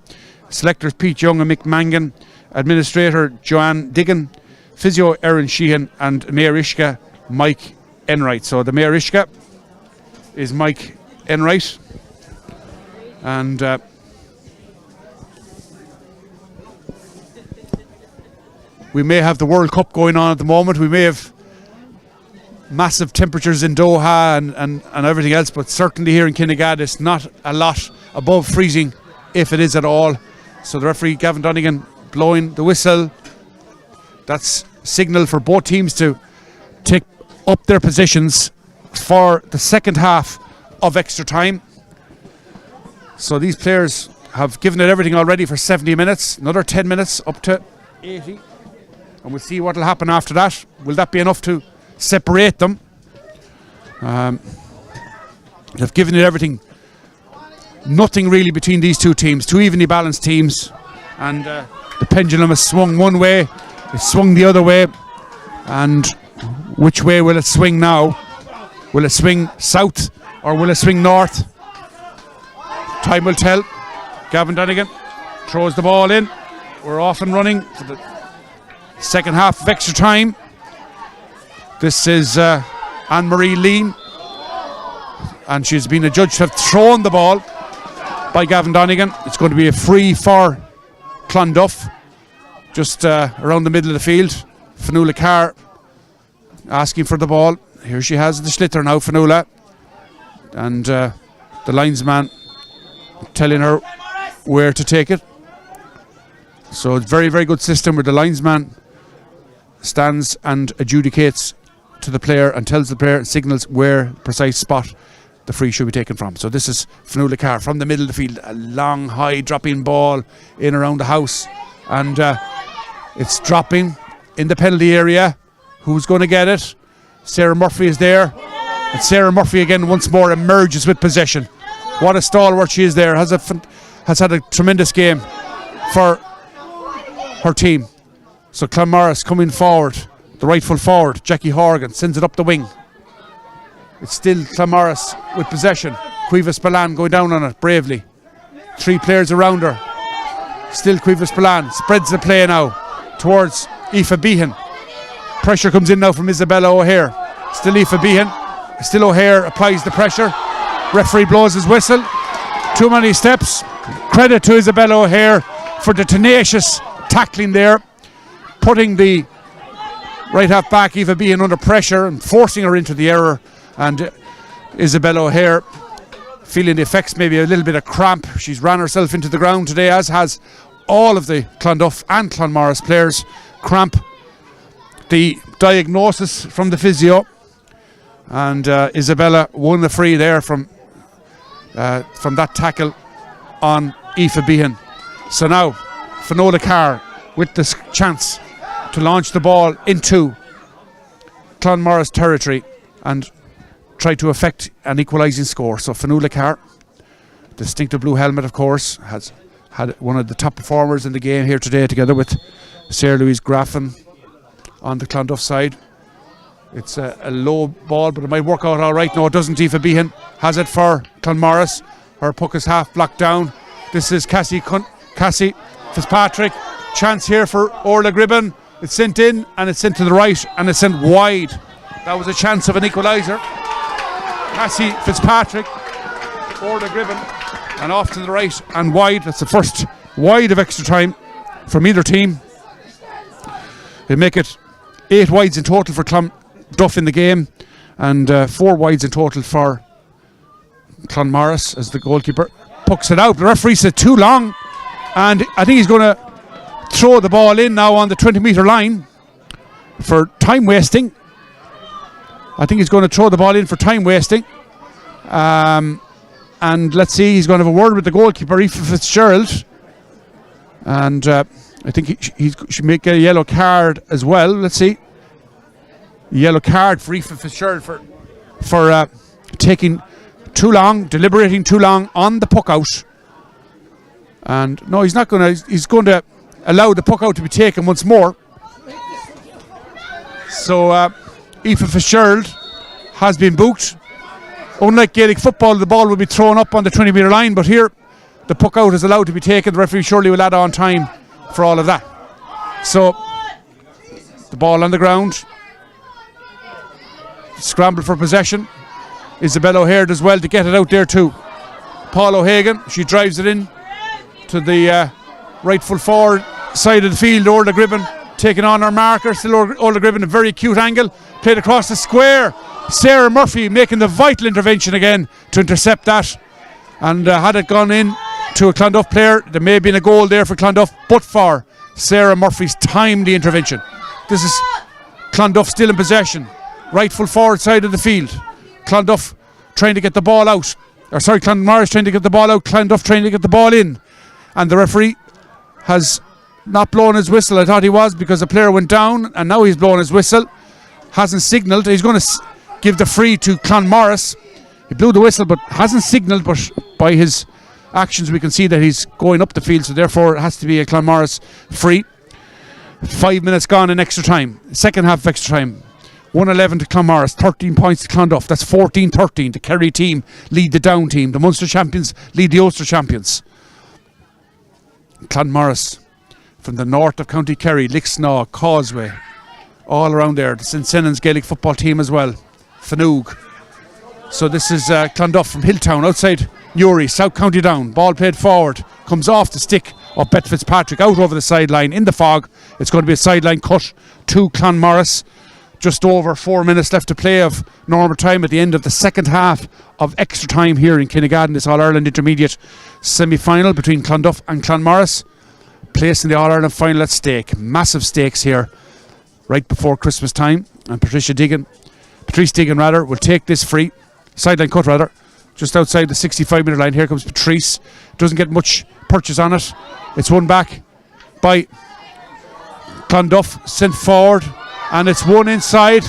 selectors Pete Young and Mick Mangan, administrator Joanne Diggin, physio Erin Sheehan, and Mayor Ishka Mike Enright. So the Mayor Ishka is Mike Enright, and we may have the World Cup going on at the moment. We may have massive temperatures in Doha and everything else, but certainly here in Kinnegad it's not a lot above freezing, if it is at all. So the referee Gavin Donegan blowing the whistle. That's signal for both teams to take up their positions for the second half of extra time. So these players have given it everything already for 70 minutes, another 10 minutes up to 80. And we'll see what will happen after that. Will that be enough to separate them? They've given it everything. Nothing really between these two teams. Two evenly balanced teams. And the pendulum has swung one way. It's swung the other way. And which way will it swing now? Will it swing south or will it swing north? Time will tell. Gavin Donegan throws the ball in. We're off and running for the second half of extra time. This is Anne-Marie Lean, and she's been adjudged to have thrown the ball by Gavin Donegan. It's going to be a free for Clonduff, just around the middle of the field. Fionnuala Carr asking for the ball. Here she has the sliotar now, Fionnuala, and the linesman telling her where to take it. So it's very, very good system where the linesman stands and adjudicates to the player and tells the player and signals where precise spot the free should be taken from. So this is Fionnuala Carr from the middle of the field, a long, high dropping ball in around the house, and it's dropping in the penalty area. Who's going to get it? Sarah Murphy is there, and Sarah Murphy again once more emerges with possession. What a stalwart she is there. Has has had a tremendous game for her team. So Clanmaurice coming forward, the rightful forward, Jackie Horgan, sends it up the wing. It's still Clanmaurice with possession. Cuevas Balan going down on it bravely. 3 players around her. Still Cuevas Balan spreads the play now towards Aoife Behan. Pressure comes in now from Isabella O'Hare. Still Aoife Behan. Still O'Hare applies the pressure. Referee blows his whistle. Too many steps. Credit to Isabella O'Hare for the tenacious tackling there, putting the right half back Aoife Behan under pressure and forcing her into the error. And Isabella O'Hare feeling the effects, maybe a little bit of cramp. She's ran herself into the ground today, as has all of the Clonduff and Clanmaurice players. Cramp. The diagnosis from the physio, and Isabella won the free there from that tackle on Aoife Behan. So now Finola Carr with this chance to launch the ball into Clanmaurice territory and try to affect an equalising score. So Finola Carr, distinctive blue helmet of course, has had one of the top performers in the game here today, together with Sarah Louise Graffin on the Clonduff side. It's a low ball, but it might work out all right. No, it doesn't. Aoife Behan has it for Clanmaurice. Her puck is half blocked down. This is Cassie Fitzpatrick. Chance here for Orla Gribben. It's sent in and it's sent to the right and it's sent wide. That was a chance of an equaliser. Cassie Fitzpatrick, Orla Gribben, and off to the right and wide. That's the first wide of extra time from either team. They make it 8 wides in total for Clonduff in the game, and 4 wides in total for Clanmaurice as the goalkeeper pucks it out. The referee said too long, and I think he's going to throw the ball in now on the 20-metre line for time wasting. I think he's going to throw the ball in for time wasting. And let's see, he's going to have a word with the goalkeeper, Aoife Fitzgerald. And I think he should make a yellow card as well. Let's see. Yellow card for Aoife Fitzgerald for taking too long, deliberating too long on the puck out. And no, he's not going to. He's going to allow the puck out to be taken once more. So Aoife Fitzgerald has been booked. Unlike Gaelic football, the ball will be thrown up on the 20-metre line, but here the puck out is allowed to be taken. The referee surely will add on time for all of that. So the ball on the ground. Scramble for possession. Isabella O'Hare does well to get it out there too. Paul O'Hagan, she drives it in to the rightful forward side of the field. Orla Gribben taking on her marker. Still Orla Gribben, a very acute angle. Played across the square. Sarah Murphy making the vital intervention again to intercept that. And had it gone in to a Clonduff player, there may have been a goal there for Clonduff, but for Sarah Murphy's timely intervention. This is Clonduff still in possession. Rightful forward side of the field. Clonduff trying to get the ball out. Clanmaurice trying to get the ball out. Clonduff trying to get the ball in. And the referee has not blown his whistle. I thought he was, because the player went down, and now he's blown his whistle. Hasn't signalled. He's going to give the free to Clanmaurice. He blew the whistle but hasn't signalled, but by his actions we can see that he's going up the field, so therefore it has to be a Clanmaurice free. 5 minutes gone in extra time. Second half of extra time. 1-11 to Clanmaurice, 13 points to Clonduff. That's 14-13. The Kerry team lead the down team. The Munster champions lead the Ulster champions. Clanmaurice from the north of County Kerry, Lixnaw, Causeway, all around there. The St. Senan's Gaelic football team as well. Fanoog. So this is Clonduff from Hilltown, outside Newry, South County Down. Ball played forward, comes off the stick of Bet Fitzpatrick, out over the sideline in the fog. It's going to be a sideline cut to Clanmaurice. Just over 4 minutes left to play of normal time at the end of the second half of extra time here in Kinnigadden. This All-Ireland Intermediate semi-final between Clonduff and Clanmaurice. Place in the All-Ireland final at stake. Massive stakes here right before Christmas time. And Patrice Digan will take this free. Sideline cut rather. Just outside the 65-metre line. Here comes Patrice. Doesn't get much purchase on it. It's won back by Clonduff. Sent forward. And it's one inside.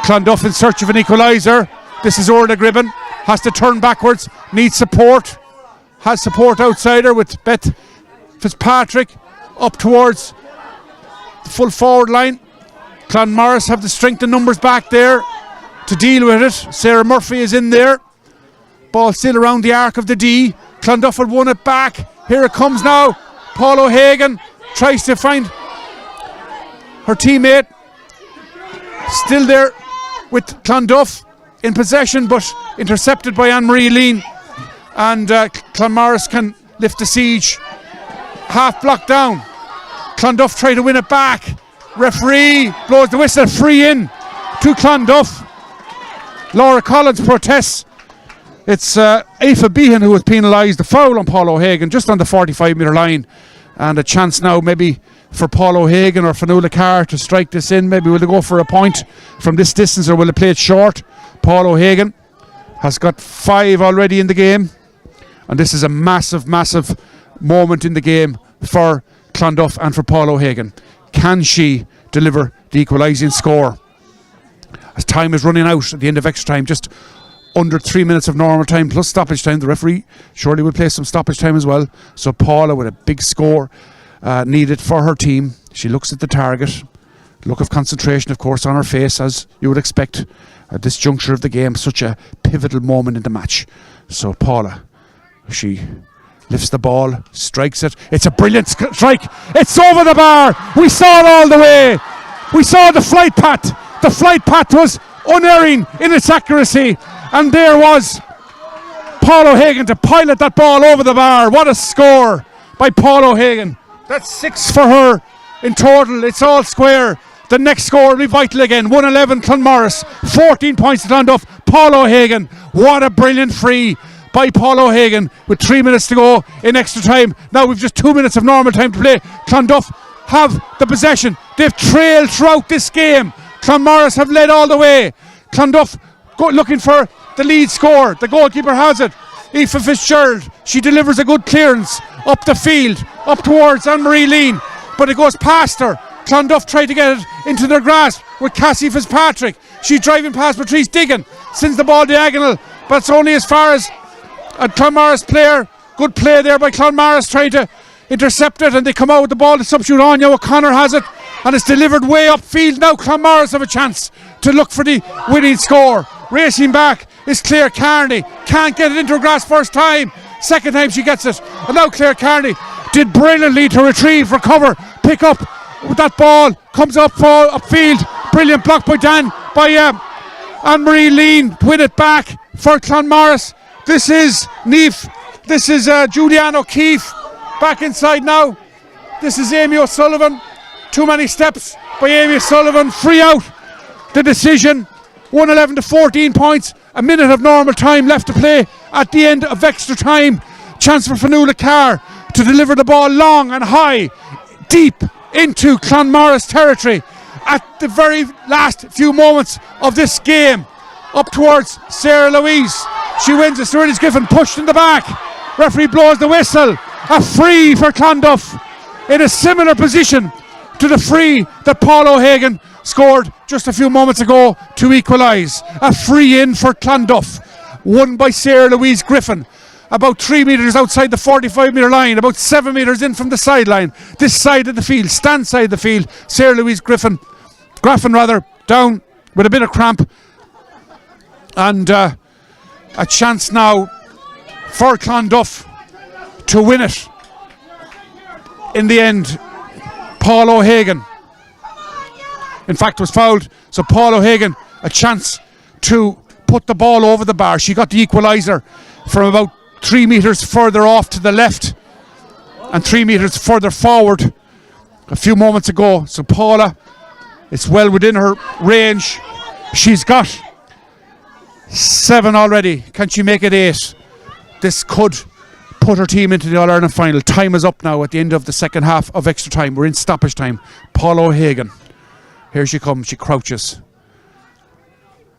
Clonduff in search of an equaliser. This is Orla Gribben. Has to turn backwards. Needs support. has support outside her with Beth Fitzpatrick up towards the full forward line. Clanmaurice have the strength and numbers back there to deal with it. Sarah Murphy is in there. Ball still around the arc of the D. Clonduff will won it back. Here it comes now. Paul O'Hagan tries to find her teammate. Still there with Clonduff in possession, but intercepted by Anne-Marie Lean. And Clanmaurice can lift the siege. Half blocked down. Clonduff try to win it back. Referee blows the whistle. Free in to Clonduff. Laura Collins protests. It's Aoife Behan who was penalised. The foul on Paul O'Hagan just on the 45-metre line. And a chance now maybe for Paul O'Hagan or Fionnuala Carr to strike this in. Maybe will they go for a point from this distance or will they play it short? Paul O'Hagan has got 5 already in the game. And this is a massive, massive moment in the game for Clonduff and for Paul O'Hagan. Can she deliver the equalising score? As time is running out at the end of extra time, just under 3 minutes of normal time plus stoppage time. The referee surely will play some stoppage time as well. So Paula with a big score needed for her team. She looks at the target. Look of concentration, of course, on her face, as you would expect at this juncture of the game. Such a pivotal moment in the match. So Paula, she lifts the ball, strikes it. It's a brilliant strike. It's over the bar. We saw it all the way. We saw the flight path. The flight path was unerring in its accuracy. And there was Paul O'Hagan to pilot that ball over the bar. What a score by Paul O'Hagan. That's 6 for her in total. It's all square. The next score will be vital again. 111 Clanmaurice, 14 points to Clonduff. Paul O'Hagan. What a brilliant free by Paul O'Hagan with 3 minutes to go in extra time. Now we've just 2 minutes of normal time to play. Clonduff have the possession. They've trailed throughout this game. Clanmaurice have led all the way. Clonduff looking for the lead score. The goalkeeper has it. Aoife Fitzgerald. She delivers a good clearance up the field, up towards Anne-Marie Lean, but it goes past her. Clonduff tried to get it into their grasp with Cassie Fitzpatrick. She's driving past Patrice Diggin, sends the ball diagonal, but it's only as far as a Clanmaurice player. Good play there by Clanmaurice trying to intercept it, and they come out with the ball to substitute. Anya O'Connor has it, and it's delivered way upfield. Now Clanmaurice have a chance to look for the winning score. Racing back is Claire Carney. Can't get it into her grasp first time. Second time she gets it. And now Claire Carney did brilliantly to retrieve, recover, pick up with that ball. Comes up for upfield. Brilliant block by Anne-Marie Lean. Win it back for Clanmaurice. This is Neef. This is Julianne O'Keefe. Back inside now. This is Amy O'Sullivan. Too many steps by Amy O'Sullivan. Free out. The decision. 111 to 14 points. A minute of normal time left to play at the end of extra time. Chance for Fionnuala Carr to deliver the ball long and high, deep into Clanmaurice territory at the very last few moments of this game. Up towards Sarah Louise. She wins it. Louise Griffin pushed in the back. Referee blows the whistle. A free for Clonduff in a similar position to the free that Paul O'Hagan scored just a few moments ago to equalise. A free in for Clonduff, won by Sarah Louise Griffin, about 3 metres outside the 45-metre line, about 7 metres in from the sideline, this side of the field, stand side of the field. Sarah Louise Graffin down with a bit of cramp, and a chance now for Clonduff to win it. In the end, Paul O'Hagan in fact was fouled, so Paul O'Hagan a chance to put the ball over the bar. She got the equaliser from about 3 metres further off to the left and 3 metres further forward a few moments ago. So Paula, it's well within her range. She's got 7 already. Can she make it 8? This could put her team into the All-Ireland final. Time is up now at the end of the second half of extra time. We're in stoppage time. Paul O'Hagan. Here she comes. She crouches.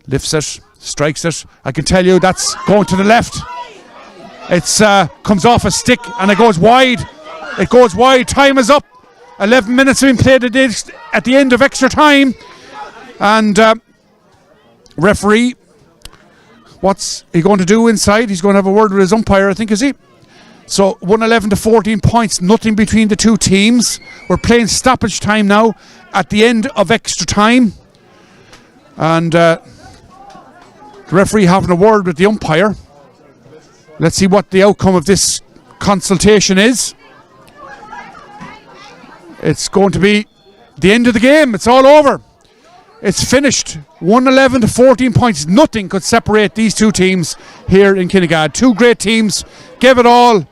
Lifts it. Strikes it. I can tell you that's going to the left. It's comes off a stick and it goes wide. It goes wide. Time is up. 11 minutes have been played at the end of extra time. And referee, what's he going to do inside? He's going to have a word with his umpire, I think, is he? So 111 to 14 points, nothing between the two teams. We're playing stoppage time now at the end of extra time. And the referee having a word with the umpire. Let's see what the outcome of this consultation is. It's going to be the end of the game. It's all over. It's finished. 111 to 14 points. Nothing could separate these two teams here in Kinnegad. Two great teams. Gave it all.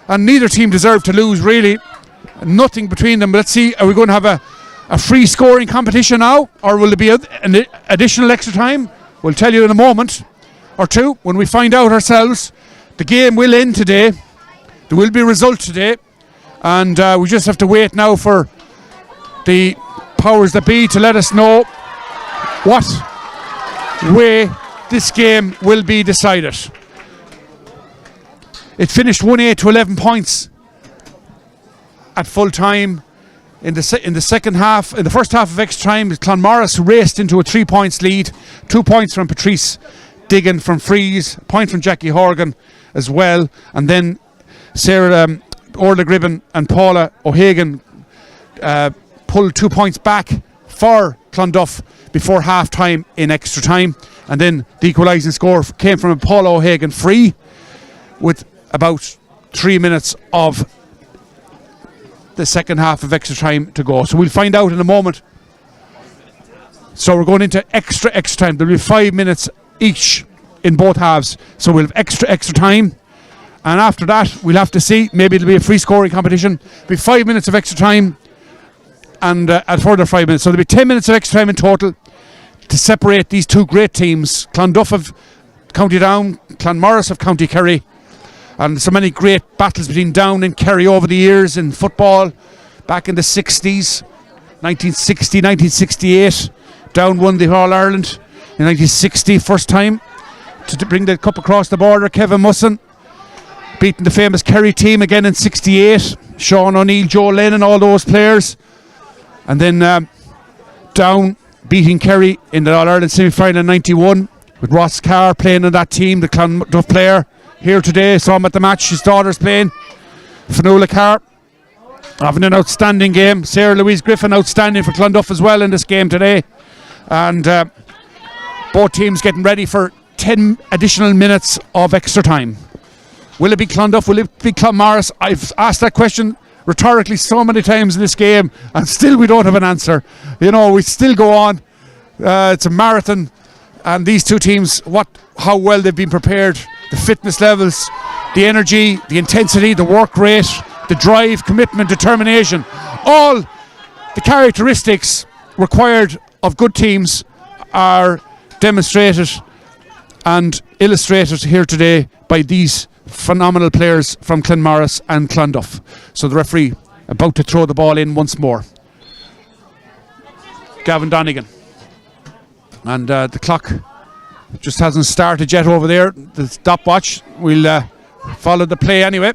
And neither team deserved to lose, really. Nothing between them. But let's see, are we going to have a free scoring competition now? Or will there be an additional extra time? We'll tell you in a moment or two when we find out ourselves. The game will end today. There will be a result today. And we just have to wait now for the powers that be to let us know what way this game will be decided. It finished 1-8 to 11 points at full time. In the second half, in the first half of extra time, Clanmaurice raced into a 3 points lead. 2 points from Patrice Diggin from frees, a point from Jackie Horgan as well, and then Sarah Orla Gribben and Paula O'Hagan pulled 2 points back for Clonduff before half time in extra time, and then the equalising score came from a Paula O'Hagan free with about 3 minutes of the second half of extra time to go. So we'll find out in a moment. So we're going into extra time. There'll be 5 minutes each in both halves. So we'll have extra time. And after that, we'll have to see. Maybe it'll be a free scoring competition. It'll be 5 minutes of extra time and a further 5 minutes. So there'll be 10 minutes of extra time in total to separate these two great teams. Clonduff of County Down, Clanmaurice of County Kerry. And so many great battles between Down and Kerry over the years in football. Back in the 60s, 1960, 1968. Down won the All-Ireland in 1960, first time to bring the cup across the border. Kevin Musson beating the famous Kerry team again in 68. Sean O'Neill, Joe Lennon, all those players. And then Down beating Kerry in the All-Ireland semi-final in 91 with Ross Carr playing on that team, the Clonduff player. Here today, saw him at the match. His daughter's playing. Fionnuala Carr having an outstanding game. Sarah Louise Griffin outstanding for Clonduff as well in this game today. And both teams getting ready for 10 additional minutes of extra time. Will it be Clonduff? Will it be Clanmaurice? I've asked that question rhetorically so many times in this game, and still we don't have an answer. You know, we still go on. It's a marathon, and these two teams, how well they've been prepared. The fitness levels, the energy, the intensity, the work rate, the drive, commitment, determination, all the characteristics required of good teams are demonstrated and illustrated here today by these phenomenal players from Clanmaurice and Clonduff. So the referee about to throw the ball in once more. Gavin Donegan. And the clock just hasn't started yet over there. The stopwatch. We'll follow the play anyway.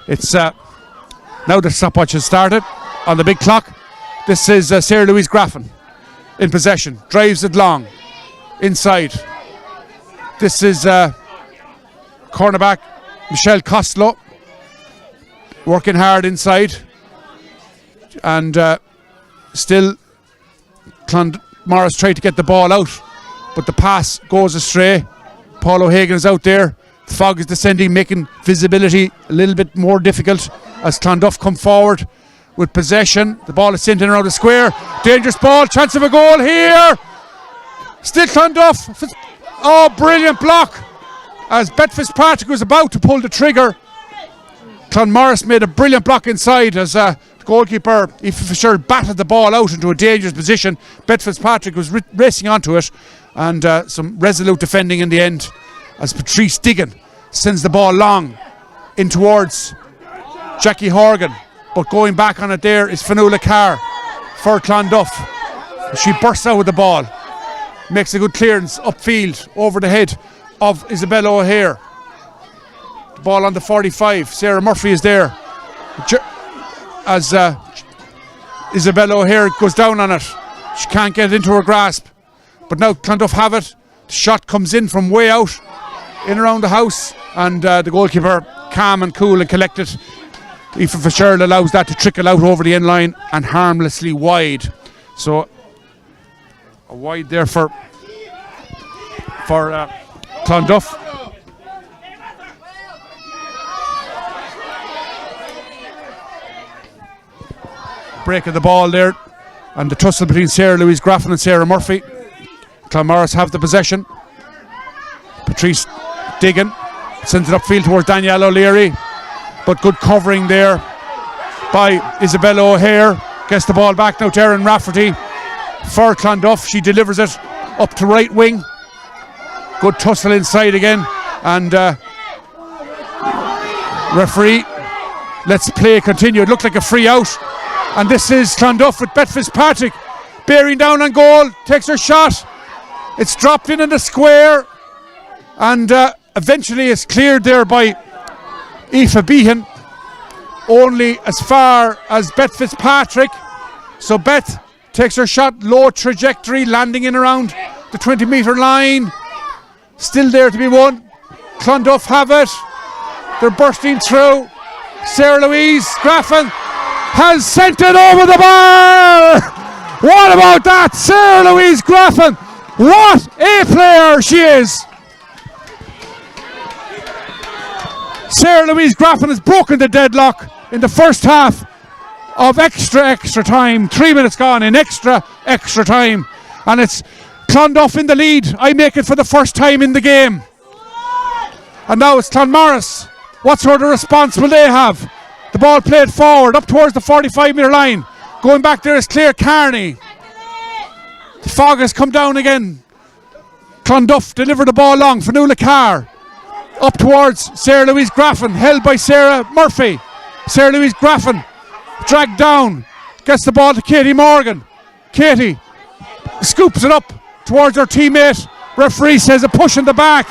It's now the stopwatch has started on the big clock. This is Sarah Louise Graffin in possession. Drives it long. Inside. This is cornerback Michelle Costello working hard inside. And still Clanmaurice tried to get the ball out, but the pass goes astray. Paul O'Hagan is out there. The fog is descending, making visibility a little bit more difficult as Clonduff come forward with possession. The ball is sent in around the square. Dangerous ball, chance of a goal here. Still Clonduff. Oh, brilliant block. As Bet Fitzpatrick was about to pull the trigger, Clanmaurice made a brilliant block inside as the goalkeeper, Aoife Fisher, batted the ball out into a dangerous position. Bet Fitzpatrick was racing onto it, and some resolute defending in the end as Patrice Diggin sends the ball long in towards Jackie Horgan, but going back on it there is Fionnuala Carr for Clonduff. She bursts out with the ball, makes a good clearance upfield over the head of Isabella O'Hare. The ball on the 45. Sarah Murphy is there as Isabella O'Hare goes down on it. She can't get it into her grasp, but now Clonduff have it. The shot comes in from way out. in around the house, and the goalkeeper, calm and cool and collected. Aoife Fitzgerald allows that to trickle out over the end line and harmlessly wide. So a wide there for Clonduff. Break of the ball there, and the tussle between Sarah Louise Graffin and Sarah Murphy. Clanmaurice have the possession. Patrice Diggin sends it upfield towards Danielle O'Leary, but good covering there by Isabella O'Hare. Gets the ball back now to Erin Rafferty for Clonduff. She delivers it up to right wing. Good tussle inside again, and referee lets play continue. It looked like a free out, and this is Clonduff with Beth Fitzpatrick bearing down on goal, takes her shot. It's dropped in the square, and eventually it's cleared there by Aoife Behan, only as far as Beth Fitzpatrick. So Beth takes her shot, low trajectory, landing in around the 20-metre line. Still there to be won. Clonduff have it. They're bursting through. Sarah Louise Graffin has sent it over the bar. What about that? Sarah Louise Graffin. What a player she is. Sarah Louise Graffin has broken the deadlock in the first half of extra time. 3 minutes gone in extra time, and it's Clonduff in the lead. I make it for the first time in the game, and now it's Clanmaurice. What sort of response will they have? The ball played forward up towards the 45-metre line. Going back there is Claire Carney. The fog has come down again. Clonduff deliver the ball long. Fionnuala Carr up towards Sarah Louise Graffin, held by Sarah Murphy. Sarah Louise Graffin dragged down, gets the ball to Katie Morgan. Katie scoops it up towards her teammate. Referee says a push in the back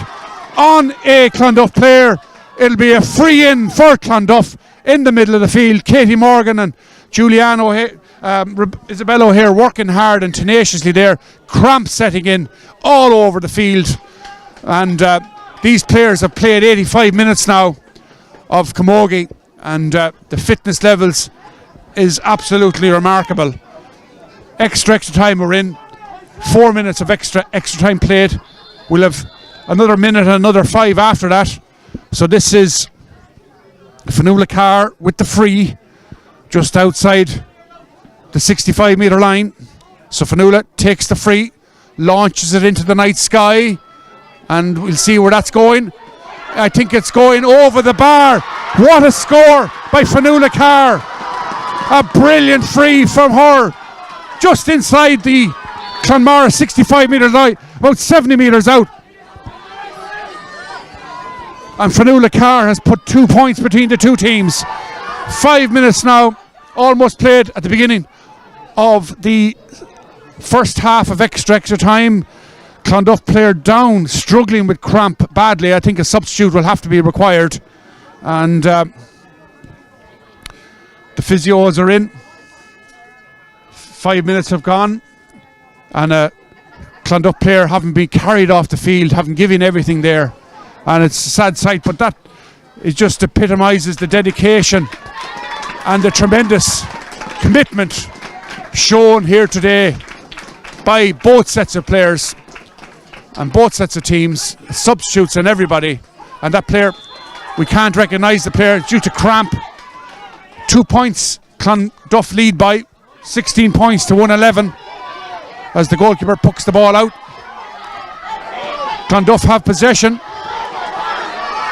on a Clonduff player. It'll be a free in for Clonduff in the middle of the field. Katie Morgan and Julianne O'Hare, Isabella O'Hare working hard and tenaciously there. Cramp setting in all over the field, and these players have played 85 minutes now of camogie, and the fitness levels is absolutely remarkable. Extra time we're in. 4 minutes of extra time played. We'll have another minute and another 5 after that. So this is Fionnuala Carr with the free just outside the 65-metre line. So Fionnuala takes the free, launches it into the night sky, and we'll see where that's going. I think it's going over the bar. What a score by Fionnuala Carr. A brilliant free from her just inside the Clanmaurice 65-metre line, about 70 metres out. And Fionnuala Carr has put 2 points between the two teams. 5 minutes now, almost played at the beginning of the first half of extra time. Clonduff player down, struggling with cramp badly. I think a substitute will have to be required. And the physios are in. 5 minutes have gone. And a Clonduff player haven't been carried off the field, haven't given everything there. And it's a sad sight, but that it just epitomises the dedication and the tremendous commitment shown here today by both sets of players and both sets of teams, substitutes and everybody. And that player, we can't recognise the player due to cramp. 2 points, Clonduff lead by 16 points to 111 as the goalkeeper pucks the ball out. Clonduff have possession.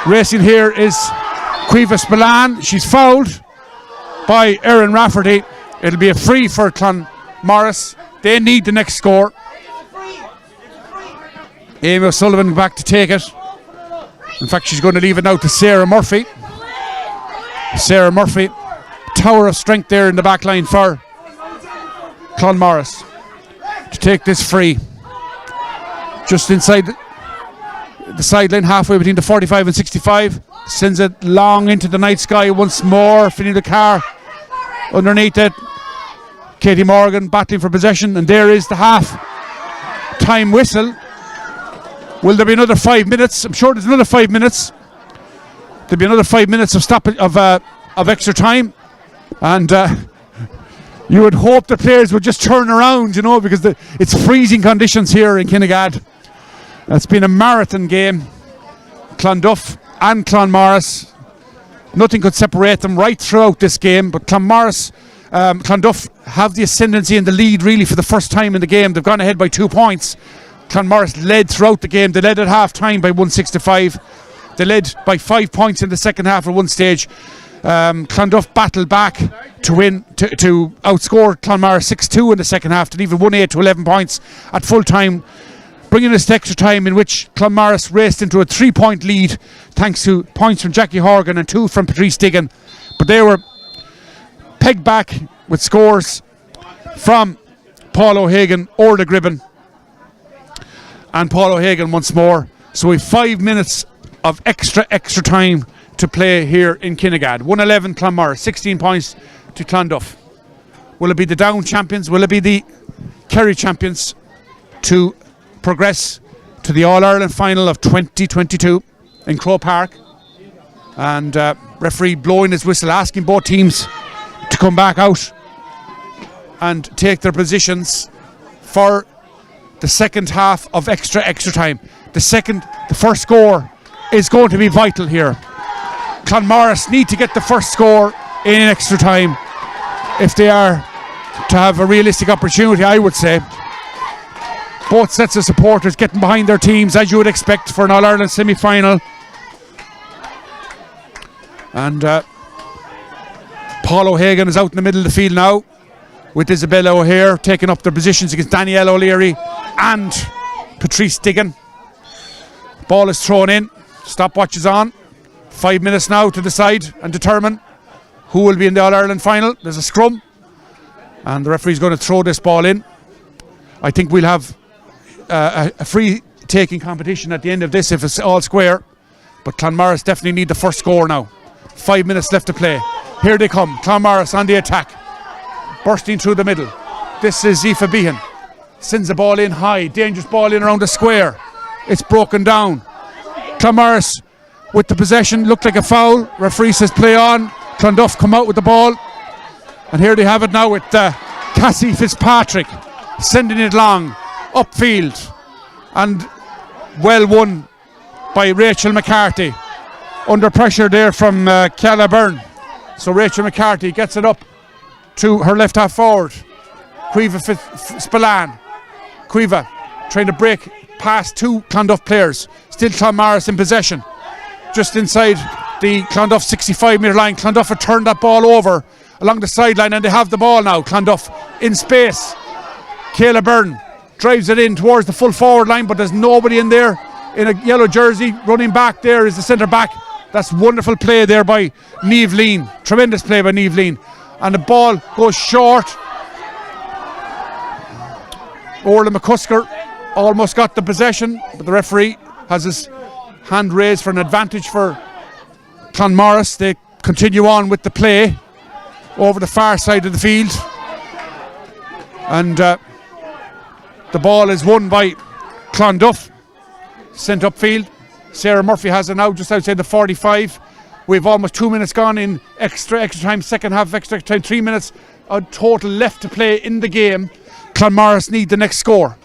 Racing here is Cuevas Milan. She's fouled by Erin Rafferty. It'll be a free for Clanmaurice. They need the next score. Amy O'Sullivan back to take it. In fact, she's going to leave it now to Sarah Murphy. Sarah Murphy, tower of strength there in the back line for Clonmaurice to take this free. Just inside the sideline, halfway between the 45 and 65. Sends it long into the night sky once more. Fionnuala Carr underneath it. Katie Morgan battling for possession, and there is the half time whistle. Will there be another 5 minutes? I'm sure there's another 5 minutes. There'll be another 5 minutes of extra time, and you would hope the players would just turn around, because it's freezing conditions here in Kinnegad. It's been a marathon game. Clonduff and Clanmaurice, nothing could separate them right throughout this game, but Clanduff have the ascendancy in the lead really for the first time in the game. They've gone ahead by 2 points. Clanmaurice led throughout the game. They led at half time by 165. They led by 5 points in the second half at one stage. Clonduff battled back to win, to outscore Clanmaurice 6-2 in the second half, to even 1-8 to 11 points at full time, bringing us to extra time, in which Clanmaurice raced into a 3-point lead thanks to points from Jackie Horgan and 2 from Patrice Diggin. But they were pegged back with scores from Paul O'Hagan, Orla Gribben, and Paul O'Hagan once more. So we have 5 minutes of extra time to play here in Kinnegad. 111 Clanmaurice, 16 points to Clonduff. Will it be the Down champions? Will it be the Kerry champions to progress to the All-Ireland final of 2022 in Croke Park? And referee blowing his whistle, asking both teams to come back out and take their positions for the second half of extra time. The first score is going to be vital here. Clanmaurice need to get the first score in extra time if they are to have a realistic opportunity, I would say. Both sets of supporters getting behind their teams, as you would expect for an All-Ireland semi-final. And Paul O'Hagan is out in the middle of the field now, with Isabella O'Hare taking up their positions against Danielle O'Leary and Patrice Diggin. Ball is thrown in. Stopwatch is on. 5 minutes now to decide and determine who will be in the All-Ireland final. There's a scrum, and the referee's going to throw this ball in. I think we'll have a free taking competition at the end of this if it's all square, but Clanmaurice definitely need the first score now. 5 minutes left to play. Here they come. Clanmaurice on the attack, bursting through the middle. This is Aoife Behan. Sends the ball in high. Dangerous ball in around the square. It's broken down. Clanmaurice with the possession. Looked like a foul. Referee says play on. Clonduff come out with the ball. And here they have it now with Cassie Fitzpatrick sending it long upfield. And well won by Rachel McCarthy. Under pressure there from Ciala Byrne. So Rachel McCarthy gets it up to her left half forward. Cueva Spillane. Cueva trying to break past 2 Clonduff players. Still Clanmaurice in possession. Just inside the Clonduff 65-metre line. Clonduff have turned that ball over along the sideline, and they have the ball now. Clonduff in space. Ciala Byrne drives it in towards the full forward line, but there's nobody in there in a yellow jersey. Running back there is the centre back. That's wonderful play there by Niamh Lean. Tremendous play by Niamh Lean. And the ball goes short. Orla McCusker almost got the possession, but the referee has his hand raised for an advantage for Clanmaurice. They continue on with the play over the far side of the field, and the ball is won by Clonduff, sent upfield. Sarah Murphy has it now just outside the 45. We've almost 2 minutes gone in extra time, second half of extra time, 3 minutes total left to play in the game. Clanmaurice need the next score,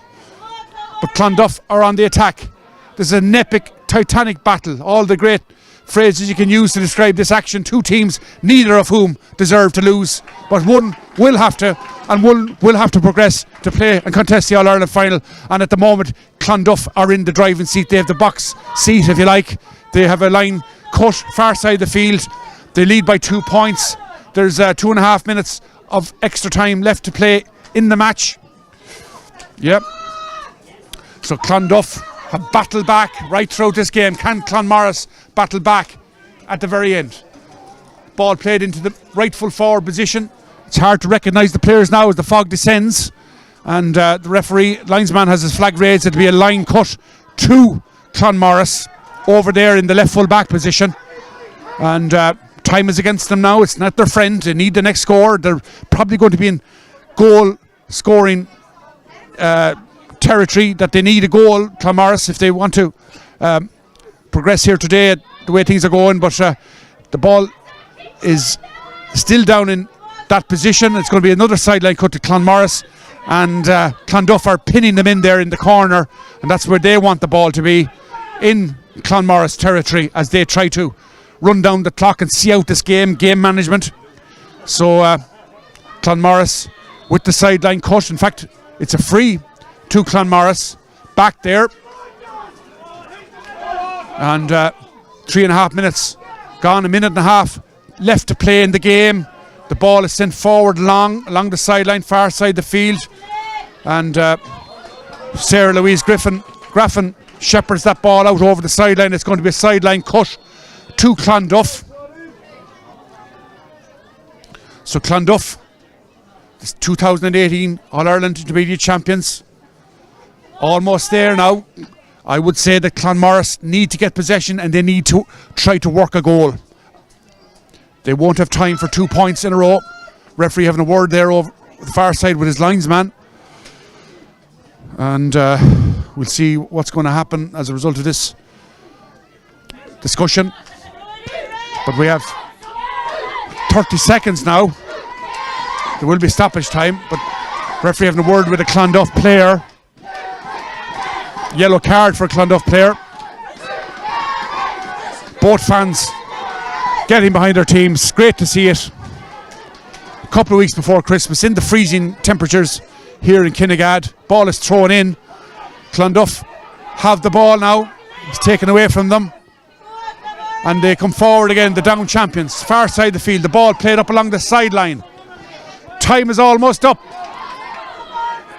but Clonduff are on the attack. This is an epic, titanic battle. All the great phrases you can use to describe this action. 2 teams, neither of whom deserve to lose, but one will have to, and one will have to progress to play and contest the All-Ireland final. And at the moment, Clonduff are in the driving seat. They have the box seat, if you like. They have a line cut far side of the field. They lead by 2 points. There's 2.5 minutes of extra time left to play in the match. Yep. So Clonduff have battled back right throughout this game. Can Clanmaurice battle back at the very end? Ball played into the rightful forward position. It's hard to recognise the players now as the fog descends, and the referee linesman has his flag raised. It'll be a line cut to Clanmaurice over there in the left full back position, and time is against them now. It's not their friend. They need the next score. They're probably going to be in goal scoring territory that they need a goal, Clanmaurice, if they want to progress here today, the way things are going. But the ball is still down in that position. It's going to be another sideline cut to Clanmaurice, and Clonduff are pinning them in there in the corner, and that's where they want the ball to be, in Clanmaurice territory, as they try to run down the clock and see out this game management. So Clanmaurice with the sideline cut. In fact, it's a free to Clanmaurice back there, and 3.5 minutes gone, a minute and a half left to play in the game. The ball is sent forward along the sideline, far side the field, and Sarah Louise Graffin shepherds that ball out over the sideline. It's going to be a sideline cut to Clonduff. So Clonduff, this 2018 All-Ireland Intermediate Champions, almost there now. I would say that Clanmaurice need to get possession, and they need to try to work a goal. They won't have time for 2 points in a row. Referee having a word there over the far side with his linesman. And we'll see what's going to happen as a result of this discussion. But we have 30 seconds now. There will be stoppage time, but referee having a word with a Clonduff player. Yellow card for a Clonduff player. Both fans getting behind their teams. Great to see it. A couple of weeks before Christmas, in the freezing temperatures here in Kinnegad. Ball is thrown in. Clonduff have the ball now. It's taken away from them, and they come forward again, the down champions, far side the field. The ball played up along the sideline. Time is almost up.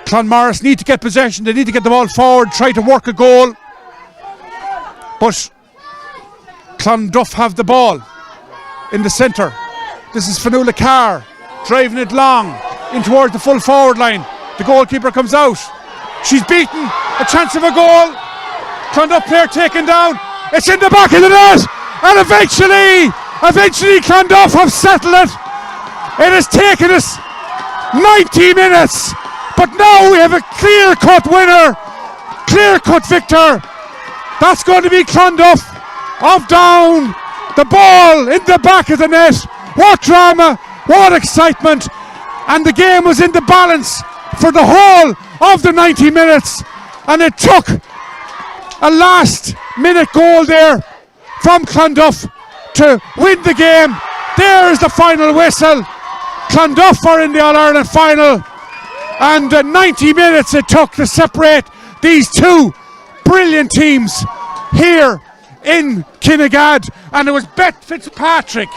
Clanmaurice need to get possession. They need to get the ball forward, try to work a goal. But Clonduff have the ball in the centre. This is Fionnuala Carr driving it long in towards the full forward line. The goalkeeper comes out. She's beaten. A chance of a goal. Clonduff player taken down. It's in the back of the net, and eventually Clonduff have settled it. It has taken us 90 minutes, but now we have a clear-cut winner, clear-cut victor. That's going to be Clonduff of Down. The ball in the back of the net. What drama, what excitement, and the game was in the balance for the whole of the 90 minutes, and it took a last minute goal there from Clonduff to win the game. There's the final whistle. Clonduff are in the All-Ireland final, and 90 minutes it took to separate these two brilliant teams here in Kinnegad. And it was Beth Fitzpatrick,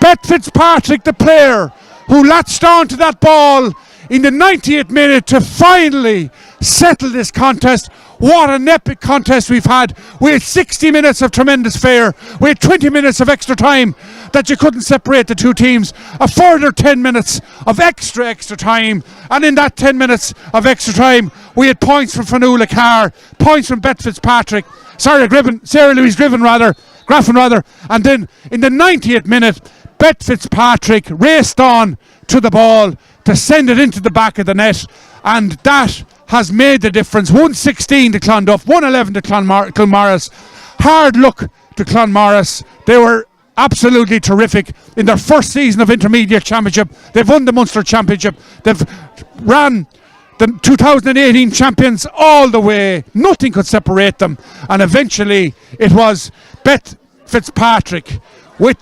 the player, who latched on to that ball in the 90th minute to finally settle this contest. What an epic contest we've had. We had 60 minutes of tremendous fare. We had 20 minutes of extra time that you couldn't separate the two teams. A further 10 minutes of extra time. And in that 10 minutes of extra time, we had points from Fionnuala Carr, points from Beth Fitzpatrick, Sarah Louise Graffin. And then in the 90th minute, Beth Fitzpatrick raced on to the ball to send it into the back of the net. And that has made the difference. 116 to Clonduff, 111 to Clanmaurice. Hard luck to Clanmaurice. They were absolutely terrific in their first season of Intermediate Championship. They've won the Munster Championship. They've ran the 2018 champions all the way. Nothing could separate them. And eventually it was Beth Fitzpatrick with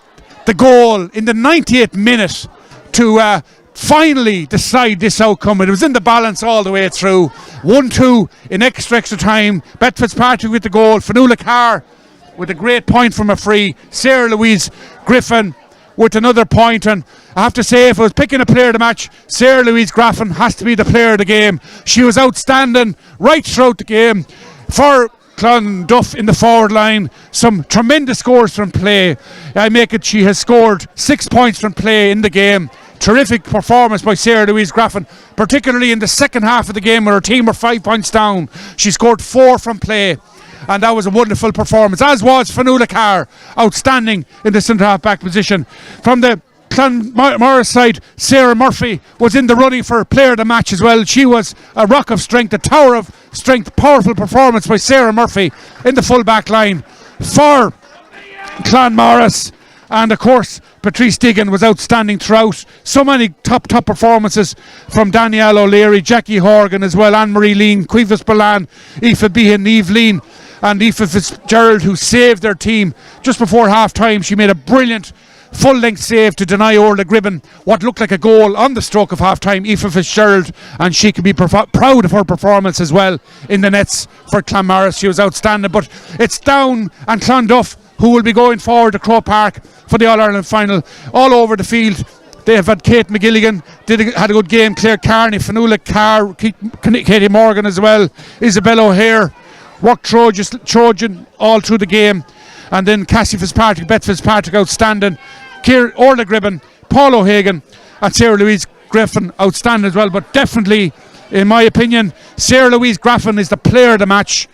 the goal in the 90th minute to finally decide this outcome. It was in the balance all the way through. 1-2 in extra time. Beth Fitzpatrick with the goal. Fionnuala Carr with a great point from a free. Sarah Louise Griffin with another point. And I have to say, if I was picking a player of the match, Sarah Louise Graffin has to be the player of the game. She was outstanding right throughout the game for Clonduff in the forward line. Some tremendous scores from play. She has scored 6 points from play in the game. Terrific performance by Sarah Louise Graffin, particularly in the second half of the game where her team were 5 points down. She scored 4 from play, and that was a wonderful performance, as was Fionnuala Carr, outstanding in the centre half back position. From the Clanmaurice side, Sarah Murphy was in the running for player of the match as well. She was a rock of strength, a tower of strength, powerful performance by Sarah Murphy in the full back line for Clanmaurice. And of course, Patrice Digan was outstanding throughout. So many top performances from Danielle O'Leary, Jackie Horgan as well, Anne-Marie Lean, Cuevas Balan, Aoife Behan, Eve Lean, and Aoife Fitzgerald, who saved their team just before half time. She made a brilliant full-length save to deny Orla Gribben what looked like a goal on the stroke of half-time. Aoife Fitzgerald, and she can be proud of her performance as well in the nets for Clanmaurice. She was outstanding. But it's Down and Clonduff who will be going forward to Croke Park for the All-Ireland final. All over the field, they have had Kate McGilligan, had a good game, Claire Carney, Fanula Carr, Katie Morgan as well, Isabel O'Hare, worked Trojan all through the game. And then Cassie Fitzpatrick, Beth Fitzpatrick, outstanding. Orla Gribben, Paul O'Hagan, and Sarah Louise Griffin, outstanding as well. But definitely, in my opinion, Sarah Louise Griffin is the player of the match.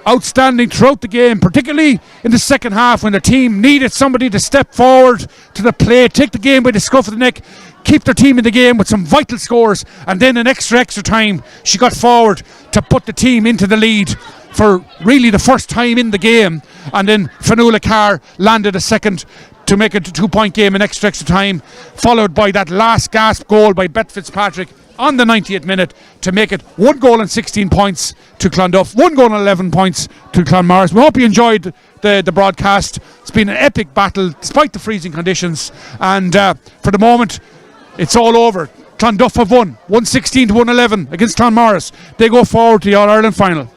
Outstanding throughout the game, particularly in the second half when the team needed somebody to step forward to the plate, take the game by the scruff of the neck, keep their team in the game with some vital scores. And then in extra time, she got forward to put the team into the lead for really the first time in the game. And then Fanula Carr landed a second to make it a 2-point game in extra time, followed by that last gasp goal by Beth Fitzpatrick on the 90th minute to make it 1 goal and 16 points to Clonduff, 1 goal and 11 points to Clanmaurice. We hope you enjoyed the broadcast. It's been an epic battle despite the freezing conditions, and for the moment it's all over. Clonduff have won 116 to 111 against Clanmaurice. They go forward to the All-Ireland final.